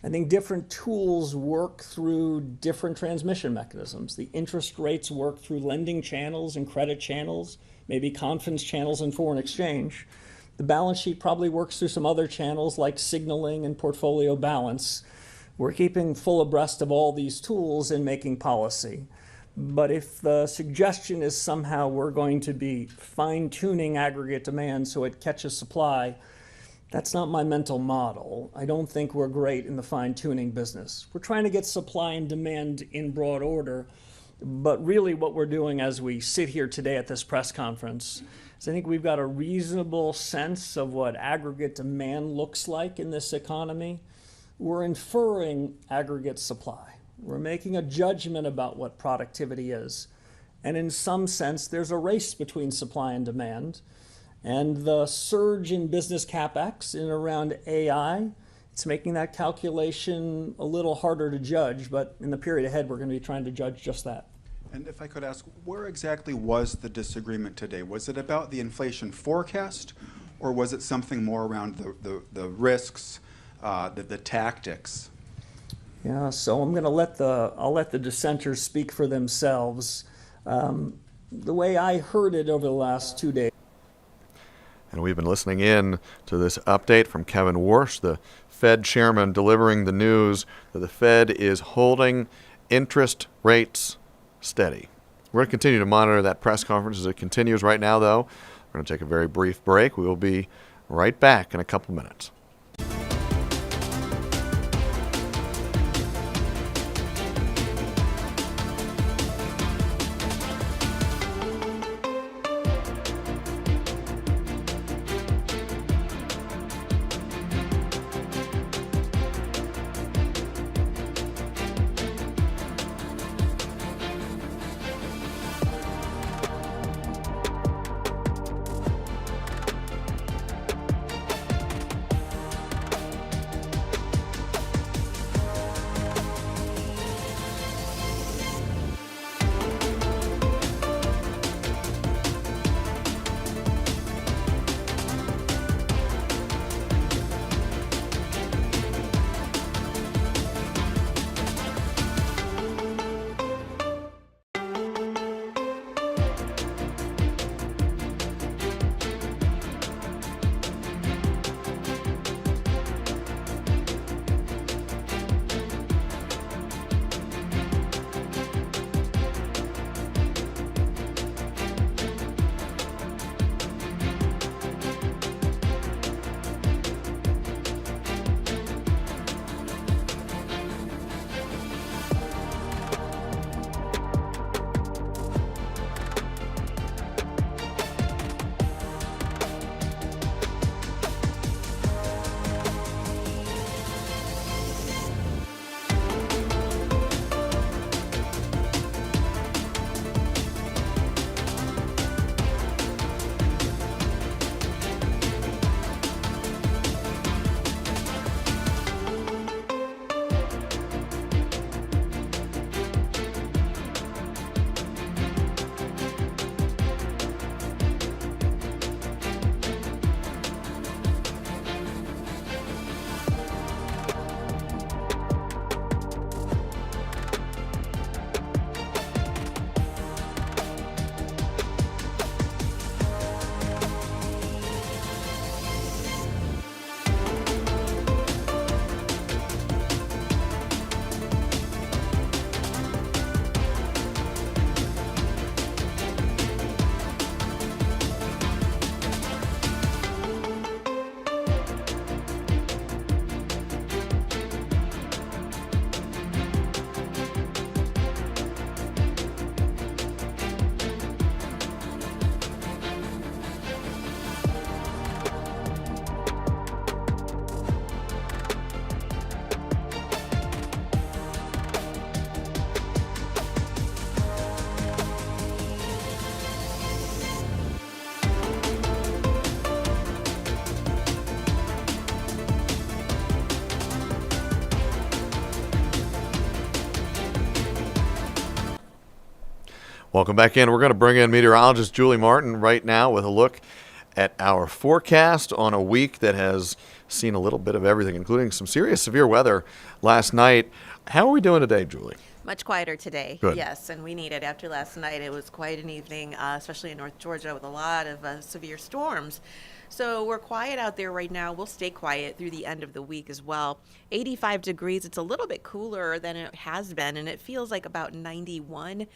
S4: I think different tools work through different transmission mechanisms. The interest rates work through lending channels and credit channels, maybe confidence channels and foreign exchange. The balance sheet probably works through some other channels like signaling and portfolio balance. We're keeping full abreast of all these tools in making policy. But if the suggestion is somehow we're going to be fine-tuning aggregate demand so it catches supply, that's not my mental model. I don't think we're great in the fine-tuning business. We're trying to get supply and demand in broad order, but really what we're doing as we sit here today at this press conference is I think we've got a reasonable sense of what aggregate demand looks like in this economy. We're inferring aggregate supply. We're making a judgment about what productivity is. And in some sense, there's a race between supply and demand. And the surge in business CapEx in around AI, it's making that calculation a little harder to judge, but in the period ahead, we're going to be trying to judge just that.
S10: And if I could ask, where exactly was the disagreement today? Was it about the inflation forecast, or was it something more around the risks, the tactics?
S4: Yeah, so I'm going to I'll let the dissenters speak for themselves. The way I heard it over the last 2 days.
S12: And we've been listening in to this update from Kevin Warsh, the Fed chairman, delivering the news that the Fed is holding interest rates steady. We're going to continue to monitor that press conference as it continues. Right now, though, we're going to take a very brief break. We will be right back in a couple minutes. Welcome back in. We're going to bring in meteorologist Julie Martin right now with a look at our forecast on a week that has seen a little bit of everything, including some serious severe weather last night. How are we doing today, Julie?
S13: Much quieter today,
S12: Good.
S13: yes, and we need it. After last night, it was quite an evening, especially in North Georgia with a lot of severe storms. So we're quiet out there right now. We'll stay quiet through the end of the week as well. 85 degrees. It's a little bit cooler than it has been, and it feels like about 91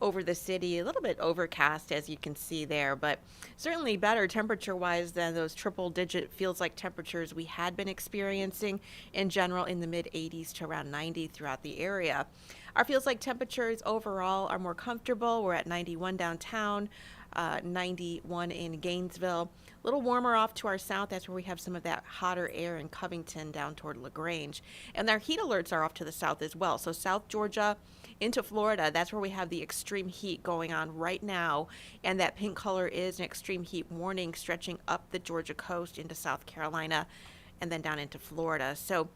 S13: over the city. A little bit overcast, as you can see there, but certainly better temperature-wise than those triple-digit feels-like temperatures we had been experiencing in general in the mid-80s to around 90 throughout the area. Our feels-like temperatures overall are more comfortable. We're at 91 downtown, 91 in Gainesville. A little warmer off to our south. That's where we have some of that hotter air in Covington down toward LaGrange. And our heat alerts are off to the south as well. So South Georgia into Florida, that's where we have the extreme heat going on right now. And that pink color is an extreme heat warning stretching up the Georgia coast into South Carolina and then down into Florida. So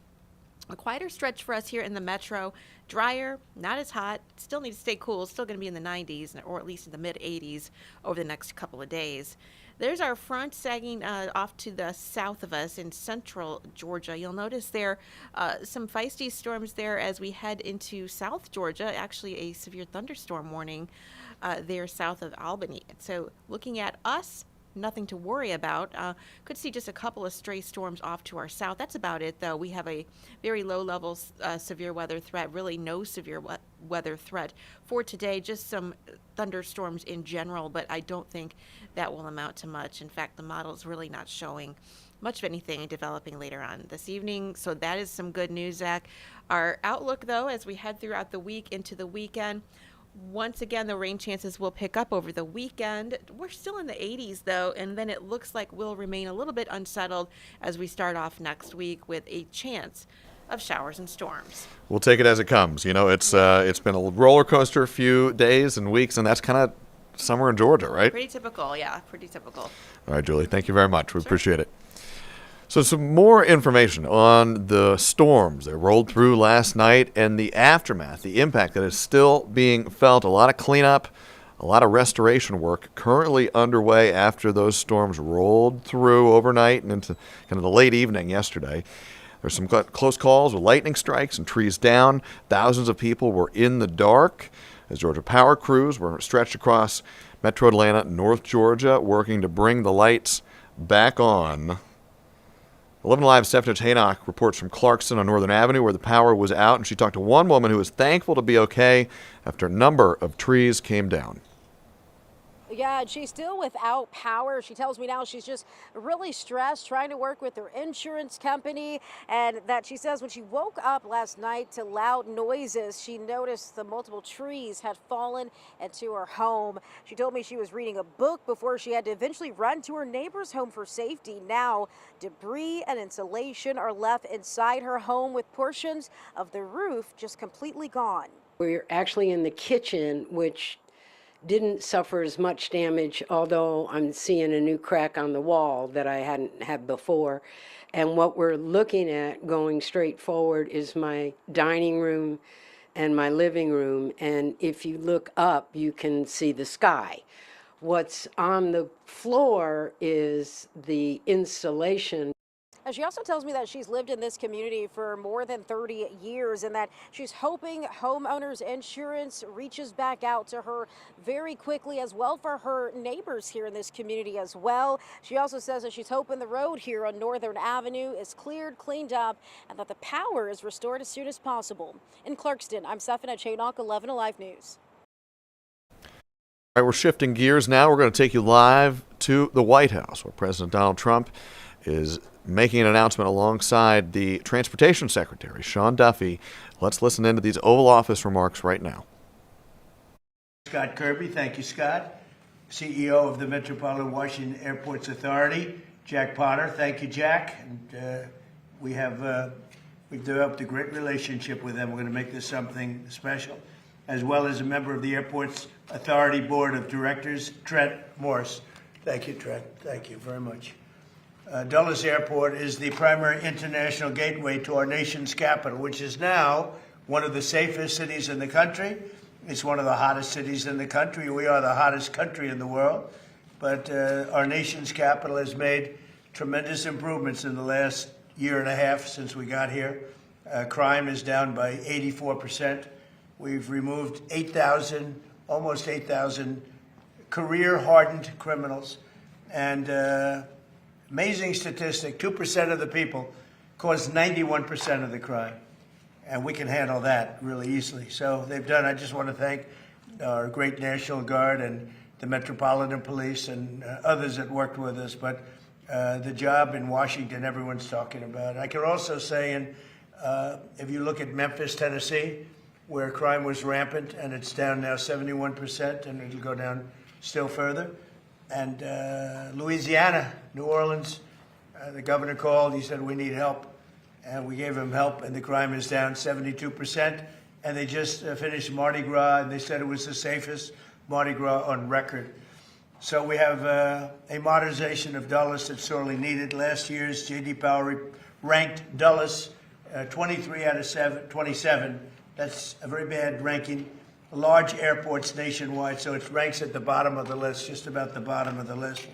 S13: a quieter stretch for us here in the metro. Drier, not as hot, still need to stay cool, still going to be in the 90s or at least in the mid 80s over the next couple of days. There's our front sagging off to the south of us in central Georgia. You'll notice there some feisty storms there as we head into South Georgia, actually a severe thunderstorm warning there south of Albany. So looking at us, nothing to worry about. Could see just a couple of stray storms off to our south. That's about it, though. We have a very low-level severe weather threat, really no severe weather threat for today, just some thunderstorms in general, but I don't think that will amount to much. In fact, the model is really not showing much of anything developing later on this evening, so that is some good news, Zach. Our outlook, though, as we head throughout the week into the weekend, once again, the rain chances will pick up over the weekend. We're still in the 80s, though, and then it looks like we'll remain a little bit unsettled as we start off next week with a chance of showers and storms.
S12: We'll take it as it comes. You know, it's been a roller coaster a few days and weeks, and that's kind of summer in Georgia, right?
S13: Pretty typical, yeah, pretty typical.
S12: All right, Julie, thank you very much. We appreciate it. So some more information on the storms that rolled through last night and the aftermath, the impact that is still being felt. A lot of cleanup, a lot of restoration work currently underway after those storms rolled through overnight and into kind of the late evening yesterday. There's some close calls with lightning strikes and trees down. Thousands of people were in the dark as Georgia power crews were stretched across Metro Atlanta, North Georgia, working to bring the lights back on. 11Alive Stephanie Haynock reports from Clarkston on Northern Avenue where the power was out, and she talked to one woman who was thankful to be okay after a number of trees came down.
S7: Yeah, and she's still without power. She tells me now she's just really stressed, trying to work with her insurance company, and that she says when she woke up last night to loud noises, she noticed the multiple trees had fallen into her home. She told me she was reading a book before she had to eventually run to her neighbor's home for safety. Now, debris and insulation are left inside her home with portions of the roof just completely gone.
S11: We're actually in the kitchen, which didn't suffer as much damage, although I'm seeing a new crack on the wall that I hadn't had before. And what we're looking at going straight forward is my dining room and my living room. And if you look up, you can see the sky. What's on the floor is the insulation.
S7: And she also tells me that she's lived in this community for more than 30 years and that she's hoping homeowners insurance reaches back out to her very quickly, as well for her neighbors here in this community as well. She also says that she's hoping the road here on Northern Avenue is cleared, cleaned up, and that the power is restored as soon as possible. In Clarkston, I'm Stephanie Haynock, 11Alive News.
S12: All right, we're shifting gears now. We're going to take you live to the White House, where President Donald Trump is making an announcement alongside the Transportation Secretary, Sean Duffy. Let's listen into these Oval Office remarks right now.
S14: Scott Kirby, thank you, Scott. CEO of the Metropolitan Washington Airports Authority. Jack Potter, thank you, Jack. And we've developed a great relationship with them. We're going to make this something special. As well as a member of the Airports Authority Board of Directors, Trent Morse. Thank you, Trent. Thank you very much. Dulles Airport is the primary international gateway to our nation's capital, which is now one of the safest cities in the country. It's one of the hottest cities in the country. We are the hottest country in the world. but our nation's capital has made tremendous improvements in the last year and a half since we got here. Crime is down by 84%. We've removed 8,000, almost 8,000 career-hardened criminals. And amazing statistic, 2% of the people cause 91% of the crime. And we can handle that really easily. So they've done, I just want to thank our great National Guard and the Metropolitan Police and others that worked with us. But the job in Washington, everyone's talking about. I can also say, if you look at Memphis, Tennessee, where crime was rampant, and it's down now 71%, and it'll go down still further. And Louisiana, New Orleans, the governor called, he said, we need help. And we gave him help, and the crime is down 72%. And they just finished Mardi Gras, and they said it was the safest Mardi Gras on record. So we have a modernization of Dulles that's sorely needed. Last year's J.D. Power ranked Dulles 23 out of 27. That's a very bad ranking. Large airports nationwide, so it ranks at the bottom of the list, just about the bottom of the list.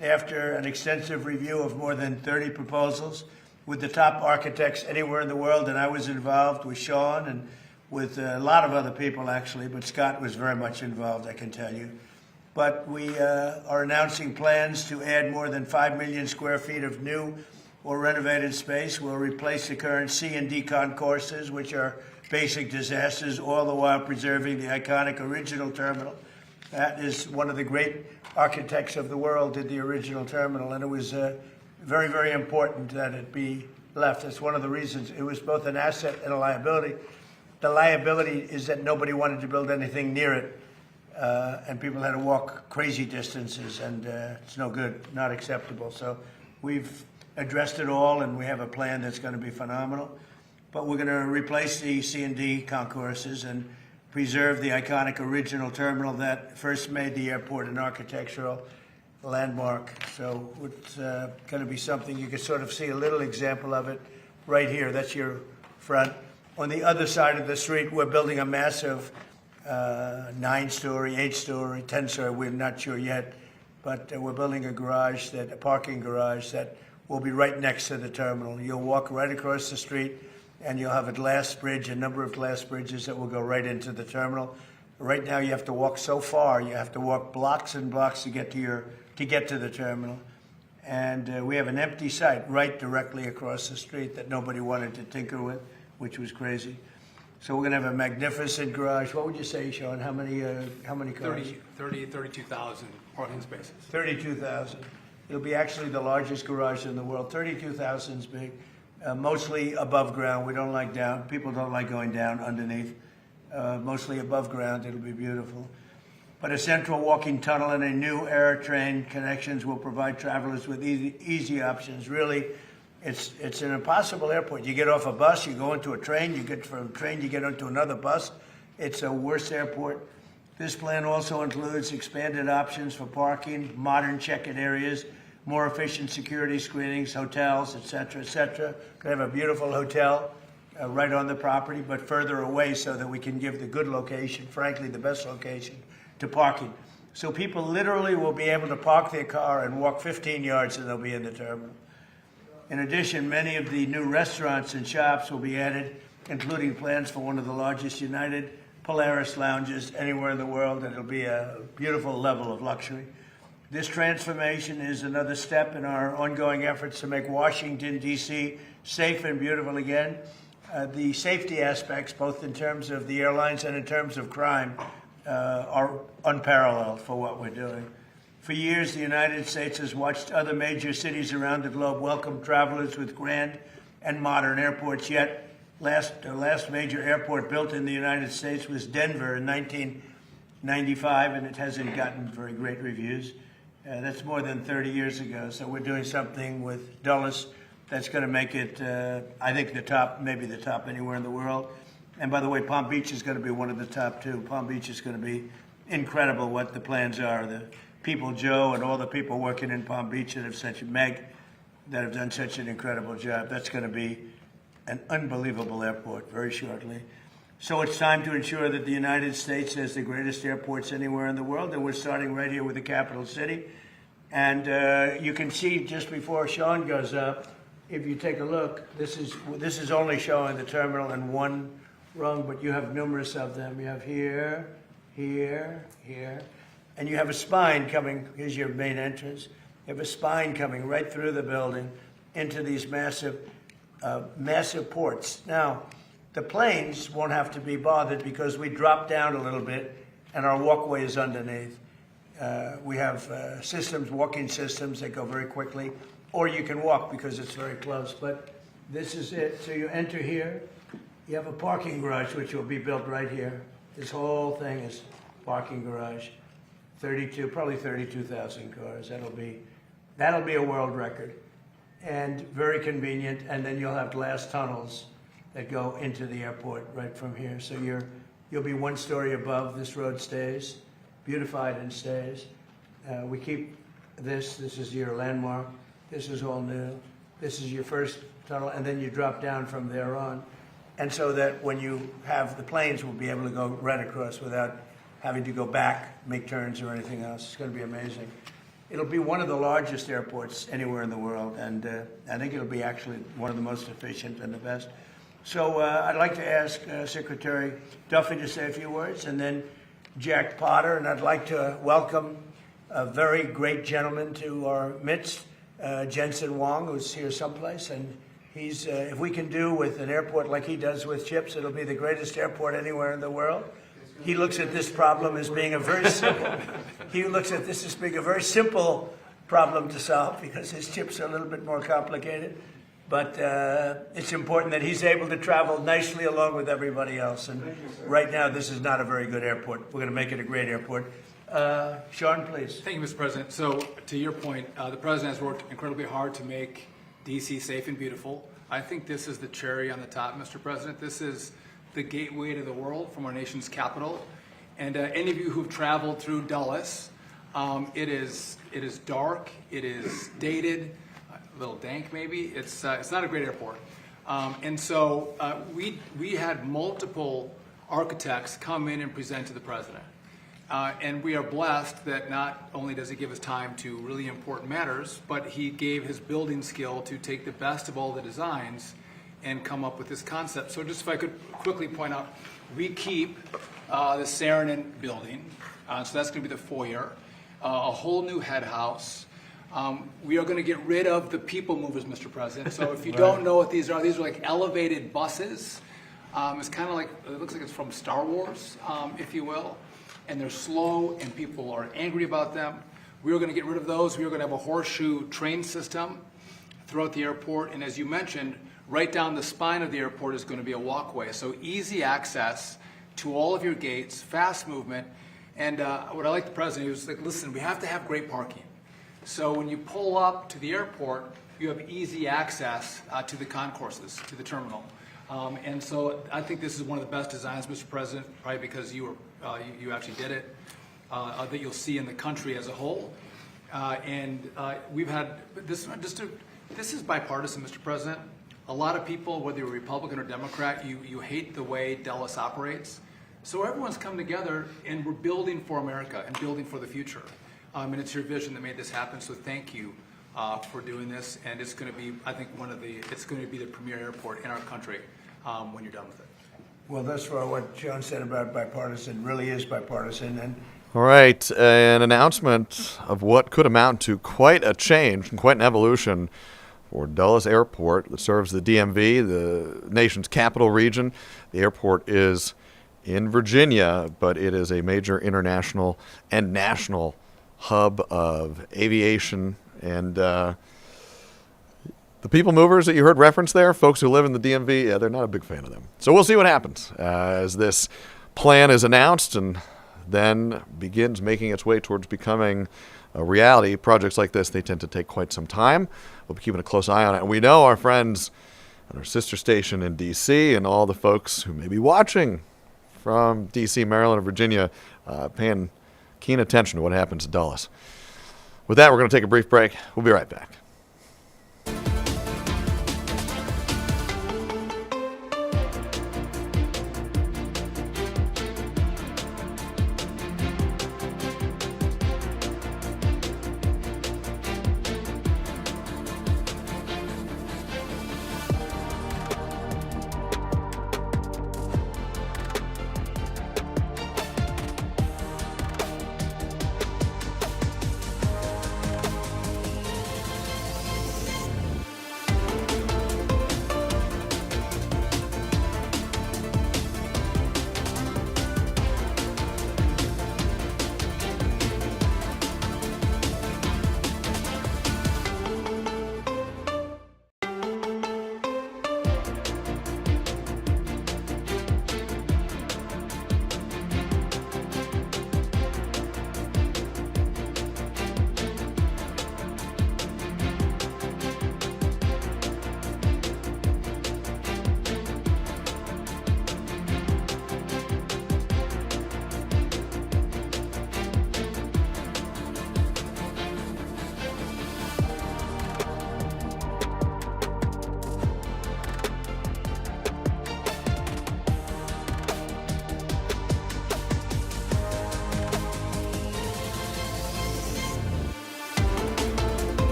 S14: After an extensive review of more than 30 proposals with the top architects anywhere in the world, and I was involved with Sean and with a lot of other people, actually, but Scott was very much involved, I can tell you. But we are announcing plans to add more than 5 million square feet of new or renovated space. We'll replace the current C and D concourses, which are basic disasters, all the while preserving the iconic original terminal. That is one of the great architects of the world did the original terminal, and it was very, very important that it be left. That's one of the reasons. It was both an asset and a liability. The liability is that nobody wanted to build anything near it, and people had to walk crazy distances, and it's no good, not acceptable. So we've addressed it all, and we have a plan that's going to be phenomenal. But we're going to replace the C&D concourses and preserve the iconic original terminal that first made the airport an architectural landmark. So it's going to be something you can sort of see a little example of it right here. That's your front. On the other side of the street, we're building a massive 9-story, 8-story, 10-story. We're not sure yet, but we're building a parking garage that will be right next to the terminal. You'll walk right across the street, and you'll have a glass bridge, a number of glass bridges that will go right into the terminal. Right now, you have to walk so far. You have to walk blocks and blocks to get to the terminal. And we have an empty site right directly across the street that nobody wanted to tinker with, which was crazy. So we're going to have a magnificent garage. What would you say, Sean? How many cars?
S15: 32,000 parking spaces.
S14: 32,000. It'll be actually the largest garage in the world. 32,000 is big. Mostly above ground. We don't like down. People don't like going down underneath. Mostly above ground. It'll be beautiful. But a central walking tunnel and a new air train connections will provide travelers with easy options. Really, it's an impossible airport. You get off a bus, you go into a train, you get from a train, you get onto another bus. It's a worse airport. This plan also includes expanded options for parking, modern check-in areas, more efficient security screenings, hotels, et cetera, et cetera. Could have a beautiful hotel right on the property, but further away so that we can give the good location, frankly, the best location, to parking. So people literally will be able to park their car and walk 15 yards and they'll be in the terminal. In addition, many of the new restaurants and shops will be added, including plans for one of the largest United Polaris lounges anywhere in the world, and it'll be a beautiful level of luxury. This transformation is another step in our ongoing efforts to make Washington, D.C. safe and beautiful again. The safety aspects, both in terms of the airlines and in terms of crime, are unparalleled for what we're doing. For years, the United States has watched other major cities around the globe welcome travelers with grand and modern airports, yet the last major airport built in the United States was Denver in 1995, and it hasn't gotten very great reviews. That's more than 30 years ago. So we're doing something with Dulles that's going to make it, I think, the top, maybe the top anywhere in the world. And by the way, Palm Beach is going to be one of the top too. Palm Beach is going to be incredible what the plans are. The people, Joe, and all the people working in Palm Beach that have done such an incredible job. That's going to be an unbelievable airport very shortly. So it's time to ensure that the United States has the greatest airports anywhere in the world, and we're starting right here with the capital city. And you can see just before Sean goes up, if you take a look, this is only showing the terminal in one rung, but you have numerous of them. You have here, here, here, and you have a spine coming. Here's your main entrance. You have a spine coming right through the building into these massive ports. Now, the planes won't have to be bothered because we drop down a little bit and our walkway is underneath. We have walking systems that go very quickly, or you can walk because it's very close. But this is it. So you enter here. You have a parking garage, which will be built right here. This whole thing is parking garage. Probably 32,000 cars. That'll be a world record, and very convenient. And then you'll have glass tunnels that go into the airport right from here. So you'll be one story above. This road stays, beautified and stays. We keep this. This is your landmark. This is all new. This is your first tunnel, and then you drop down from there on. And so that when you have the planes, we'll be able to go right across without having to go back, make turns or anything else. It's going to be amazing. It'll be one of the largest airports anywhere in the world, and I think it'll be actually one of the most efficient and the best. So I'd like to ask Secretary Duffy to say a few words, and then Jack Potter, and I'd like to welcome a very great gentleman to our midst, Jensen Wong, who's here someplace, and he's, if we can do with an airport like he does with chips, it'll be the greatest airport anywhere in the world. He looks at this problem as being a very simple, problem to solve because his chips are a little bit more complicated. But it's important that he's able to travel nicely along with everybody else. And right now, this is not a very good airport. We're going to make it a great airport. Sean, please.
S15: Thank you, Mr. President. So to your point, the President has worked incredibly hard to make D.C. safe and beautiful. I think this is the cherry on the top, Mr. President. This is the gateway to the world from our nation's capital. And any of you who've traveled through Dulles, it is dark, it is dated, a little dank maybe. It's not a great airport. And so we had multiple architects come in and present to the President. And we are blessed that not only does he give us time to really important matters, but he gave his building skill to take the best of all the designs and come up with this concept. So just if I could quickly point out, we keep the Saarinen building, so that's going to be the foyer, a whole new head house. We are going to get rid of the people movers, Mr. President. So if you don't know what these are like elevated buses. It's kind of like, it looks like it's from Star Wars, if you will. And they're slow and people are angry about them. We are going to get rid of those. We are going to have a horseshoe train system throughout the airport. And as you mentioned, right down the spine of the airport is going to be a walkway. So easy access to all of your gates, fast movement. And what I like the President, he was like, listen, we have to have great parking. So when you pull up to the airport, you have easy access to the concourses, to the terminal. And so I think this is one of the best designs, Mr. President, probably because you actually did it, that you'll see in the country as a whole. And we've had this, this is bipartisan, Mr. President. A lot of people, whether you're Republican or Democrat, you hate the way Dulles operates. So everyone's come together and we're building for America and building for the future. And it's your vision that made this happen, so thank you for doing this. And it's going to be, I think, it's going to be the premier airport in our country when you're done with it.
S14: Well, thus far, what John said about bipartisan really is bipartisan. And
S12: all right, an announcement of what could amount to quite a change and quite an evolution for Dulles Airport that serves the DMV, the nation's capital region. The airport is in Virginia, but it is a major international and national hub of aviation. And the people movers that you heard referenced there, folks who live in the DMV, yeah, they're not a big fan of them. So we'll see what happens as this plan is announced and then begins making its way towards becoming a reality. Projects like this, they tend to take quite some time. We'll be keeping a close eye on it. And we know our friends at our sister station in D.C. and all the folks who may be watching from D.C., Maryland, or Virginia, paying keen attention to what happens to Dulles. With that, we're going to take a brief break. We'll be right back.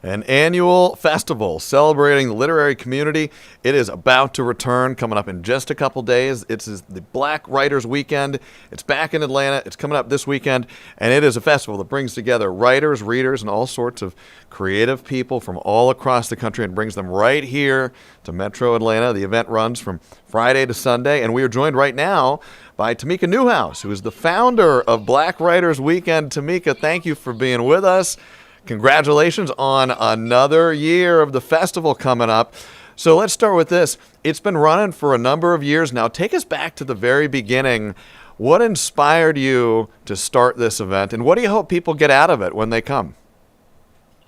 S12: An annual festival celebrating the literary community. It is about to return, coming up in just a couple days. It's the Black Writers Weekend. It's back in Atlanta. It's coming up this weekend, and it is a festival that brings together writers, readers, and all sorts of creative people from all across the country and brings them right here to Metro Atlanta. The event runs from Friday to Sunday, and we are joined right now by Tamika Newhouse, who is the founder of Black Writers Weekend. Tamika, thank you for being with us. Congratulations on another year of the festival coming up. So let's start with this. It's been running for a number of years now. Take us back to the very beginning. What inspired you to start this event, and what do you hope people get out of it when they come?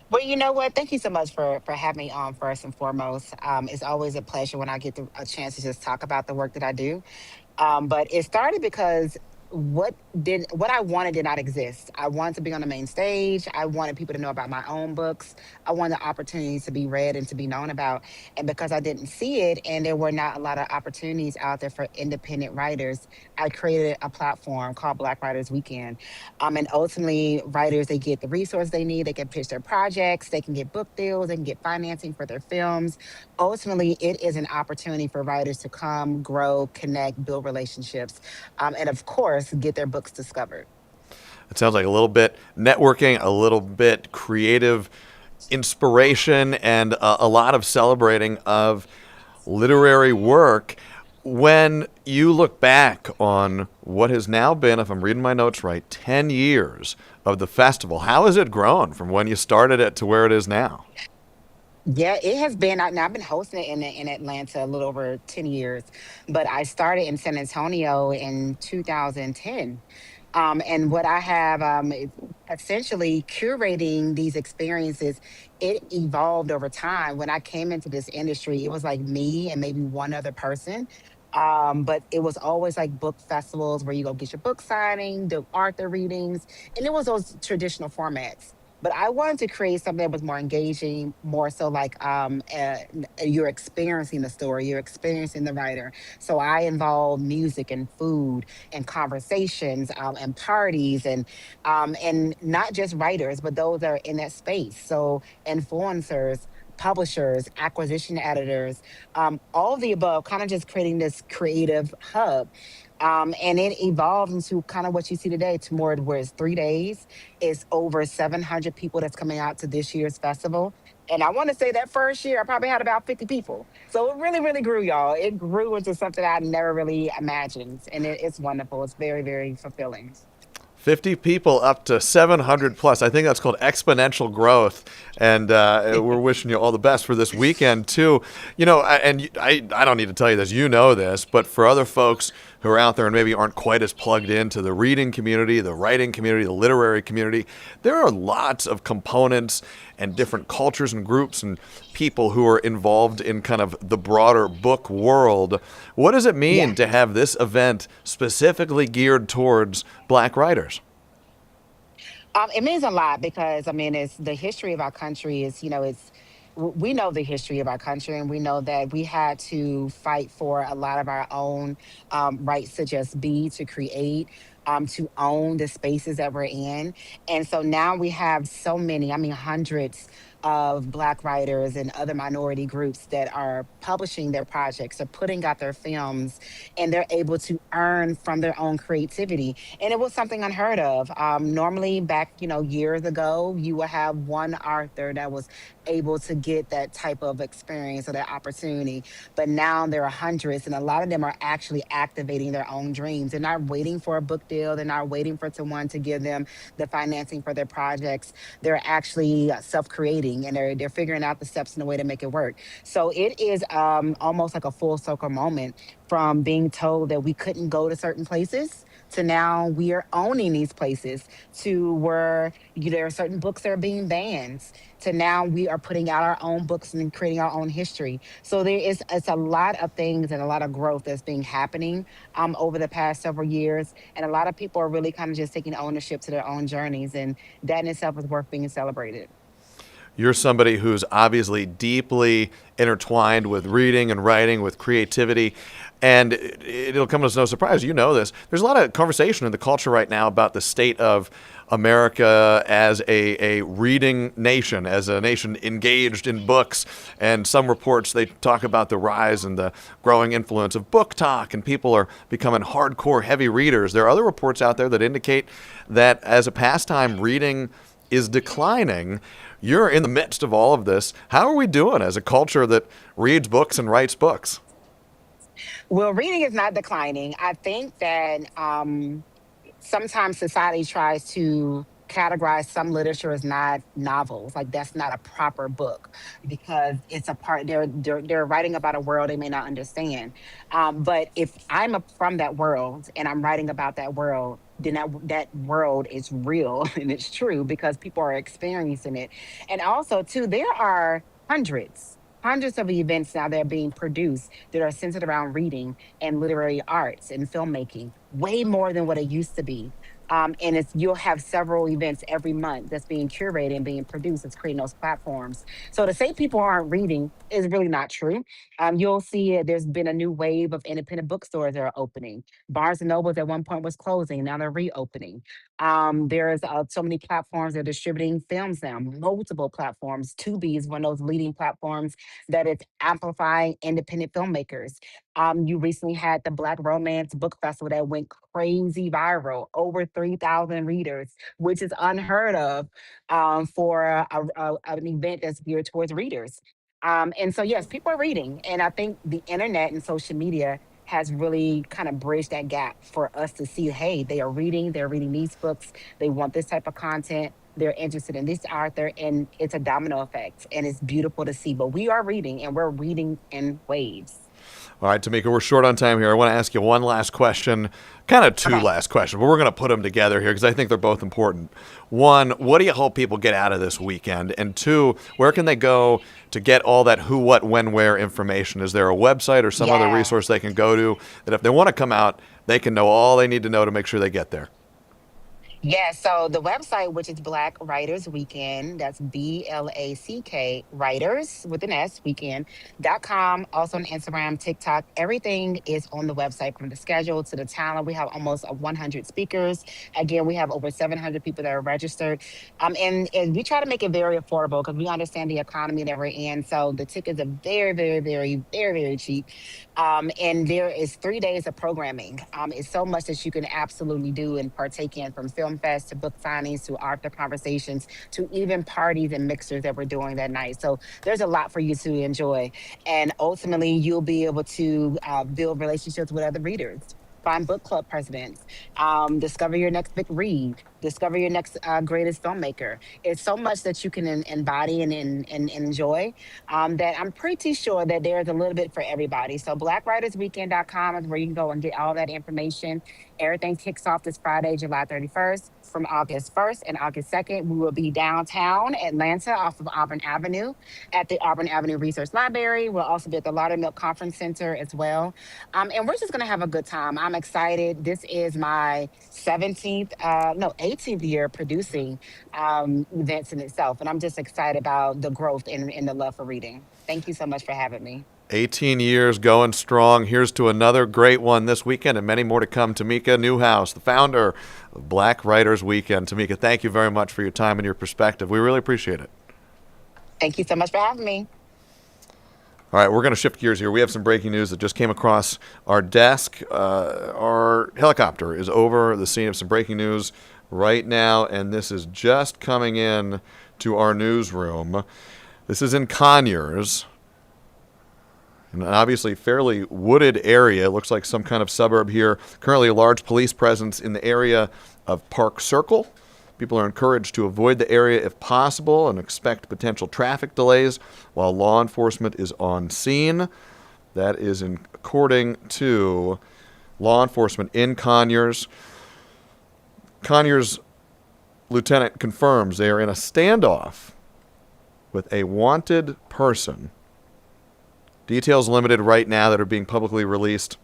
S16: Well, you know what? Thank you so much for having me on first and foremost. It's always a pleasure when I get a chance to just talk about the work that I do. But it started because what I wanted did not exist. I wanted to be on the main stage. I wanted people to know about my own books. I wanted the opportunities to be read and to be known about. And because I didn't see it, and there were not a lot of opportunities out there for independent writers, I created a platform called Black Writers Weekend. And ultimately, writers, they get the resources they need. They can pitch their projects. They can get book deals. They can get financing for their films. Ultimately, it is an opportunity for writers to come, grow, connect, build relationships, and of course, get their books discovered.
S12: It sounds like a little bit networking, a little bit creative inspiration, and a lot of celebrating of literary work. When you look back on what has now been, if I'm reading my notes right, 10 years of the festival, how has it grown from when you started it to where it is now?
S16: Yeah, it has been. Now I've been hosting it in Atlanta a little over 10 years, but I started in San Antonio in 2010. And what I have is essentially curating these experiences. It evolved over time. When I came into this industry, it was like me and maybe one other person. But it was always like book festivals where you go get your book signing, the author readings, and it was those traditional formats. But I wanted to create something that was more engaging, more so like you're experiencing the story, you're experiencing the writer. So I involve music and food and conversations and parties and not just writers, but those that are in that space. So influencers, publishers, acquisition editors, all of the above, kind of just creating this creative hub. And it evolved into kind of what you see today, to more where it's 3 days. It's over 700 people that's coming out to this year's festival. And I want to say that first year, I probably had about 50 people. So it really, really grew, y'all. It grew into something I never really imagined. And it's wonderful. It's very, very fulfilling.
S12: 50 people up to 700 plus. I think that's called exponential growth. And we're wishing you all the best for this weekend, too. You know, I don't need to tell you this. You know this. But for other folks who are out there and maybe aren't quite as plugged into the reading community, the writing community, the literary community, there are lots of components and different cultures and groups and people who are involved in kind of the broader book world. What does it mean to have this event specifically geared towards Black writers?
S16: It means a lot because I mean, it's the history of our country is, we know the history of our country, and we know that we had to fight for a lot of our own rights to just be, to create, to own the spaces that we're in. And so now we have so many, I mean, hundreds of Black writers and other minority groups that are publishing their projects or putting out their films, and they're able to earn from their own creativity. And it was something unheard of. Normally, back years ago, you would have one author that was able to get that type of experience or that opportunity. But now there are hundreds, and a lot of them are actually activating their own dreams. They're not waiting for a book deal. They're not waiting for someone to give them the financing for their projects. They're actually self-creating, and they're figuring out the steps and the way to make it work. So it is almost like a full circle moment from being told that we couldn't go to certain places to now we are owning these places, to where there are certain books that are being banned, to now we are putting out our own books and creating our own history. So it's a lot of things and a lot of growth that's being happening over the past several years. And a lot of people are really kind of just taking ownership to their own journeys. And that in itself is worth being celebrated.
S12: You're somebody who's obviously deeply intertwined with reading and writing, with creativity. And it'll come as no surprise, you know this. There's a lot of conversation in the culture right now about the state of America as a reading nation, as a nation engaged in books. And some reports, they talk about the rise and the growing influence of book talk, and people are becoming hardcore heavy readers. There are other reports out there that indicate that as a pastime, reading is declining. You're in the midst of all of this. How are we doing as a culture that reads books and writes books?
S16: Well, reading is not declining. I think that sometimes society tries to categorize some literature as not novels, like that's not a proper book because it's a part they're writing about a world they may not understand. But if from that world and I'm writing about that world, then that world is real and it's true because people are experiencing it. And also too, there are hundreds of events now that are being produced that are centered around reading and literary arts and filmmaking, way more than what it used to be. And you'll have several events every month that's being curated and being produced. It's creating those platforms. So to say people aren't reading is really not true. You'll see there's been a new wave of independent bookstores that are opening. Barnes and Nobles at one point was closing, now they're reopening. There's so many platforms that are distributing films now, multiple platforms. Tubi is one of those leading platforms that is amplifying independent filmmakers. You recently had the Black Romance Book Festival that went crazy viral, over 3,000 readers, which is unheard of for an event that's geared towards readers. And so, yes, people are reading. And I think the internet and social media has really kind of bridged that gap for us to see, hey, they're reading these books, they want this type of content, they're interested in this author, and it's a domino effect. And it's beautiful to see. But we are reading, and we're reading in waves.
S12: All right, Tamika, we're short on time here. I want to ask you one last question, kind of two last questions, but we're going to put them together here because I think they're both important. One, what do you hope people get out of this weekend? And two, where can they go to get all that who, what, when, where information? Is there a website or some other resource they can go to that if they want to come out, they can know all they need to know to make sure they get there?
S16: Yeah, so the website, which is Black Writers Weekend, that's BLACK Writers with an S, weekend.com, also on Instagram, TikTok. Everything is on the website from the schedule to the talent. We have almost 100 speakers. Again, we have over 700 people that are registered. And we try to make it very affordable because we understand the economy that we're in. So the tickets are very, very, very, very, very cheap. And there is 3 days of programming. It's so much that you can absolutely do and partake in, from film fest to book signings to author conversations to even parties and mixers that we're doing that night. So there's a lot for you to enjoy. And ultimately, you'll be able to build relationships with other readers, find book club presidents, discover your next big read, discover your next greatest filmmaker. It's so much that you can embody and enjoy that I'm pretty sure that there's a little bit for everybody. So blackwritersweekend.com is where you can go and get all that information. Everything kicks off this Friday, July 31st. From August 1st and August 2nd, we will be downtown Atlanta off of Auburn Avenue at the Auburn Avenue Research Library. We'll also be at the Laudermilk Conference Center as well. And we're just going to have a good time. I'm excited. This is my 18th year producing events in itself. And I'm just excited about the growth in the love for reading. Thank you so much for having me.
S12: 18 years going strong. Here's to another great one this weekend and many more to come. Tamika Newhouse, the founder of Black Writers Weekend. Tamika, thank you very much for your time and your perspective. We really appreciate it.
S16: Thank you so much for having me.
S12: All right, we're going to shift gears here. We have some breaking news that just came across our desk. Our helicopter is over the scene of some breaking news right now, and this is just coming in to our newsroom. This is in Conyers, an obviously fairly wooded area. It looks like some kind of suburb here. Currently a large police presence in the area of Park Circle. People are encouraged to avoid the area if possible and expect potential traffic delays while law enforcement is on scene. That is according to law enforcement in Conyers. Conyers lieutenant confirms they are in a standoff with a wanted person. Details limited right now that are being publicly released.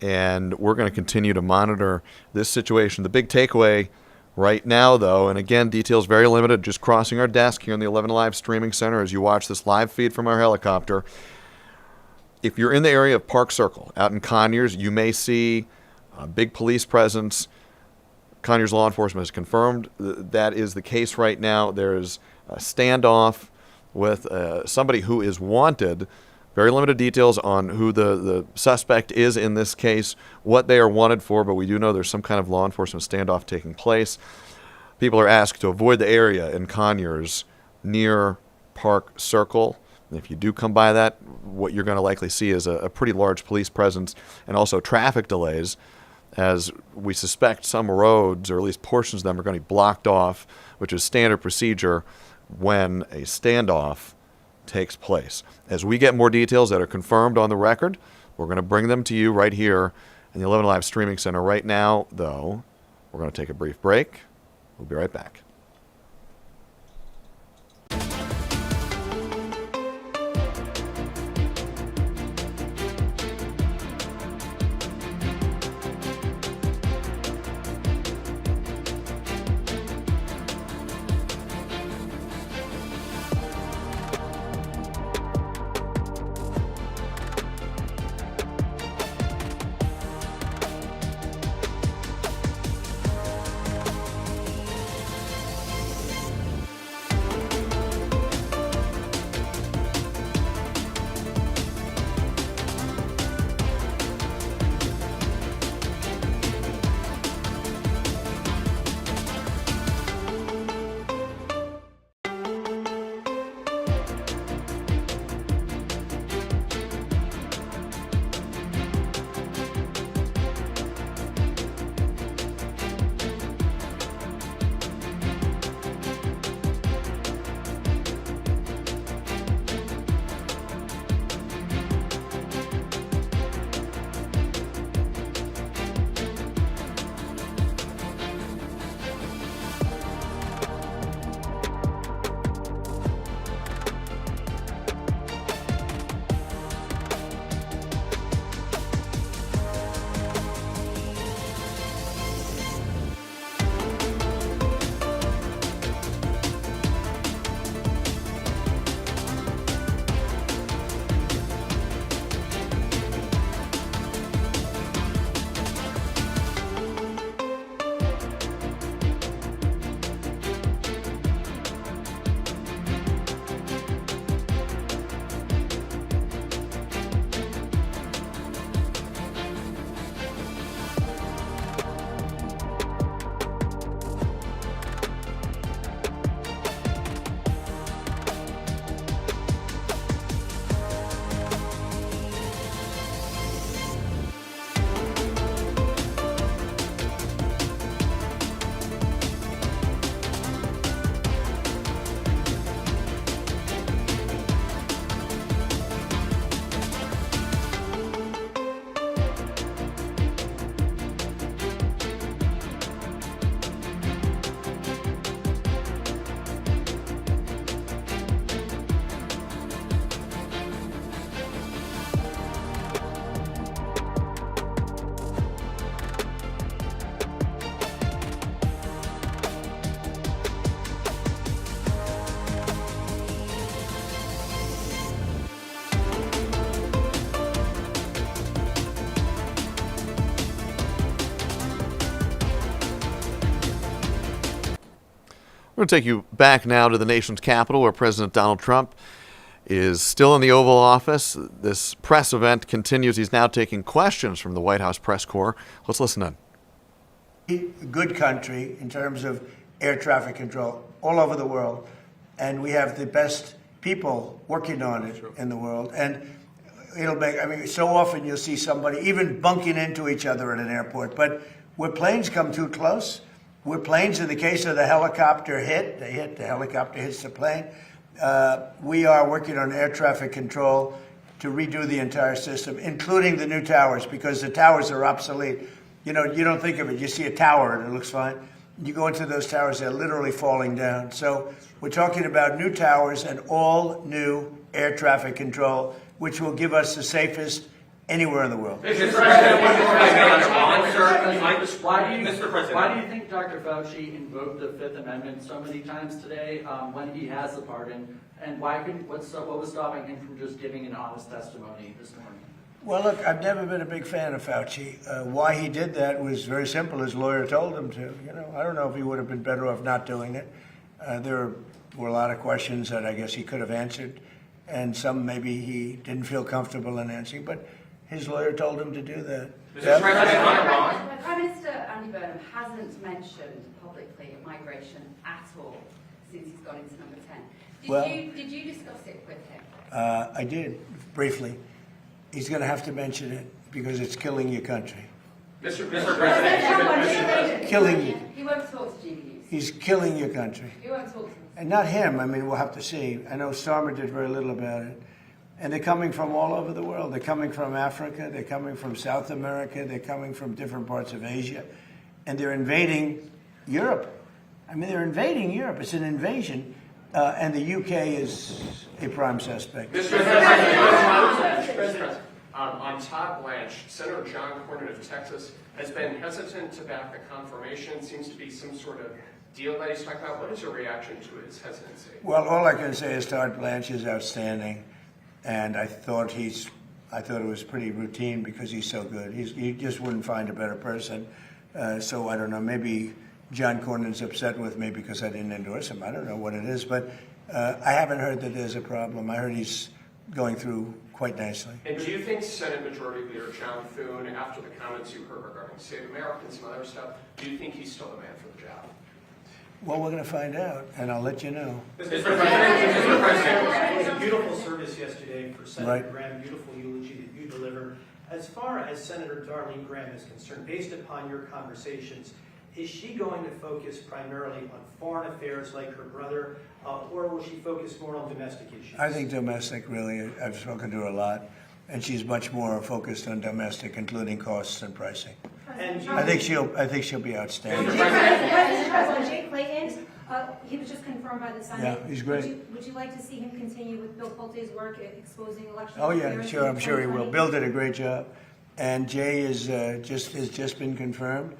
S12: And we're going to continue to monitor this situation. The big takeaway Right now, though, and again, details very limited, just crossing our desk here in the 11Alive Streaming Center as you watch this live feed from our helicopter. If you're in the area of Park Circle, out in Conyers, you may see a big police presence. Conyers law enforcement has confirmed that is the case right now. There's a standoff with somebody who is wanted. Very limited details on who the suspect is in this case, what they are wanted for, but we do know there's some kind of law enforcement standoff taking place. People are asked to avoid the area in Conyers near Park Circle. And if you do come by that, what you're going to likely see is a pretty large police presence and also traffic delays, as we suspect some roads, or at least portions of them, are going to be blocked off, which is standard procedure when a standoff takes place. As we get more details that are confirmed on the record, we're going to bring them to you right here in the 11Alive Streaming Center. Right now, though, we're going to take a brief break. We'll be right back. We're going to take you back now to the nation's capital, where President Donald Trump is still in the Oval Office. This press event continues. He's now taking questions from the White House press corps. Let's listen in.
S14: Good country in terms of air traffic control all over the world, and we have the best people working on it in the world. And it'll make, I mean, so often you'll see somebody even bunking into each other at an airport, but where planes come too close, where planes, in the case of the helicopter the helicopter hits the plane, we are working on air traffic control to redo the entire system, including the new towers, because the towers are obsolete. You know, you don't think of it. You see a tower and it looks fine. You go into those towers, they're literally falling down. So we're talking about new towers and all new air traffic control, which will give us the safest anywhere in the world.
S17: Mr. President,
S18: why do you think Dr. Fauci invoked the Fifth Amendment so many times today when he has the pardon? And what was stopping him from just giving an honest testimony this morning?
S14: Well, look, I've never been a big fan of Fauci. Why he did that was very simple. His lawyer told him to. I don't know if he would have been better off not doing it. There were a lot of questions that I guess he could have answered, and some maybe he didn't feel comfortable in answering, but his lawyer told him to do that.
S23: Prime Minister Andy Burnham hasn't mentioned publicly migration at all since he's gone into number 10. Did you discuss it with him?
S14: I did, briefly. He's going to have to mention it because it's killing your country.
S17: Mr. President.
S14: Killing you.
S23: He won't talk to GBUs.
S14: He's killing your country.
S23: He won't talk to them.
S14: And not him. I mean, we'll have to see. I know Starmer did very little about it. And they're coming from all over the world. They're coming from Africa. They're coming from South America. They're coming from different parts of Asia. And they're invading Europe. I mean, they're invading Europe. It's an invasion. And the UK is a prime suspect.
S17: Mr. President, on Todd Blanche, Senator John Cornyn of Texas has been hesitant to back the confirmation. Seems to be some sort of deal that he's talking about. What is your reaction to his hesitancy?
S14: Well, all I can say is Todd Blanche is outstanding. And I thought it was pretty routine because he's so good. You just wouldn't find a better person. So I don't know, maybe John Cornyn's upset with me because I didn't endorse him. I don't know what it is, but I haven't heard that there's a problem. I heard he's going through quite nicely.
S17: And do you think Senate Majority Leader John Thune, after the comments you heard regarding Save America and some other stuff, do you think he's still the man for the job?
S14: Well, we're going to find out, and I'll let you know.
S17: Mr. President.
S24: It was a beautiful service yesterday for Senator
S14: Right.
S24: Graham, beautiful eulogy that you delivered. As far as Senator Darlene Graham is concerned, based upon your conversations, is she going to focus primarily on foreign affairs like her brother, or will she focus more on domestic issues?
S14: I think domestic, really. I've spoken to her a lot, and she's much more focused on domestic, including costs and pricing.
S24: And
S14: I think she'll be outstanding.
S25: President Jay Clayton, he was just confirmed by the Senate.
S14: Yeah, he's great.
S25: Would you like to see him continue with Bill Pulte's work at exposing election
S14: Oh yeah,
S25: interference
S14: sure.
S25: in
S14: I'm sure he will.
S25: 2020?
S14: Bill did a great job, and Jay has just been confirmed.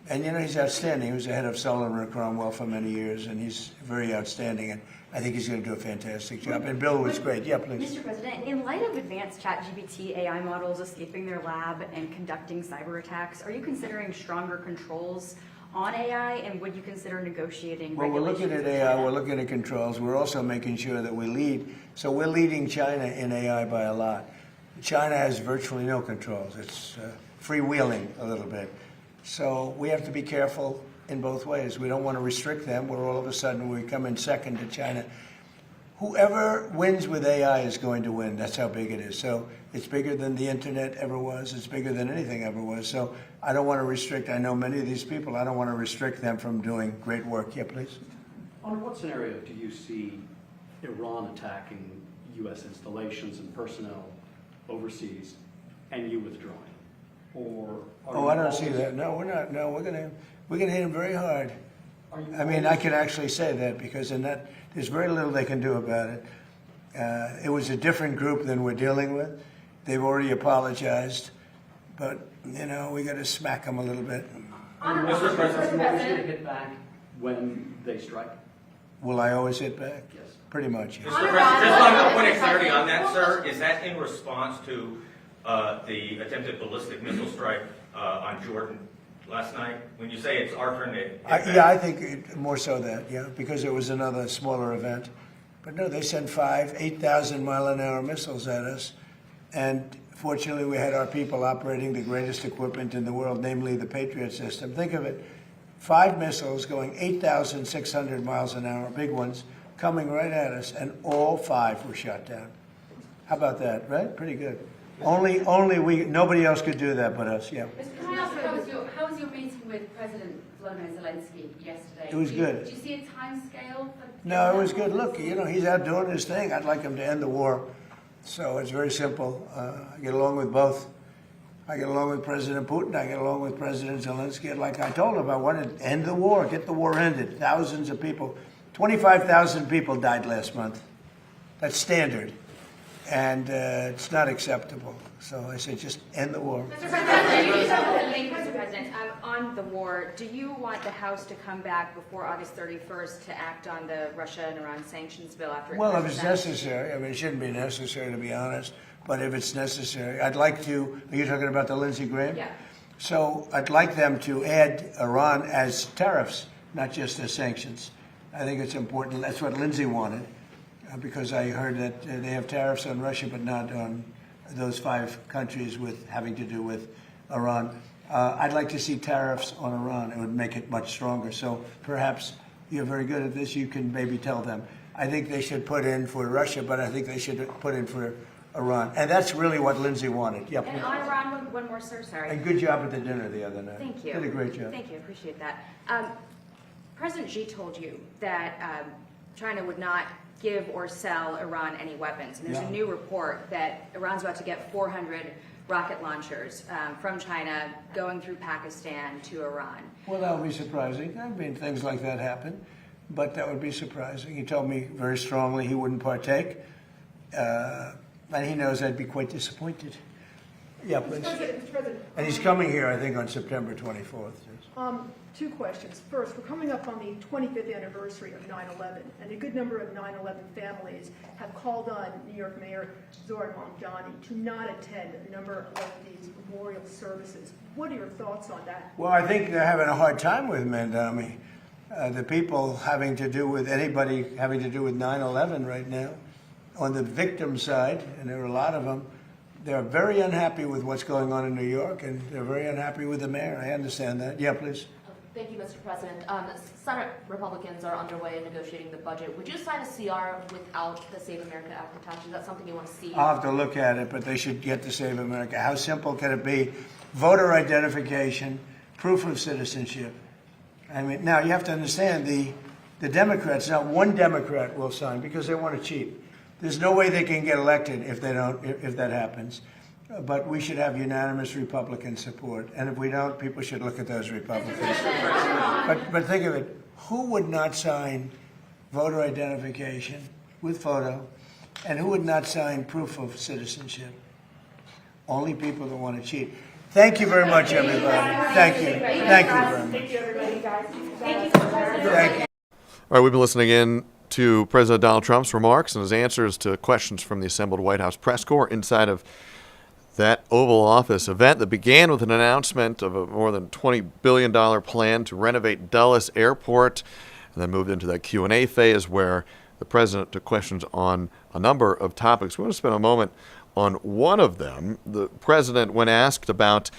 S14: And he's outstanding. He was the head of Sullivan and Cromwell for many years, and he's very outstanding. And I think he's going to do a fantastic job. And Bill was great. Yeah, please.
S26: Mr. President, in light of advanced ChatGPT AI models escaping their lab and conducting cyber attacks, are you considering stronger controls on AI, and would you consider negotiating
S14: Well, we're looking
S26: regulations
S14: at
S26: with
S14: AI.
S26: China?
S14: We're looking at controls. We're also making sure that we lead. So we're leading China in AI by a lot. China has virtually no controls. It's freewheeling a little bit. So we have to be careful in both ways. We don't want to restrict them, where all of a sudden we come in second to China. Whoever wins with AI is going to win. That's how big it is. So it's bigger than the internet ever was. It's bigger than anything ever was. So I don't want to restrict. I know many of these people. I don't want to restrict them from doing great work. Yeah, please.
S27: Under what scenario do you see Iran attacking U.S. installations and personnel overseas and you withdrawing? Or
S14: Oh, I don't see that. No, we're not. No, we're gonna hit them very hard. I mean, I can actually say that because in that there's very little they can do about it. It was a different group than we're dealing with. They've already apologized, but we got to smack them a little bit.
S27: Mr. President, will you hit back when they strike?
S14: Will I always hit back?
S27: Yes.
S14: Pretty much. Yes.
S28: Mr. President, just on a point of clarity on that, sir, is that in response to the attempted ballistic missile strike on Jordan last night? When you say it's our turn to hit back?
S14: Yeah, I think more so that, yeah, because it was another smaller event. But no, they sent 8,000-mile-an-hour missiles at us, and fortunately we had our people operating the greatest equipment in the world, namely the Patriot system. Think of it, 5 missiles going 8,600 miles an hour, big ones, coming right at us, and all 5 were shot down. How about that, right? Pretty good. Nobody else could do that but us, yeah.
S23: Can I ask, how was your meeting with President Volodymyr Zelensky yesterday?
S14: It was good.
S23: Did you see a time scale?
S14: No, it was good. Look, he's out doing his thing. I'd like him to end the war. So it's very simple. I get along with both. I get along with President Putin. I get along with President Zelensky. Like I told him, I wanted to end the war, get the war ended. Thousands of people, 25,000 people died last month. That's standard. and it's not acceptable. So I say just end the war.
S26: Mr. President, on the war, do you want the House to come back before August 31st to act on the Russia and Iran sanctions bill after it
S14: Well, if
S26: passes
S14: it's
S26: out?
S14: necessary, I mean, it shouldn't be necessary, to be honest, but if it's necessary, I'd like to, are you talking about the Lindsey Graham?
S26: Yeah.
S14: So I'd like them to add Iran as tariffs, not just as sanctions. I think it's important. That's what Lindsey wanted, because I heard that they have tariffs on Russia, but not on those 5 countries with having to do with Iran. I'd like to see tariffs on Iran. It would make it much stronger. So perhaps you're very good at this. You can maybe tell them. I think they should put in for Russia, but I think they should put in for Iran. And that's really what Lindsey wanted. Yep.
S26: And on Iran, one more, sir, sorry.
S14: And good job at the dinner the other night.
S26: Thank you.
S14: Did a great job.
S26: Thank you, appreciate that. President Xi told you that China would not give or sell Iran any weapons. And there's a new report that Iran's about to get 400 rocket launchers from China going through Pakistan to Iran.
S14: Well, that would be surprising. I mean, things like that happen, but that would be surprising. He told me very strongly he wouldn't partake, and he knows I'd be quite disappointed. Yeah, please.
S1: Mr. President.
S14: And he's coming here, I think, on September 24th. Yes.
S1: 2 questions. First, we're coming up on the 25th anniversary of 9/11, and a good number of 9/11 families have called on New York Mayor Zohran Mamdani to not attend a number of these memorial services. What are your thoughts on that?
S14: Well, I think they're having a hard time with Mamdani. The people having to do with anybody having to do with 9/11 right now, on the victim side, and there are a lot of them, they're very unhappy with what's going on in New York, and they're very unhappy with the mayor. I understand that. Yeah, please.
S2: Thank you, Mr. President. Senate Republicans are underway in negotiating the budget. Would you sign a CR without the Save America Act attached? Is that something you want to see?
S14: I'll have to look at it, but they should get to Save America. How simple can it be? Voter identification, proof of citizenship. I mean, now you have to understand the Democrats, not one Democrat will sign because they want to cheat. There's no way they can get elected if they don't, if that happens. But we should have unanimous Republican support. And if we don't, people should look at those Republicans. But think of it. Who would not sign voter identification with photo? And who would not sign proof of citizenship? Only people that want to cheat. Thank you very much, everybody. Thank you. Thank you very much.
S1: Thank you, everybody, guys.
S2: Thank you, Mr. President.
S14: Thank you.
S12: All right, we've been listening in to President Donald Trump's remarks and his answers to questions from the assembled White House press corps inside of that Oval Office event that began with an announcement of a more than $20 billion plan to renovate Dulles Airport, and then moved into that Q&A phase where the president took questions on a number of topics. We want to spend a moment on one of them. The president, when asked about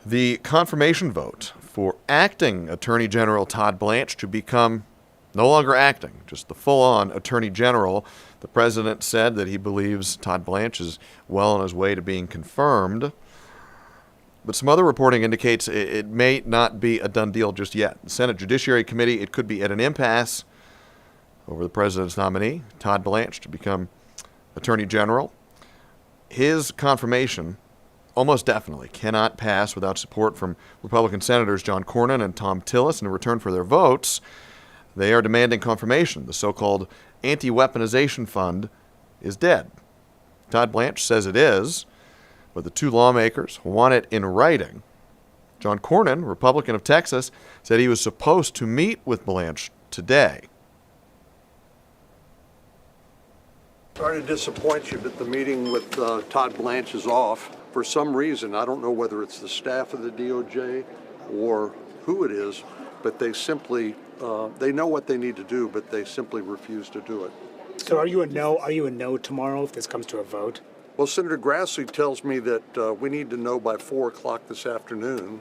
S12: the confirmation vote for acting Attorney General Todd Blanche to become no longer acting, just the full-on Attorney General, the president said that he believes Todd Blanche is well on his way to being confirmed. But some other reporting indicates it may not be a done deal just yet. The Senate Judiciary Committee, it could be at an impasse over the president's nominee, Todd Blanche, to become Attorney General. His confirmation almost definitely cannot pass without support from Republican Senators John Cornyn and Tom Tillis. In return for their votes, they are demanding confirmation. The so-called anti-weaponization fund is dead. Todd Blanche says it is, but the two lawmakers want it in writing. John Cornyn, Republican of Texas, said he was supposed to meet with Blanche today.
S5: Sorry to disappoint you, but the meeting with Todd Blanche is off. For some reason, I don't know whether it's the staff of the DOJ or who it is, but they simply, they know what they need to do, but they simply refuse to do it.
S6: So are you a no? Are you a no tomorrow if this comes to a vote?
S5: Well, Senator Grassley tells me that we need to know by 4 o'clock this afternoon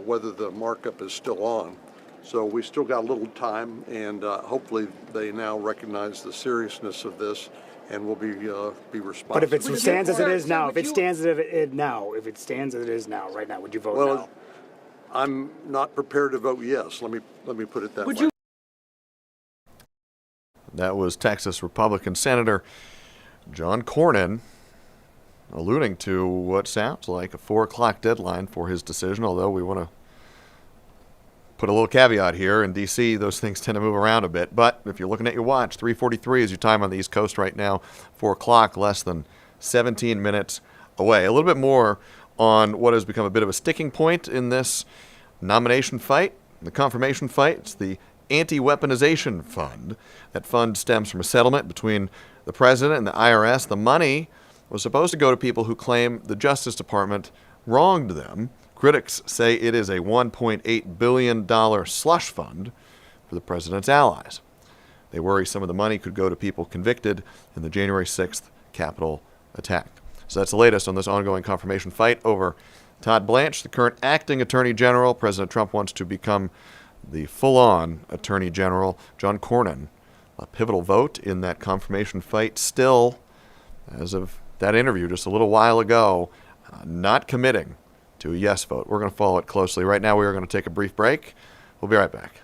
S5: whether the markup is still on. So we still got a little time, and hopefully they now recognize the seriousness of this and will be responsive.
S6: But if it stands as it is now, if it stands as it is now, right now, would you vote no?
S5: I'm not prepared to vote yes. Let me put it that way.
S12: That was Texas Republican Senator John Cornyn alluding to what sounds like a 4 o'clock deadline for his decision, although we want to put a little caveat here. In D.C., those things tend to move around a bit. But if you're looking at your watch, 3:43 is your time on the East Coast right now. 4 o'clock, less than 17 minutes away. A little bit more on what has become a bit of a sticking point in this nomination fight, the confirmation fight. It's the Anti-Weaponization Fund. That fund stems from a settlement between the president and the IRS. The money was supposed to go to people who claim the Justice Department wronged them. Critics say it is a $1.8 billion slush fund for the president's allies. They worry some of the money could go to people convicted in the January 6th Capitol attack. So that's the latest on this ongoing confirmation fight over Todd Blanche, the current acting Attorney General. President Trump wants to become the full-on Attorney General. John Cornyn, a pivotal vote in that confirmation fight, still, as of that interview just a little while ago, not committing to a yes vote. We're going to follow it closely. Right now we are going to take a brief break. We'll be right back.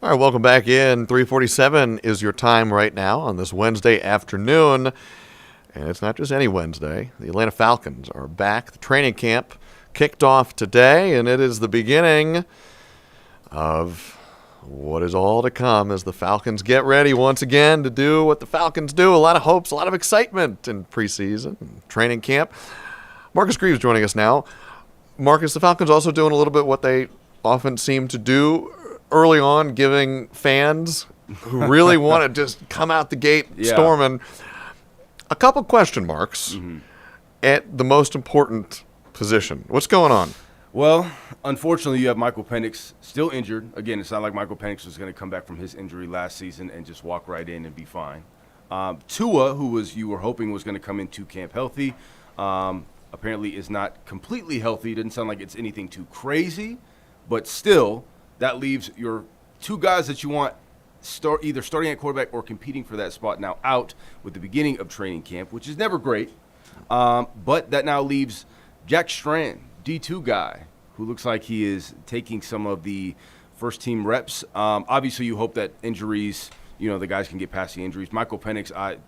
S12: All right, welcome back in. 3:47 is your time right now on this Wednesday afternoon. And it's not just any Wednesday. The Atlanta Falcons are back. The training camp kicked off today, and it is the beginning of what is all to come as the Falcons get ready once again to do what the Falcons do. A lot of hopes, a lot of excitement in preseason and training camp. Marcus Greaves joining us now. Marcus, the Falcons also doing a little bit what they often seem to do early on, giving fans who really want to just come out the gate storming a couple question marks at the most important position. What's going on?
S3: Well, unfortunately, you have Michael Penix still injured. Again, it's not like Michael Penix was going to come back from his injury last season and just walk right in and be fine. Tua, who you were hoping was going to come into camp healthy, apparently is not completely healthy. Doesn't sound like it's anything too crazy, but still, that leaves your two guys that you want either starting at quarterback or competing for that spot now out with the beginning of training camp, which is never great. But that now leaves Jack Strand, D2 guy, who looks like he is taking some of the first team reps. Obviously, you hope that injuries, the guys can get past the injuries. Michael Penix, I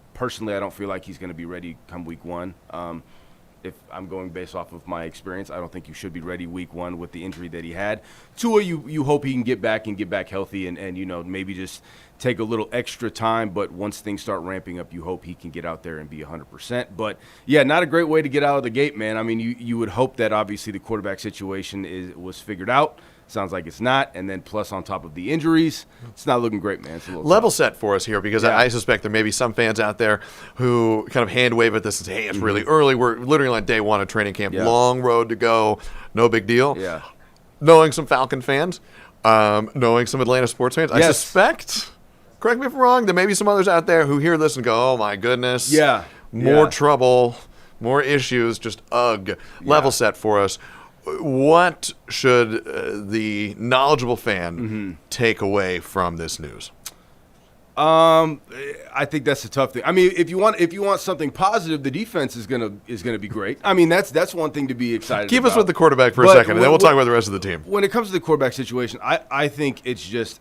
S3: don't feel like he's going to be ready come week one. If I'm going based off of my experience, I don't think you should be ready week one with the injury that he had. Tua, you hope he can get back healthy and maybe just take a little extra time. But once things start ramping up, you hope he can get out there and be 100%. But, yeah, not a great way to get out of the gate, man. I mean, you would hope that obviously the quarterback situation was figured out. Sounds like it's not. And then plus on top of the injuries, it's not looking great, man. It's a little
S12: level
S3: tough.
S12: set for us here because I suspect there may be some fans out there who kind of hand wave at this and say, hey, it's really early. We're literally on day one of training camp.
S3: Yeah.
S12: Long road to go. No big deal.
S3: Yeah.
S12: Knowing some Falcon fans, knowing some Atlanta sports fans,
S3: Yes.
S12: I suspect, correct me if I'm wrong, there may be some others out there who hear this and go, oh, my goodness.
S3: Yeah.
S12: More
S3: Yeah.
S12: trouble, more issues, just ugh. Level set for us. What should the knowledgeable fan take away from this news?
S3: I think that's a tough thing. I mean, if you want something positive, the defense is gonna be great. I mean, that's one thing to be excited
S12: Keep
S3: about.
S12: us with the quarterback for a
S3: But
S12: second, and then we'll talk about the rest of the team.
S3: When it comes to the quarterback situation, I think it's just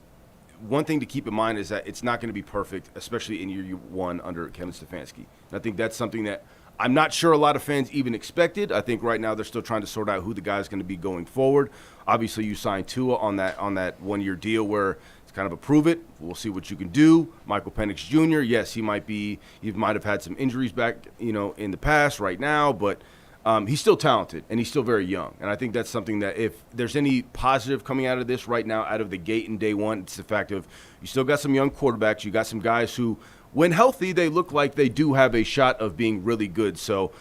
S3: one thing to keep in mind is that it's not going to be perfect, especially in year one under Kevin Stefanski. And I think that's something that I'm not sure a lot of fans even expected. I think right now they're still trying to sort out who the guy is going to be going forward. Obviously, you signed Tua on that 1 year deal where it's kind of a prove it. We'll see what you can do. Michael Penix Jr. Yes, he might have had some injuries back, in the past right now, but he's still talented and he's still very young. And I think that's something that if there's any positive coming out of this right now, out of the gate in day one, it's the fact of you still got some young quarterbacks. You got some guys who, when healthy, they look like they do have a shot of being really good. So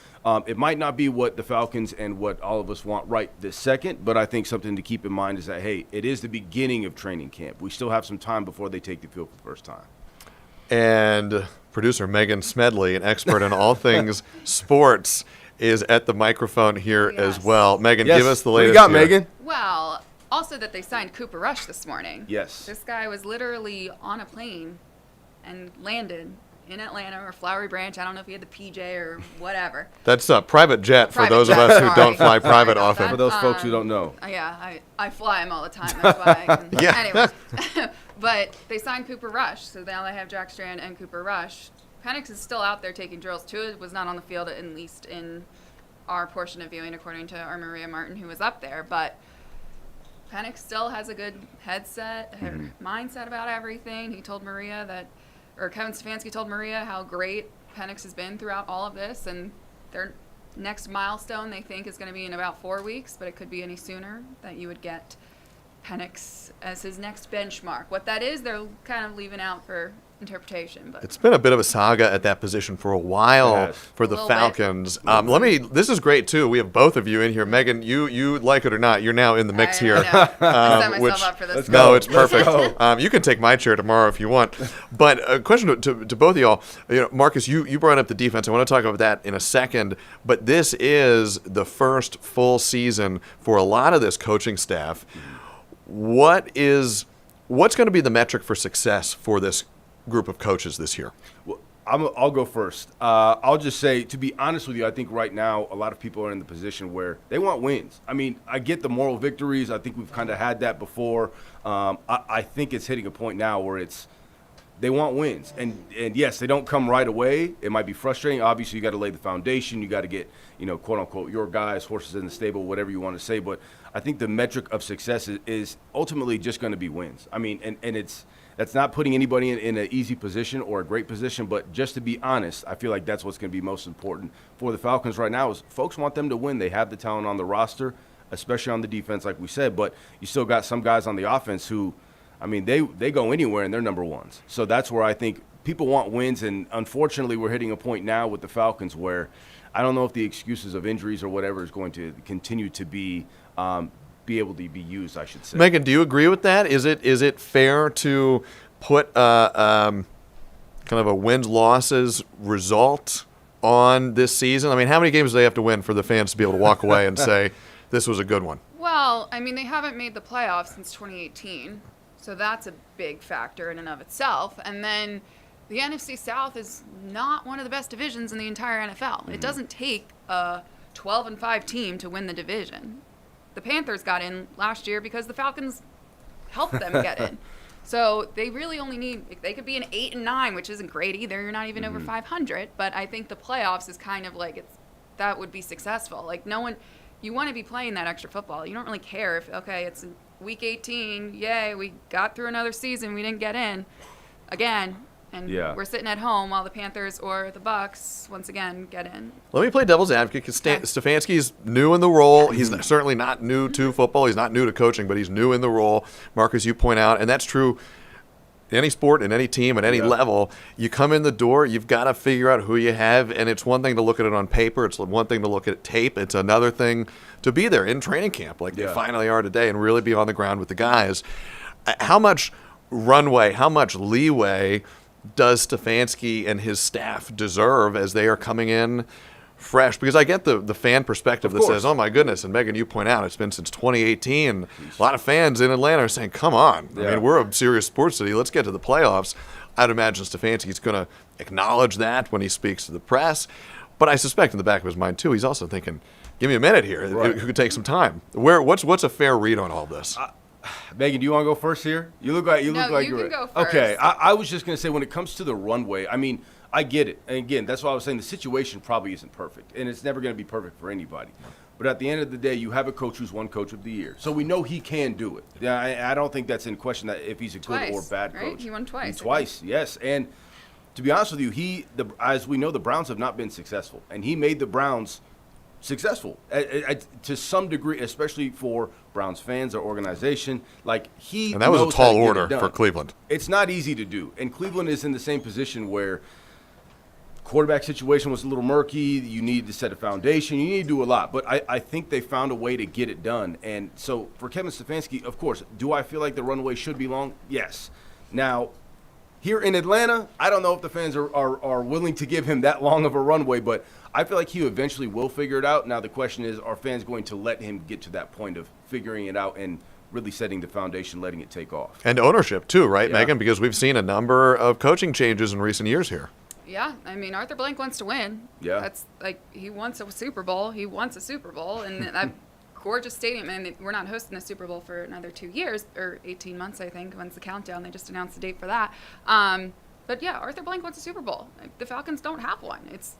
S3: it might not be what the Falcons and what all of us want right this second, but I think something to keep in mind is that, hey, it is the beginning of training camp. We still have some time before they take the field for the first time.
S12: And producer Megan Smedley, an expert in all things sports, is at the microphone here as well. Megan, give us the latest.
S3: What do you got, Megan?
S4: Well, also that they signed Cooper Rush this morning.
S3: Yes.
S4: This guy was literally on a plane and landed in Atlanta or Flowery Branch. I don't know if he had the PJ or whatever.
S12: That's a private jet for
S4: Private
S12: those
S4: jet,
S12: of us who
S4: sorry.
S12: don't fly
S4: Sorry
S12: private
S4: about
S12: often.
S4: that.
S3: For those folks who don't know.
S4: Yeah, I fly him all the time. That's why I can.
S12: Yeah.
S4: Anyway. But they signed Cooper Rush, so now they have Jack Strand and Cooper Rush. Penix is still out there taking drills. Tua was not on the field, at least in our portion of viewing, according to our Maria Martin, who was up there. But Penix still has a good mindset about everything. He told Maria Kevin Stefanski told Maria how great Penix has been throughout all of this, and their next milestone they think is going to be in about 4 weeks, but it could be any sooner that you would get Penix as his next benchmark. What that is, they're kind of leaving out for interpretation. But
S12: It's been a bit of a saga at that position for a while for the
S4: A little
S12: Falcons. This is great too. We have both of you in here. Megan, you like it or not, you're now in the mix here.
S4: I set myself up for this.
S12: No, it's perfect. You can take my chair tomorrow if you want. But a question to both of y'all. Marcus, you brought up the defense. I want to talk about that in a second. But this is the first full season for a lot of this coaching staff. What's going to be the metric for success for this group of coaches this year?
S3: Well, I'll go first. I'll just say, to be honest with you, I think right now a lot of people are in the position where they want wins. I mean, I get the moral victories. I think we've kind of had that before. I think it's hitting a point now where they want wins. And yes, they don't come right away. It might be frustrating. Obviously, you got to lay the foundation. You got to get, quote unquote, your guys, horses in the stable, whatever you want to say. But I think the metric of success is ultimately just going to be wins. I mean, and that's not putting anybody in an easy position or a great position, but just to be honest, I feel like that's what's going to be most important for the Falcons right now is folks want them to win. They have the talent on the roster, especially on the defense, like we said, but you still got some guys on the offense who, I mean, they go anywhere and they're number ones. So that's where I think people want wins, and unfortunately we're hitting a point now with the Falcons where I don't know if the excuses of injuries or whatever is going to continue to be able to be used, I should say.
S12: Megan, do you agree with that? Is it fair to put kind of a wins-losses result on this season? I mean, how many games do they have to win for the fans to be able to walk away and say, this was a good one?
S4: Well, I mean, they haven't made the playoffs since 2018, so that's a big factor in and of itself. And then the NFC South is not one of the best divisions in the entire NFL. It doesn't take a 12-5 team to win the division. The Panthers got in last year because the Falcons helped them get in. So they really only need, they could be an 8-9, which isn't great either. You're not even over 500. But I think the playoffs is kind of like, that would be successful. Like, no one, you want to be playing that extra football. You don't really care if, okay, it's week 18, yay, we got through another season, we didn't get in again. And we're sitting at home while the Panthers or the Bucks, once again, get in.
S12: Let me play devil's advocate because Stefanski's new in the role. He's certainly not new to football. He's not new to coaching, but he's new in the role, Marcus, you point out. And that's true in any sport, in any team, at any level. You come in the door, you've got to figure out who you have. And it's one thing to look at it on paper. It's one thing to look at tape. It's another thing to be there in training camp like they finally are today and really be on the ground with the guys. How much runway, how much leeway does Stefanski and his staff deserve as they are coming in fresh? Because I get the fan perspective that says, oh my goodness, and Megan, you point out it's been since 2018. A lot of fans in Atlanta are saying, come on. I mean, we're a serious sports city. Let's get to the playoffs. I'd imagine Stefanski's going to acknowledge that when he speaks to the press. But I suspect in the back of his mind, too, he's also thinking, give me a minute here. It could take some time. What's a fair read on all this?
S3: Megan, do you want to go first here? You look like
S4: you
S3: you're
S4: can go first.
S3: Okay, I was just going to say when it comes to the runway, I mean, I get it. And again, that's why I was saying the situation probably isn't perfect, and it's never going to be perfect for anybody. But at the end of the day, you have a coach who's won Coach of the Year, so we know he can do it. Yeah, I don't think that's in question that if he's a good or bad coach.
S4: He won twice.
S3: Twice, yes. And to be honest with you, as we know, the Browns have not been successful, and he made the Browns successful to some degree, especially for Browns fans or organization.
S12: And that was a tall order for Cleveland.
S3: It's not easy to do, and Cleveland is in the same position where quarterback situation was a little murky. You need to set a foundation. You need to do a lot, but I think they found a way to get it done. And so for Kevin Stefanski, of course, do I feel like the runway should be long? Yes. Now, here in Atlanta, I don't know if the fans are willing to give him that long of a runway, but I feel like he eventually will figure it out. Now, the question is, are fans going to let him get to that point of figuring it out and really setting the foundation, letting it take off?
S12: And ownership, too, right, Megan? Because we've seen a number of coaching changes in recent years here.
S4: Yeah, I mean, Arthur Blank wants to win.
S3: Yeah.
S4: That's like, he wants a Super Bowl. He wants a Super Bowl. And that gorgeous stadium, and we're not hosting a Super Bowl for another 2 years, or 18 months, I think. When's the countdown? They just announced the date for that. But yeah, Arthur Blank wants a Super Bowl. The Falcons don't have one. It's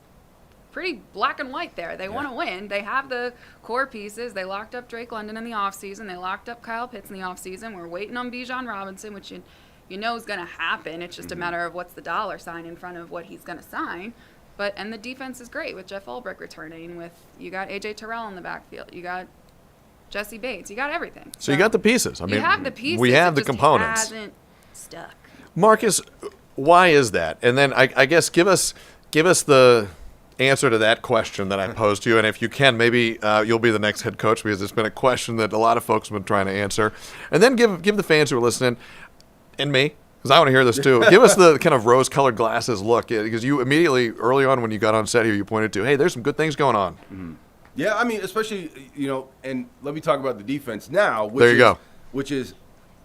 S4: pretty black and white there. They want to win. They have the core pieces. They locked up Drake London in the offseason. They locked up Kyle Pitts in the offseason. We're waiting on Bijan Robinson, which you know is going to happen. It's just a matter of what's the dollar sign in front of what he's going to sign. And the defense is great with Jeff Ulbrich returning. You got A.J. Terrell in the backfield. You got Jesse Bates. You got everything.
S12: So you got the pieces. I mean,
S4: you have the pieces.
S12: We have the
S4: just
S12: components.
S4: Hasn't stuck.
S12: Marcus, why is that? And then I guess give us the answer to that question that I posed to you. And if you can, maybe you'll be the next head coach, because it's been a question that a lot of folks have been trying to answer. And then give the fans who are listening, and me, because I want to hear this too, give us the kind of rose-colored glasses look. Because you immediately, early on when you got on set here, you pointed to, hey, there's some good things going on.
S3: Mm-hmm. Yeah, I mean, especially, and let me talk about the defense now. Which is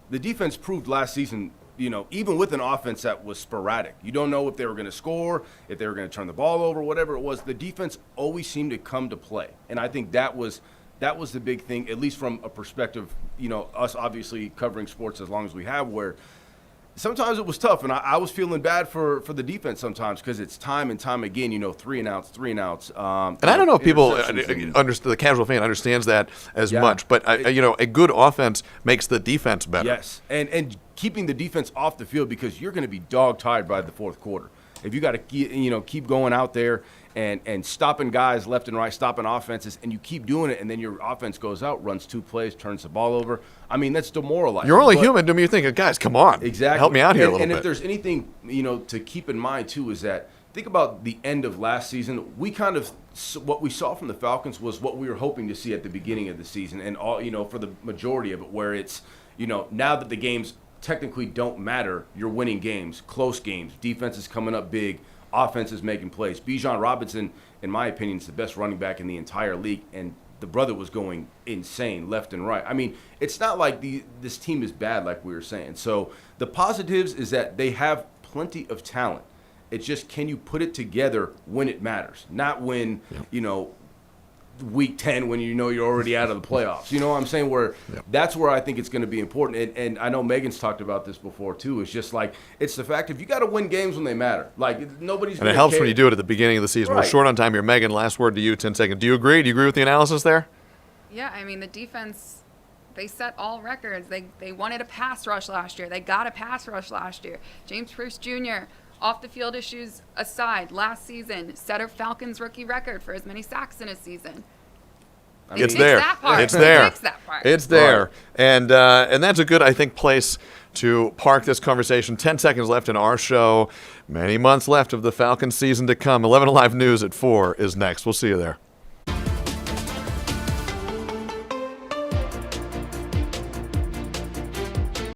S3: the defense proved last season, even with an offense that was sporadic. You don't know if they were going to score, if they were going to turn the ball over, whatever it was. The defense always seemed to come to play. And I think that was the big thing, at least from a perspective, us obviously covering sports as long as we have, where sometimes it was tough, and I was feeling bad for the defense sometimes, because it's time and time again, 3 and outs.
S12: And I don't know if people understand, the casual fan understands that as much, but a good offense makes the defense better.
S3: Yes, and keeping the defense off the field, because you're going to be dog-tired by the fourth quarter. If you got to keep going out there and stopping guys left and right, stopping offenses, and you keep doing it, and then your offense goes out, runs 2 plays, turns the ball over. I mean, that's demoralizing.
S12: You're only human. You think, guys, come on.
S3: Exactly.
S12: Help me out here a little bit.
S3: And if there's anything, to keep in mind, too, is that think about the end of last season. What we saw from the Falcons was what we were hoping to see at the beginning of the season, and all, for the majority of it, where it's, now that the games technically don't matter, you're winning games, close games, defense is coming up big, offense is making plays. Bijan Robinson, in my opinion, is the best running back in the entire league, and the brother was going insane left and right. I mean, it's not like this team is bad like we were saying. So the positives is that they have plenty of talent. It's just, can you put it together when it matters? Not when, week 10 when you're already out of the playoffs. You know what I'm saying? That's where I think it's going to be important. And I know Megan's talked about this before too. It's just like, it's the fact if you got to win games when they matter. Like nobody's
S12: And it helps when you do it at the beginning of the season.
S3: Right.
S12: We're short on time here. Megan, last word to you, 10 seconds. Do you agree? Do you agree with the analysis there?
S4: Yeah, I mean, the defense, they set all records. They wanted a pass rush last year. They got a pass rush last year. James Pierce Jr., off the field issues aside, last season set a Falcons rookie record for as many sacks in a season.
S12: It's there.
S4: That part.
S12: It's there.
S4: That part.
S12: It's there. And that's a good, I think, place to park this conversation. 10 seconds left in our show. Many months left of the Falcons season to come. 11 Alive News at 4 is next. We'll see you there.